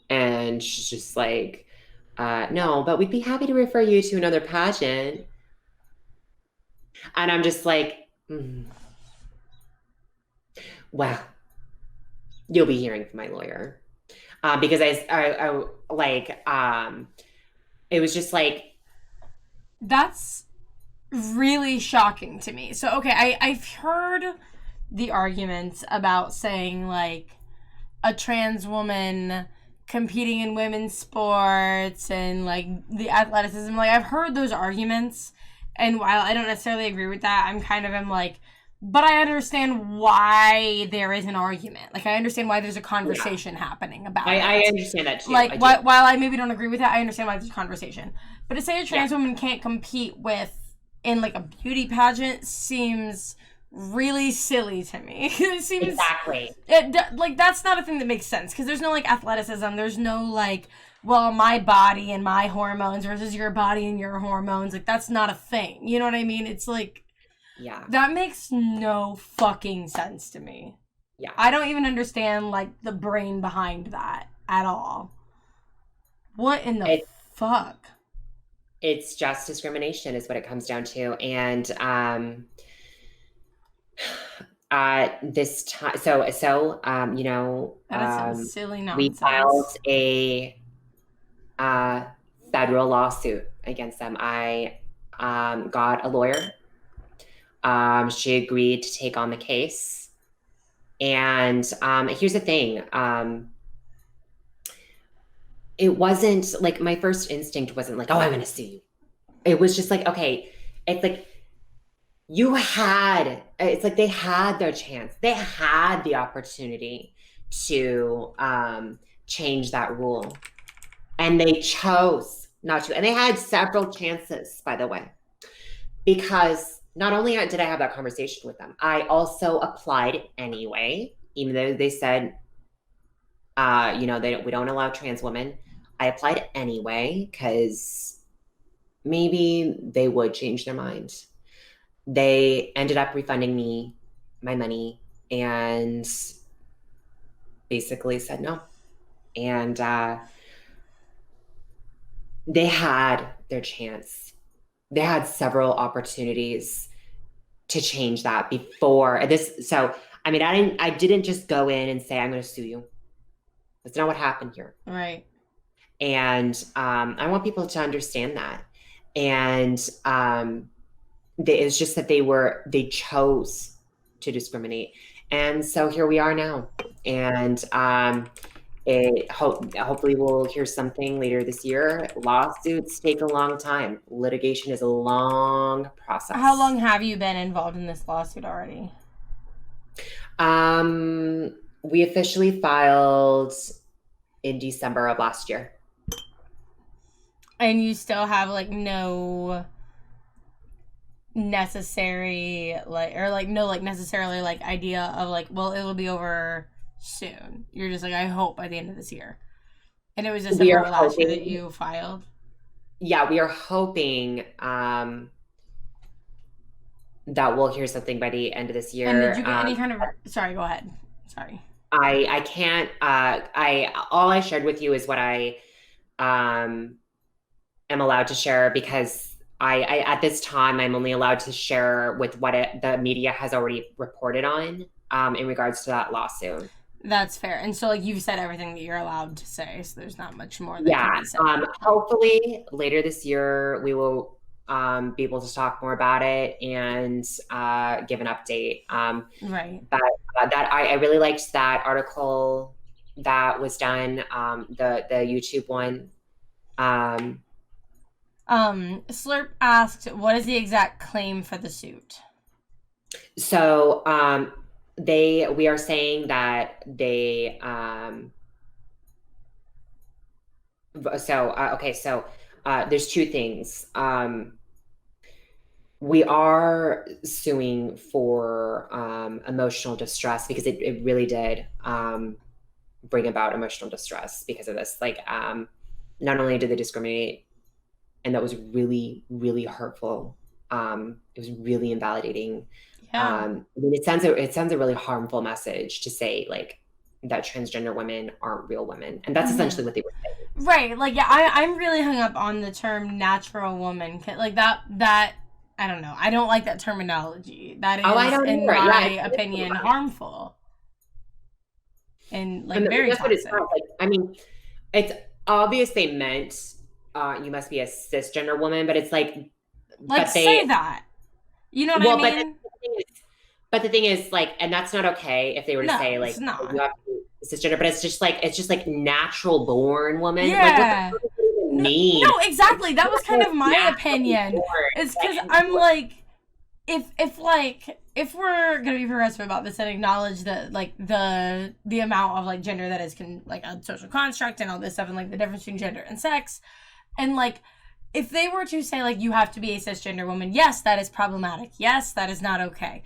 B: And she's just like, no, but we'd be happy to refer you to another pageant. And I'm just like, well, you'll be hearing from my lawyer. because I like, it was just like,
A: That's really shocking to me. So, okay, I've heard the arguments about saying, like, a trans woman competing in women's sports and, like, the athleticism. Like, I've heard those arguments, and while I don't necessarily agree with that, I'm kind of am like, but I understand why there is an argument. Like, I understand why there's a conversation happening about it.
B: I understand that too.
A: Like, while I maybe don't agree with it, I understand why there's a conversation. But to say a trans woman can't compete in, like, a beauty pageant seems really silly to me. It seems...
B: Exactly.
A: Like, that's not a thing that makes sense. Because there's no, like, athleticism. There's no, like, well, my body and my hormones versus your body and your hormones. Like, that's not a thing. You know what I mean? It's like...
B: Yeah.
A: That makes no fucking sense to me.
B: Yeah.
A: I don't even understand, like, the brain behind that at all. What in the fuck?
B: It's just discrimination is what it comes down to. And this time, you know,
A: that is some silly nonsense.
B: We filed a federal lawsuit against them. I got a lawyer. She agreed to take on the case. And here's the thing. It wasn't like my first instinct wasn't like, oh, I'm going to sue you. It was just like, okay, it's like it's like they had their chance. They had the opportunity to change that rule. And they chose not to. And they had several chances, by the way, because not only did I have that conversation with them, I also applied anyway, even though they said, you know, we don't allow trans women. I applied anyway because maybe they would change their mind. They ended up refunding me my money and basically said no. And they had their chance. They had several opportunities to change that before this. So, I mean, I didn't just go in and say, I'm going to sue you. That's not what happened here.
A: Right.
B: And I want people to understand that. And it's just that they chose to discriminate. And so here we are now. And hopefully we'll hear something later this year. Lawsuits take a long time. Litigation is a long process.
A: How long have you been involved in this lawsuit already?
B: We officially filed in December of last year.
A: And you still have, like, no necessary, like, or, like, no, like, necessarily, like, idea of, like, well, it'll be over soon. You're just like, I hope by the end of this year. And it was December last year that you filed?
B: Yeah, we are hoping that we'll hear something by the end of this year.
A: And did you get any kind of... Sorry, go ahead. Sorry.
B: I can't... all I shared with you is what I am allowed to share, because I at this time I'm only allowed to share with what the media has already reported on in regards to that lawsuit.
A: That's fair. And so, like, you've said everything that you're allowed to say, so there's not much more that can be said.
B: Hopefully later this year we will be able to talk more about it and give an update.
A: Right.
B: But that I really liked that article that was done, the YouTube one.
A: Slurp asked, what is the exact claim for the suit?
B: So we are saying that they there's two things. We are suing for emotional distress because it really did bring about emotional distress because of this. Like, not only did they discriminate, and that was really, really hurtful. It was really invalidating.
A: Yeah.
B: I mean, it sends a really harmful message to say, like, that transgender women aren't real women, and that's essentially what they were saying.
A: Right. Like, yeah, I'm really hung up on the term natural woman. Like, that I don't know. I don't like that terminology. That is, in my opinion, harmful. and like
B: And
A: very
B: that's what it's
A: toxic.
B: about. Like, I mean, it's obvious they meant you must be a cisgender woman, but it's like,
A: Like
B: but
A: say
B: they,
A: that. You know what I
B: well,
A: mean?
B: but the thing is, like, and that's not okay if they were to
A: No,
B: say
A: it's
B: like you
A: not.
B: have to be cisgender, but it's just like natural born woman. Like, what the
A: Yeah.
B: fuck does that even
A: No,
B: mean?
A: no,
B: Like,
A: exactly. That was kind
B: you're
A: of my
B: naturally
A: opinion.
B: born.
A: It's because
B: Like,
A: I'm like, if we're gonna be progressive about this and acknowledge that like the amount of like gender that is like a social construct and all this stuff and like the difference between gender and sex, and like if they were to say like you have to be a cisgender woman, yes, that is problematic. Yes, that is not okay.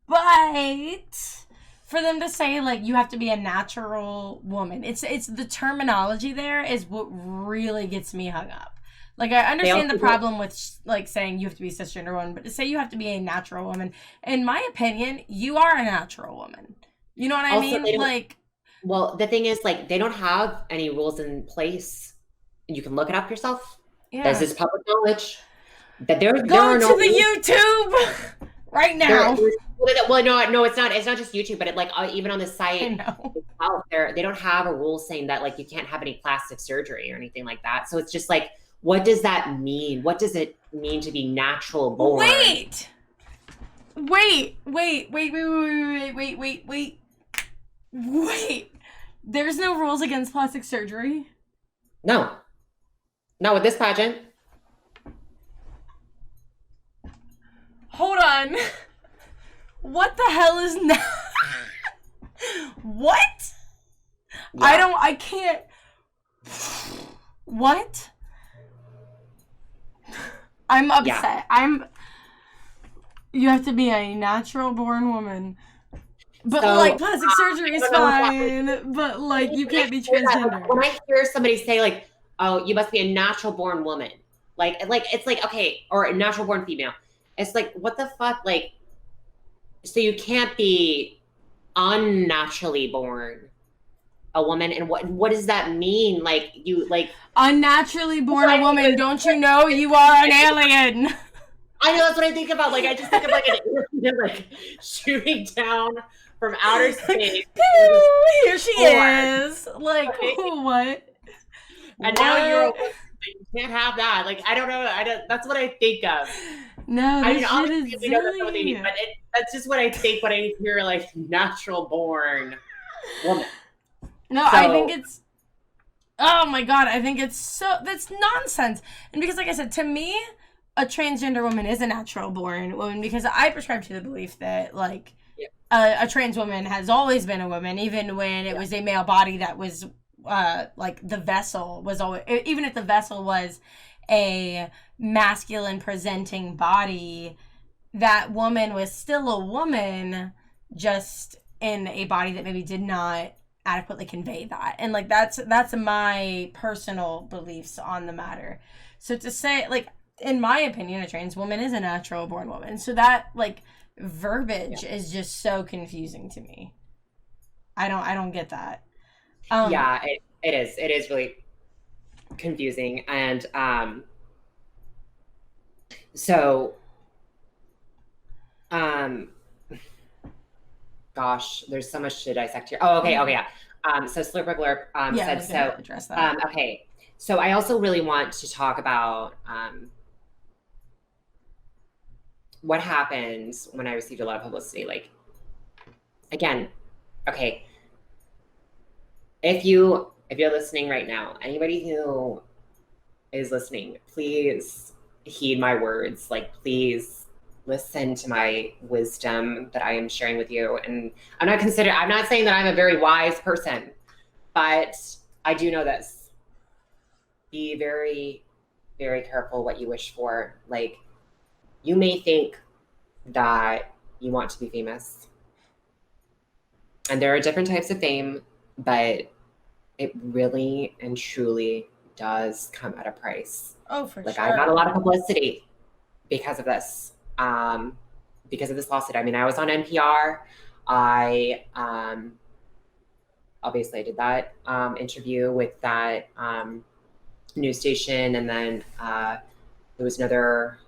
A: But for them to say like you have to be a natural woman, it's the terminology there is what really gets me hung up. Like I
B: they
A: understand
B: also
A: the problem with like saying you have to be a cisgender woman, but to say you have to be a natural woman, in my opinion, you are a natural woman. You know what I
B: also
A: mean?
B: they don't.
A: Like,
B: Well, the thing is, like, they don't have any rules in place. You can look it up yourself. This
A: yeah.
B: is public knowledge. That there
A: Go
B: are
A: to
B: no rules.
A: the YouTube right
B: There,
A: now.
B: well, no, it's not. It's not just YouTube, but it like even on the
A: I
B: site
A: know.
B: itself, they don't have a rule saying that like you can't have any plastic surgery or anything like that. So it's just like, what does that mean? What does it mean to be natural born?
A: Wait. Wait. There's no rules against plastic surgery.
B: No, not with this pageant.
A: Hold on. What the hell is that? What?
B: Yeah.
A: I can't. What? I'm upset.
B: Yeah.
A: You have to be a natural born woman. But
B: So
A: like plastic surgery is
B: I don't know what
A: fine. But like you can't be transgender.
B: when I hear somebody say like, "Oh, you must be a natural born woman," like it's like okay, or a natural born female. It's like what the fuck, like. So you can't be unnaturally born a woman, and what does that mean? Like you like
A: Unnaturally born a woman, don't you know you are an alien?
B: I know that's what I think about. Like I just think of like an alien like shooting down from outer space.
A: Pew! Here she is. Like what?
B: And now you can't have that. Like I don't know. I don't. That's what I think of.
A: No,
B: I
A: this
B: mean,
A: shit
B: obviously
A: is
B: we know that's not what they
A: silly.
B: mean, but that's just what I think when I hear like natural born woman.
A: No,
B: So,
A: I think it's. Oh my god, I think it's that's nonsense. And because, like I said, to me, a transgender woman is a natural born woman because I prescribe to the belief that like a trans woman has always been a woman, even when it was a male body that was like the vessel was always, even if the vessel was a masculine presenting body, that woman was still a woman, just in a body that maybe did not adequately convey that. And like that's my personal beliefs on the matter. So to say like in my opinion a trans woman is a natural born woman. So that like verbiage is just so confusing to me. I don't get that.
B: yeah, it is. It is really confusing. And so um gosh, there's so much to dissect here. Oh, okay, yeah. So Slurp Glurp said so.
A: Address that.
B: Okay, so I also really want to talk about what happens when I received a lot of publicity. Like, again, okay, if you're listening right now, anybody who is listening, please heed my words. Like, please listen to my wisdom that I am sharing with you. And I'm not saying that I'm a very wise person, but I do know this. Be very, very careful what you wish for. Like, you may think that you want to be famous. And there are different types of fame, but it really and truly does come at a price.
A: Oh, for
B: like,
A: sure.
B: I got a lot of publicity because of this. Because of this lawsuit. I mean, I was on NPR. I obviously I did that interview with that news station, and then there was another.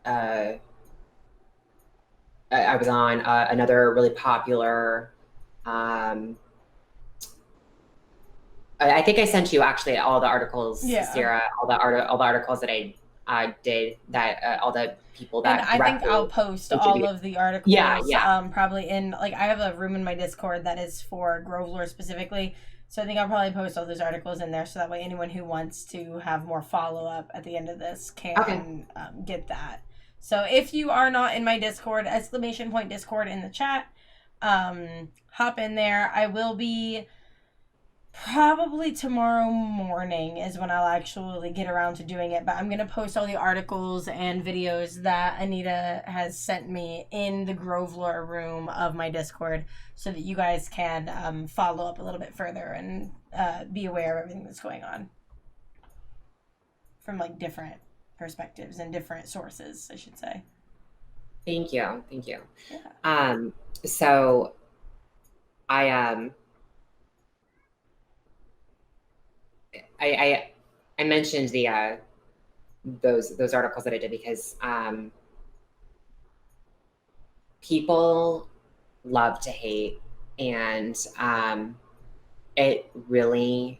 B: I was on another really popular Um, I think I sent you actually all the articles,
A: Yeah.
B: Sarah, all the articles that I did, that all the people
A: And
B: that
A: I think
B: directly
A: I'll post all
B: contribute.
A: of the articles.
B: Yeah.
A: Probably in, like, I have a room in my Discord that is for Grovelore specifically. So I think I'll probably post all those articles in there, so that way anyone who wants to have more follow up at the end of this
B: Okay.
A: can get that. So if you are not in my Discord, !Discord in the chat, hop in there. I will be. Probably tomorrow morning is when I'll actually get around to doing it, but I'm going to post all the articles and videos that Anita has sent me in the Grovelore room of my Discord, so that you guys can follow up a little bit further and be aware of everything that's going on from, like, different perspectives and different sources, I should say.
B: Thank you.
A: Yeah.
B: So I mentioned those articles that I did because people love to hate, and it really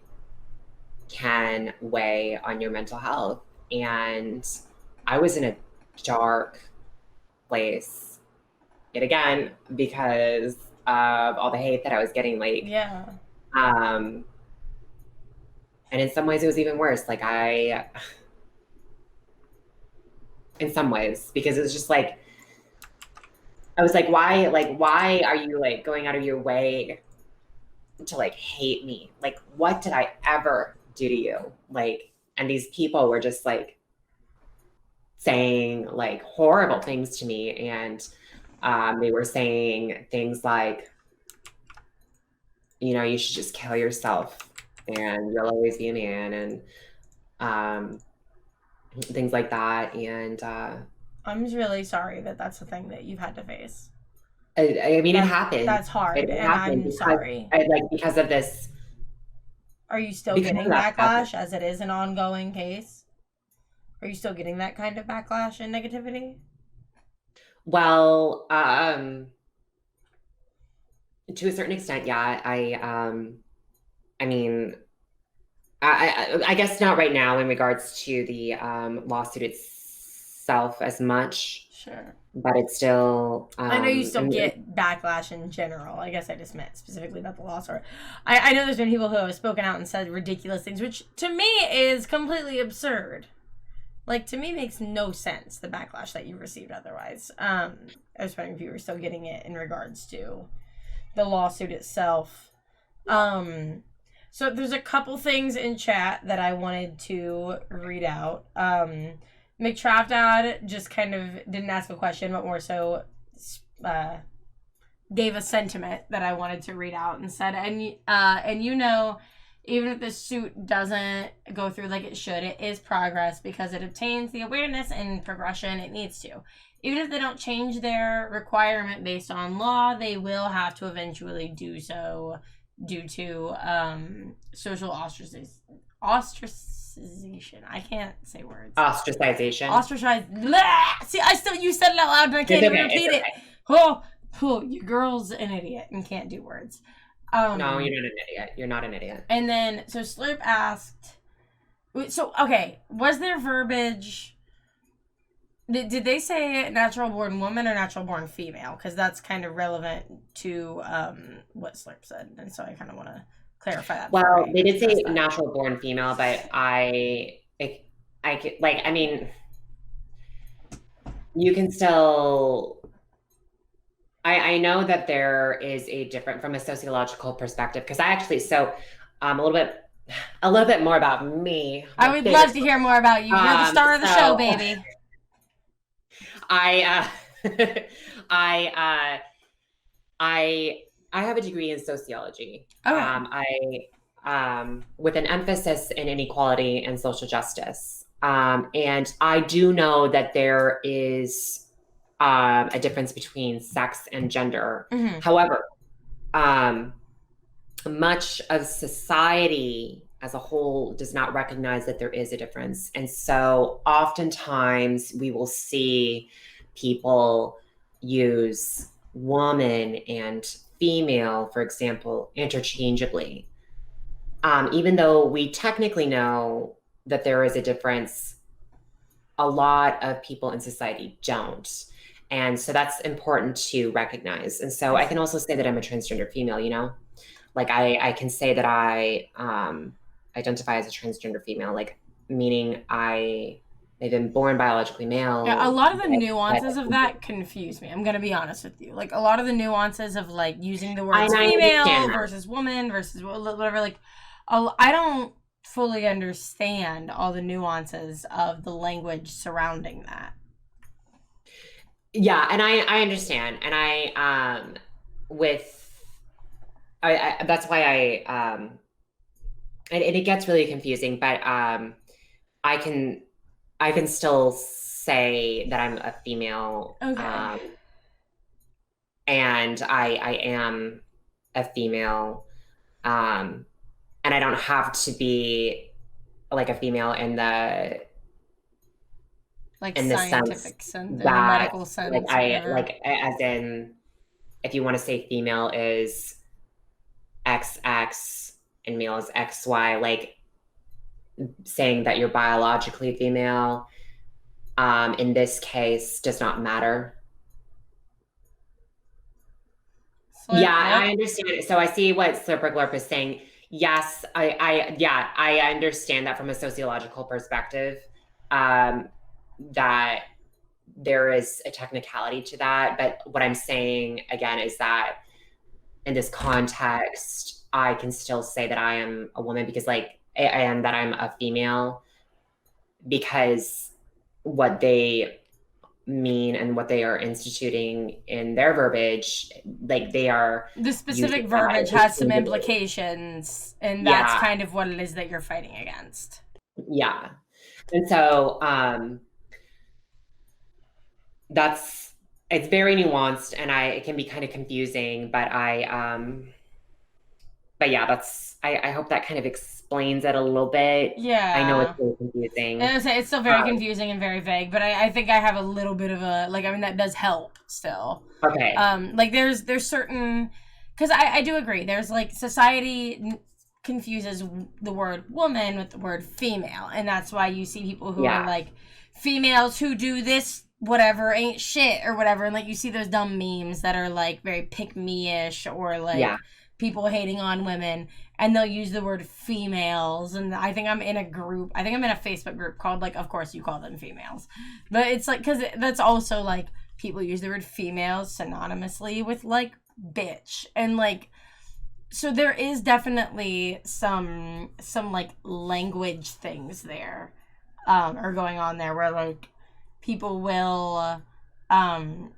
B: can weigh on your mental health. And I was in a dark place yet again because of all the hate that I was getting. Like,
A: Yeah.
B: and in some ways it was even worse. Like, in some ways, because it was just like, I was like, why are you, like, going out of your way to, like, hate me? Like, what did I ever do to you? Like, and these people were just, like, saying, like, horrible things to me. And they were saying things like, you know, you should just kill yourself and you'll always be a man, and things like that. And
A: I'm just really sorry that that's the thing that you've had to face.
B: I mean, it happened.
A: That's hard,
B: It
A: and
B: happened
A: I'm
B: because
A: sorry.
B: because of this.
A: Are you still
B: Because
A: getting
B: of that
A: backlash as it is an ongoing case? Are you still getting that kind of backlash and negativity?
B: Well, to a certain extent, yeah. I mean, I guess not right now in regards to the lawsuit itself as much,
A: Sure.
B: but it's still.
A: I know you still get backlash in general. I guess I just meant specifically about the lawsuit. I know there's been people who have spoken out and said ridiculous things, which to me is completely absurd. Like, to me, makes no sense, the backlash that you received otherwise. I was wondering if you were still getting it in regards to the lawsuit itself. So there's a couple things in chat that I wanted to read out. McTraftad just kind of didn't ask a question, but more so gave a sentiment that I wanted to read out, and said, and you know, even if the suit doesn't go through like it should, it is progress because it obtains the awareness and progression it needs to. Even if they don't change their requirement based on law, they will have to eventually do so due to social ostracization. I can't say words.
B: Ostracization.
A: Ostracized. See, you said it out loud and I can't even repeat it. Oh, your girl's an idiot and can't do words.
B: No, you're not an idiot. You're not an idiot.
A: And then, so Slurp asked, so, okay, was there verbiage, did they say natural born woman or natural born female? Because that's kind of relevant to what Slurp said, and so I kind of want to clarify that.
B: Well, they did say natural born female, but I mean, you can still. I know that there is a different, from a sociological perspective, because I actually, a little bit more about me.
A: I would love to hear more about you. You're the star of the show, baby.
B: I have a degree in sociology.
A: Okay.
B: With an emphasis in inequality and social justice. And I do know that there is a difference between sex and gender.
A: Mm-hmm.
B: However, much of society as a whole does not recognize that there is a difference. And so oftentimes we will see people use woman and female, for example, interchangeably. Even though we technically know that there is a difference, a lot of people in society don't. And so that's important to recognize. And so I can also say that I'm a transgender female, you know? Like I can say that I identify as a transgender female, like meaning I've been born biologically
A: Yeah, a
B: male.
A: lot of the nuances of that confuse me. I'm gonna be honest with you. Like a lot of the nuances of like using the words
B: I
A: female
B: understand that.
A: versus woman versus whatever. Like, I don't fully understand all the nuances of the language surrounding that.
B: Yeah, and I understand. And with I that's why and it gets really confusing, but I can I can still say that I'm a female,
A: Okay.
B: and I am a female, um, and I don't have to be like a female
A: Like
B: in the sense
A: scientific sense, in the
B: that
A: medical
B: like
A: sense, or
B: I
A: whatever.
B: like as in if you want to say female is XX and male is XY, like saying that you're biologically female, in this case does not matter.
A: Slurp,
B: Yeah, I
A: what?
B: understand. So I see what Slurper Glurp is saying. Yes, yeah, I understand that from a sociological perspective, um, that there is a technicality to that. But what I'm saying again is that in this context, I can still say that I am a woman because, like, and that I'm a female because what they mean and what they are instituting in their verbiage, like they are
A: The
B: using
A: specific
B: that
A: verbiage has some
B: interchangeably.
A: implications, and that's
B: Yeah,
A: kind of what it is that you're fighting against.
B: yeah. And so that's it's very nuanced and it can be kind of confusing, but yeah, that's I hope that kind of explains it a little bit. I know it's
A: Yeah.
B: really confusing.
A: It's still very
B: Um,
A: confusing and very vague, but I think I have a little bit of a like. I mean, that does help still.
B: okay.
A: Like there's certain because I do agree. There's like society confuses the word woman with the word female, and that's why you see people who are
B: Yeah.
A: like females who do this whatever ain't shit or whatever, and like you see those dumb memes that are like very pick me ish or
B: Yeah.
A: like people hating on women and they'll use the word females. And I think I'm in a group, I think I'm in a Facebook group called, like, of course you call them females, but it's like because that's also like people use the word females synonymously with like bitch and like so there is definitely some like language things there are going on there where like people will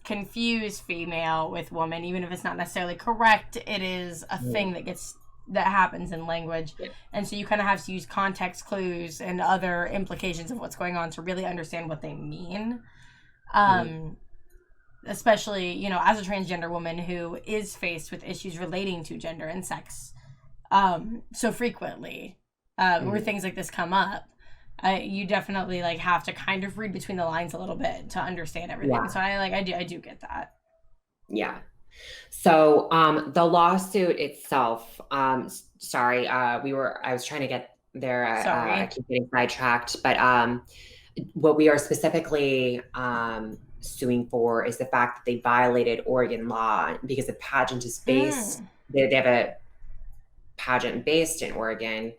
A: confuse female with woman even if it's not necessarily correct. It is a thing that happens in language,
B: Yeah.
A: and so you kind of have to use context clues and other implications of what's going on to really understand what they mean.
B: Mhm.
A: um Especially, you know, as a transgender woman who is faced with issues relating to gender and sex so frequently, where
B: Mhm.
A: things like this come up, you definitely like have to kind of read between the lines a little bit to understand everything.
B: Yeah.
A: So I do get that.
B: Yeah. So the lawsuit itself, sorry, I was trying to get there. I
A: Sorry.
B: keep getting sidetracked, but what we are specifically suing for is the fact that they violated Oregon law because the pageant is based,
A: Mm.
B: they have a pageant based in Oregon.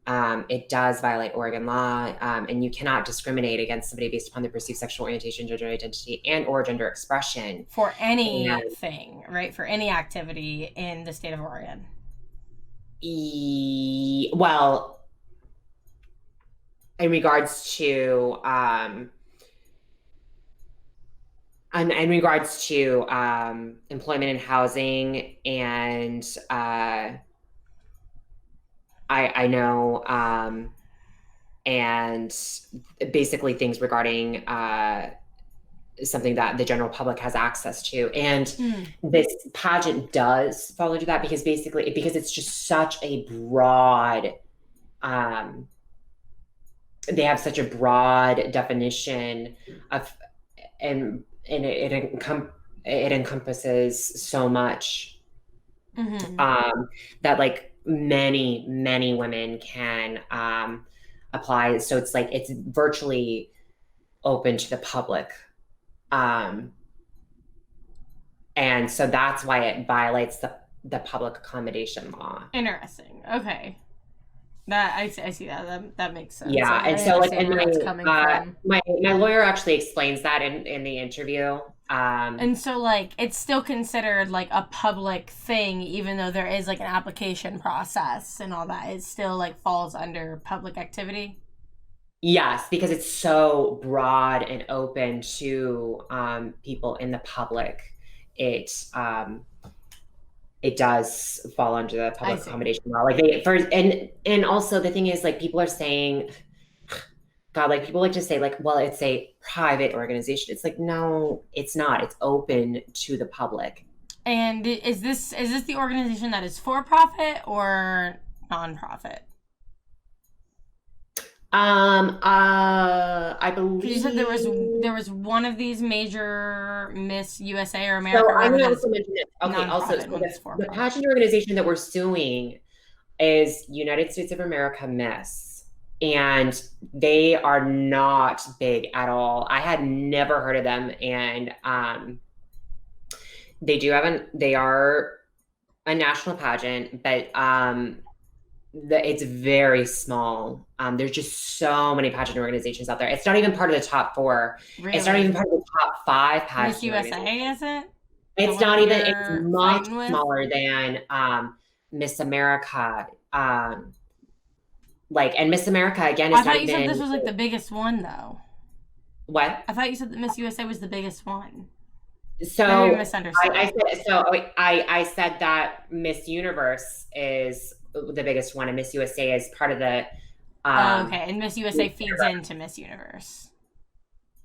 B: It does violate Oregon law, and you cannot discriminate against somebody based upon their perceived sexual orientation, gender identity, and or gender expression.
A: For
B: And
A: anything, right? For any activity in the state of Oregon.
B: well, in regards to in regards to employment and housing, and I know, and basically things regarding something that the general public has access to. And
A: Mm.
B: this pageant does fall into that because basically, because it's just such a broad, um, they have such a broad definition of, and it encompasses so much. that like many women can apply. So it's like it's virtually open to the public. And so that's why it violates the public accommodation law.
A: Interesting. Okay. That I see that. That makes sense.
B: Yeah,
A: Like,
B: and
A: I
B: so like
A: understand
B: and
A: where that's coming from.
B: my lawyer actually explains that in the interview.
A: And so like it's still considered like a public thing, even though there is like an application process and all that. It still like falls under public activity.
B: Yes, because it's so broad and open to people in the public. It does fall under the public accommodation law. Like they first, and also the thing is, like, people are saying, God, like people like to say, like, well, it's a private organization. It's like, no, it's not. It's open to the public.
A: And is this the organization that is for profit or nonprofit?
B: I believe
A: you said there was one of these major Miss USA or America.
B: So I'm going to also mention this. Okay, also the pageant organization that we're suing is United States of America Miss, and they are not big at all. I had never heard of them, and they are a national pageant, but it's very small. There's just so many pageant organizations out there. It's not even part of the top 4. Really? It's not even part of the top 5 pageant.
A: Miss USA, is it?
B: It's not even. It's much smaller than Miss America. And Miss America again.
A: I thought you said this was like the biggest one, though.
B: What?
A: I thought you said that Miss USA was the biggest one.
B: So I said that Miss Universe is the biggest one, and Miss USA is part of the.
A: Okay, and Miss USA feeds into Miss Universe.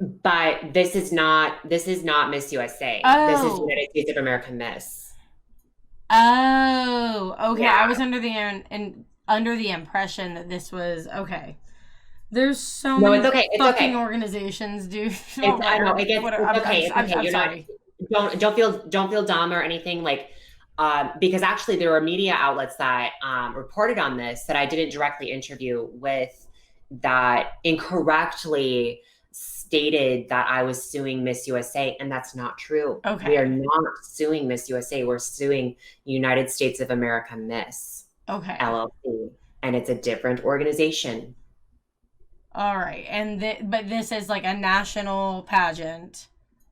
B: But this is not Miss USA.
A: Oh.
B: This is United States of America Miss.
A: Oh, okay. Yeah. I was under the impression that this was okay. There's so many fucking organizations, dude.
B: I know. It's okay. I'm sorry. Don't feel dumb or anything, like. Because actually there were media outlets that reported on this that I didn't directly interview with that incorrectly stated that I was suing Miss USA, and that's not true.
A: Okay.
B: We are not suing Miss USA. We're suing United States of America Miss LLC, and it's a different organization.
A: All right. But this is like a national pageant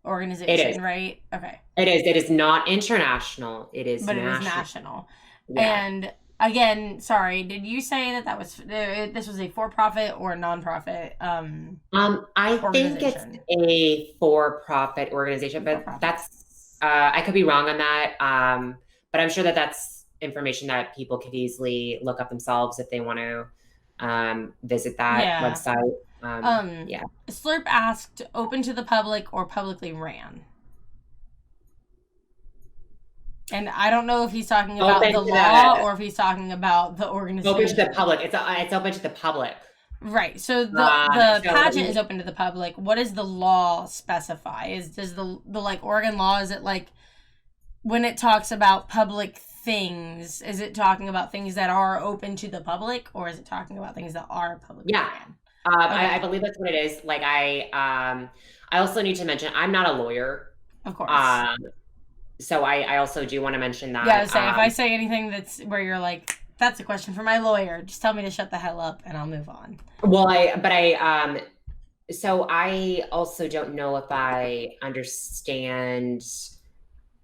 A: organization, right? Okay.
B: It is not international. It is
A: national. It is national. Yeah. And again, sorry, did you say that was this was a for-profit or non-profit
B: I think it's a for-profit organization, but that's I could be wrong on that. But I'm sure that that's information that people could easily look up themselves if they want to visit that website.
A: Slurp asked, open to the public or publicly ran? And I don't know if he's talking about the law or if he's talking about the organization.
B: Open to the public. It's open to the public.
A: Right. So the pageant is open to the public. What does the law specify? Does the like Oregon law, is it like when it talks about public things, is it talking about things that are open to the public, or is it talking about things that are publicly ran?
B: I believe that's what it is. Like I also need to mention, I'm not a lawyer.
A: Of course.
B: So I also do want to mention that.
A: Yeah, so if I say anything that's where you're like, that's a question for my lawyer, just tell me to shut the hell up and I'll move on.
B: Well, so I also don't know if I understand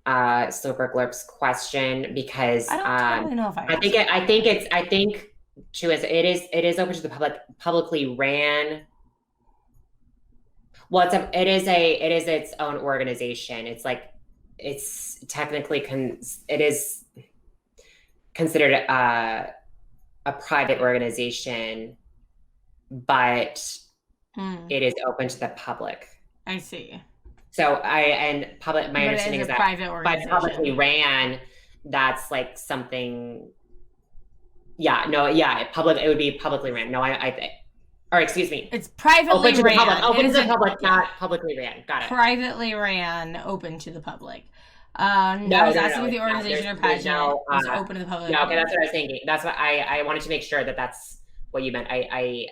B: Slurper Glurp's question, because
A: I don't totally know if
B: I think too, it is open to the public, publicly ran. Well, it is its own organization. It's like, it's technically it is considered a private organization, but it is open to the public.
A: I see.
B: So my understanding is that by publicly ran, that's like something. It would be publicly ran. No, excuse me.
A: It's privately ran.
B: Open to the public, not publicly ran. Got it.
A: Privately ran, open to the public. I was asking if
B: It's
A: the
B: not.
A: organization or
B: There's
A: pageant
B: no,
A: was open to the public.
B: no, okay, that's what I was thinking. That's what I wanted to make sure that that's what you meant. I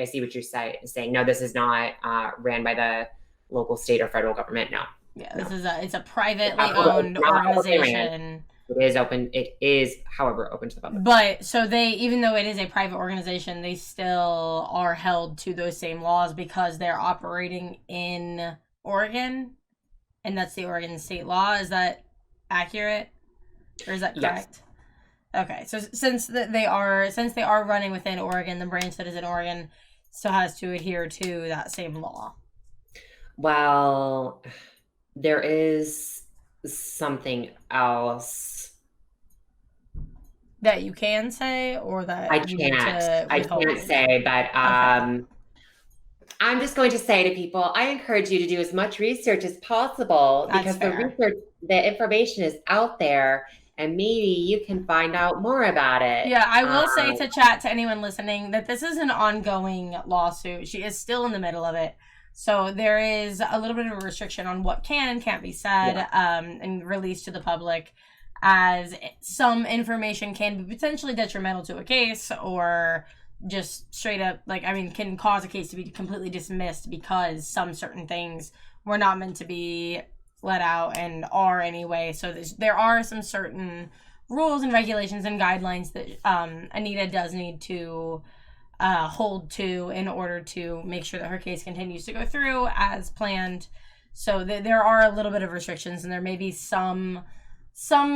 B: see what you're saying. No, this is not ran by the local, state, or federal government. No,
A: Yeah,
B: no.
A: it's a
B: It's
A: privately
B: not public,
A: owned
B: it's not publicly ran.
A: organization.
B: It is open. It is, however, open to the public.
A: But so they, even though it is a private organization, they still are held to those same laws because they're operating in Oregon, and that's the Oregon state law. Is that accurate, or is that correct? Yes. Okay, so since they are running within Oregon, the branch that is in Oregon still has to adhere to that same law.
B: Well, there is something else
A: that you can say, or that
B: I can't say, but okay. I'm just going to say to people, I encourage you to do as much research as possible.
A: That's
B: because
A: fair.
B: the information is out there, and maybe you can find out more about it.
A: Yeah, I will say to chat to anyone listening that this is an ongoing lawsuit. She is still in the middle of it. So there is a little bit of a restriction on what can and can't be said and released to the public, as some information can be potentially detrimental to a case, or just straight up, can cause a case to be completely dismissed because some certain things were not meant to be let out and are anyway. So there are some certain rules and regulations and guidelines that Anita does need to hold to in order to make sure that her case continues to go through as planned. So there are a little bit of restrictions, and there may be some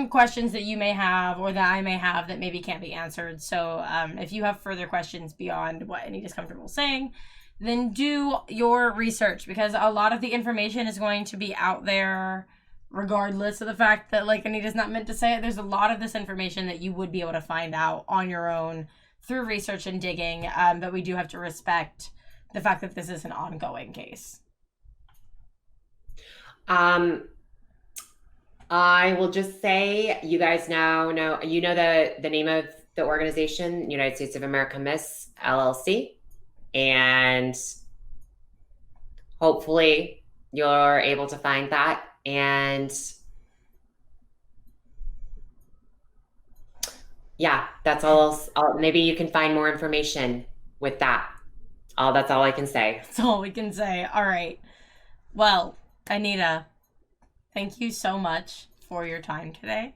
A: questions that you may have or that I may have that maybe can't be answered. So if you have further questions beyond what Anita's comfortable saying, then do your research, because a lot of the information is going to be out there regardless of the fact that, like, Anita's not meant to say it. There's a lot of this information that you would be able to find out on your own through research and digging, but we do have to respect the fact that this is an ongoing case.
B: I will just say, you guys now know, the name of the organization, United States of America Miss LLC, and hopefully you're able to find that. And yeah, that's all. Maybe you can find more information with that. That's all I can say.
A: That's all we can say. All right. Well, Anita, thank you so much for your time today.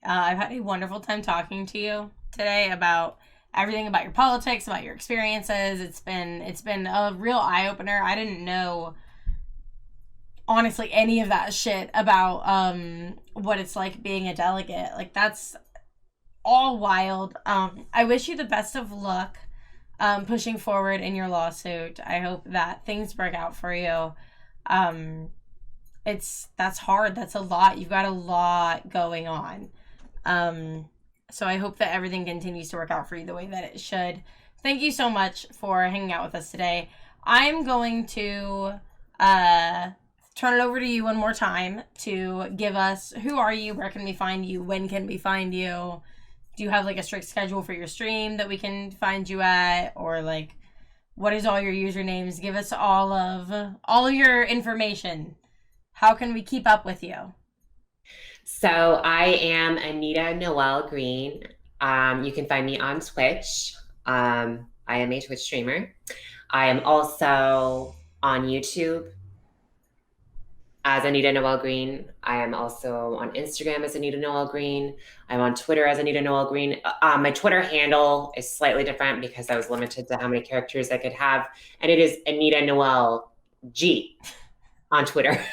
A: I've had a wonderful time talking to you today about everything about your politics, about your experiences. It's been a real eye-opener. I didn't know, honestly, any of that shit about what it's like being a delegate. Like, that's all wild. I wish you the best of luck pushing forward in your lawsuit. I hope that things work out for you. That's hard. That's a lot. You've got a lot going on. So I hope that everything continues to work out for you the way that it should. Thank you so much for hanging out with us today. I'm going to turn it over to you one more time to give us, who are you, where can we find you, when can we find you? Do you have like a strict schedule for your stream that we can find you at, or like what is all your usernames? Give us all of your information. How can we keep up with you?
B: So I am Anita Noelle Green. You can find me on Twitch. I am a Twitch streamer. I am also on YouTube as Anita Noelle Green. I am also on Instagram as Anita Noelle Green. I'm on Twitter as Anita Noelle Green. My Twitter handle is slightly different because I was limited to how many characters I could have. And it is Anita Noelle G on Twitter.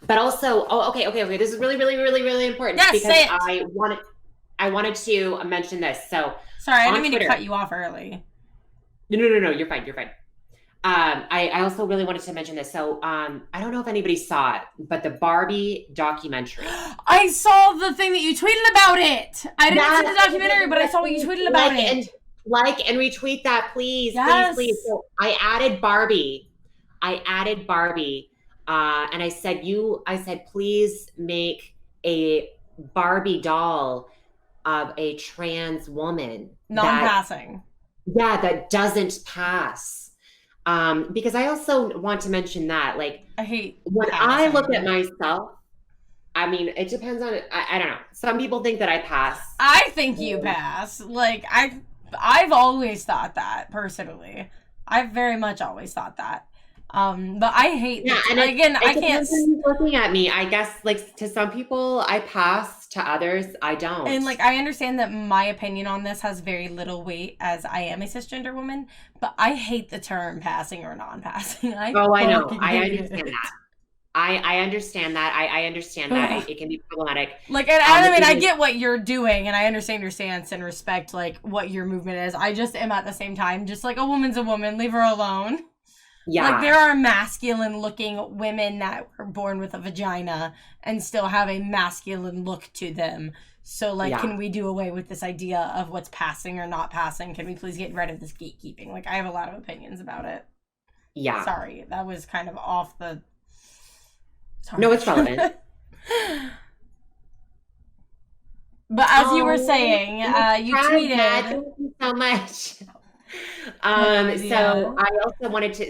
B: But also, okay. This is really, really, really, really important.
A: Yes,
B: because
A: say it.
B: I wanted to mention this. So
A: sorry, I didn't mean to cut you off early.
B: No, you're fine. I also really wanted to mention this. So I don't know if anybody saw it, but the Barbie documentary.
A: I saw the thing that you tweeted about it. I didn't see the documentary, but I saw what you tweeted about it.
B: And retweet that, please.
A: Yes.
B: Please. So I added Barbie. And I said, please make a Barbie doll of a trans woman.
A: Non-passing.
B: That doesn't pass. Because I also want to mention that, like,
A: I hate
B: when I look at
A: passing.
B: myself, I mean, it depends on, I don't know. Some people think that I pass.
A: I think you pass. Like I've always thought that personally. I've very much always thought that. But I hate
B: Yeah,
A: the
B: and
A: again.
B: it
A: I can't.
B: depends on who's looking at me. I guess, like, to some people I pass, to others I don't.
A: And like I understand that my opinion on this has very little weight as I am a cisgender woman, but I hate the term passing or non-passing. I
B: Oh, I know.
A: fucking
B: I
A: hate
B: understand
A: it.
B: that. I understand that. I understand that
A: Ugh.
B: it can be problematic.
A: Like, and I
B: The
A: mean,
B: thing
A: I
B: is,
A: get what you're doing, and I understand your stance and respect like what your movement is. I just am at the same time just like a woman's a woman. Leave her alone. Like there
B: yeah,
A: are masculine looking women that were born with a vagina and still have a masculine look to them. So like
B: yeah,
A: can we do away with this idea of what's passing or not passing? Can we please get rid of this gatekeeping? Like I have a lot of opinions about it.
B: yeah.
A: Sorry, that was kind of off the
B: No,
A: sorry.
B: it's relevant.
A: But as you were
B: Oh,
A: saying, you
B: surprise, Matt.
A: tweeted.
B: Thank you so much.
A: Oh no,
B: So
A: yeah.
B: I also wanted to,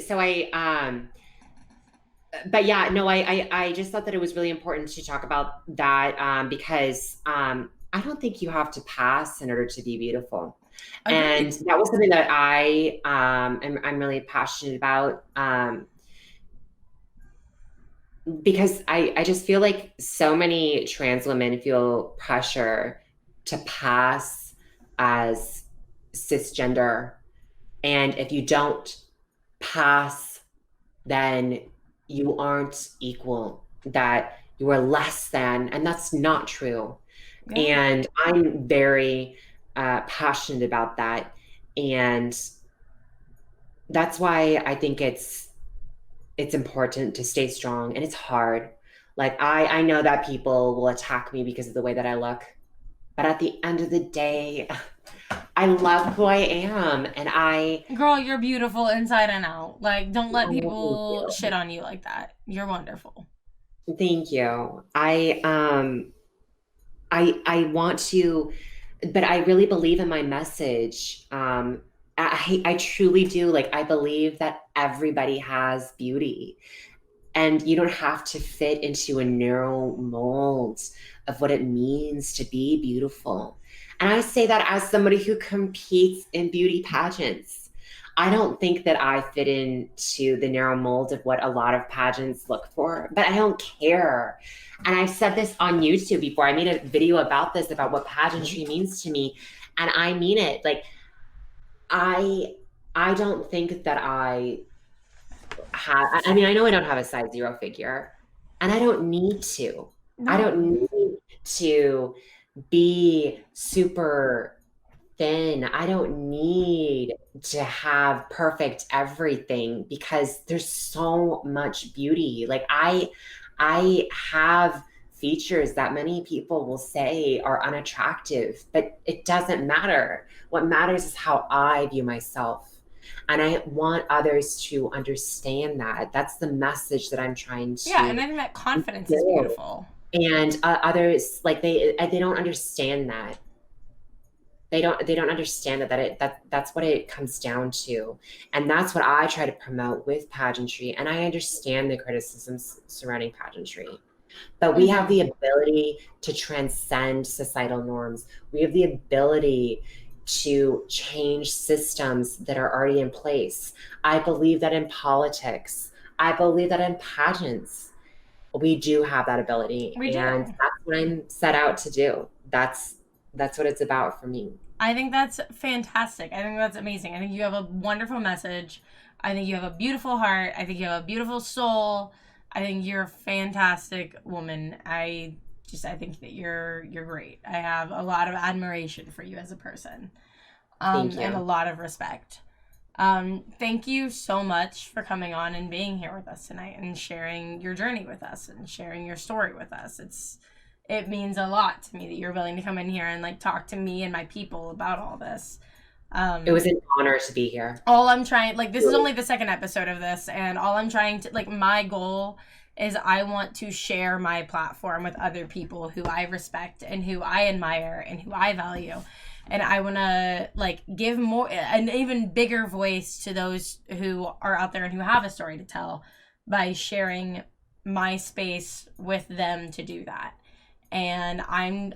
B: but yeah, no, I just thought that it was really important to talk about that, because I don't think you have to pass in order to be beautiful. And
A: Agreed.
B: that was something that I'm really passionate about, because I just feel like so many trans women feel pressure to pass as cisgender. And if you don't pass, then you aren't equal, that you are less than, and that's not true.
A: Yeah.
B: And I'm very passionate about that. And that's why I think it's important to stay strong, and it's hard. Like, I know that people will attack me because of the way that I look, but at the end of the day, I love who I am, and
A: Girl, you're beautiful inside and out. Like, don't let
B: oh, thank
A: people
B: you.
A: shit on you like that. You're wonderful.
B: Thank you. I want to, but I really believe in my message. I truly do. Like, I believe that everybody has beauty, and you don't have to fit into a narrow mold of what it means to be beautiful. And I say that as somebody who competes in beauty pageants. I don't think that I fit into the narrow mold of what a lot of pageants look for, but I don't care. And I've said this on YouTube before. I made a video about this, about what pageantry means to me. And I mean it. Like, I I don't think that I mean, I know I don't have a size zero figure, and I don't need to. I
A: No.
B: don't need to be super thin. I don't need to have perfect everything, because there's so much beauty. Like, I have features that many people will say are unattractive, but it doesn't matter. What matters is how I view myself. And I want others to understand that. That's the message that I'm trying
A: Yeah, and
B: to
A: I think that confidence is
B: build.
A: beautiful.
B: And others, like, they don't understand that. They don't understand that's what it comes down to. And that's what I try to promote with pageantry. And I understand the criticisms surrounding pageantry, but we have
A: Mm-hmm.
B: the ability to transcend societal norms. We have the ability to change systems that are already in place. I believe that in politics. I believe that in pageants, we do have that ability.
A: We
B: And
A: do.
B: that's what I'm set out to do. That's what it's about for me.
A: I think that's fantastic. I think that's amazing. I think you have a wonderful message. I think you have a beautiful heart. I think you have a beautiful soul. I think you're a fantastic woman. I think that you're great. I have a lot of admiration for you as a person.
B: Thank
A: And a
B: you.
A: lot of respect. Thank you so much for coming on and being here with us tonight and sharing your journey with us and sharing your story with us. It means a lot to me that you're willing to come in here and like talk to me and my people about all this.
B: It
A: Um,
B: was an honor to be here.
A: all I'm trying, like, this is only the second episode of this, and all I'm trying to, like, my goal is I want to share my platform with other people who I respect and who I admire and who I value. And I want to like give an even bigger voice to those who are out there and who have a story to tell by sharing my space with them to do that. And I'm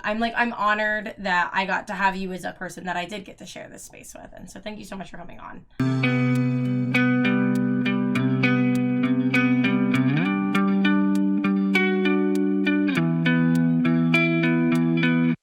A: honored that I got to have you as a person that I did get to share this space with. And so thank you so much for coming on.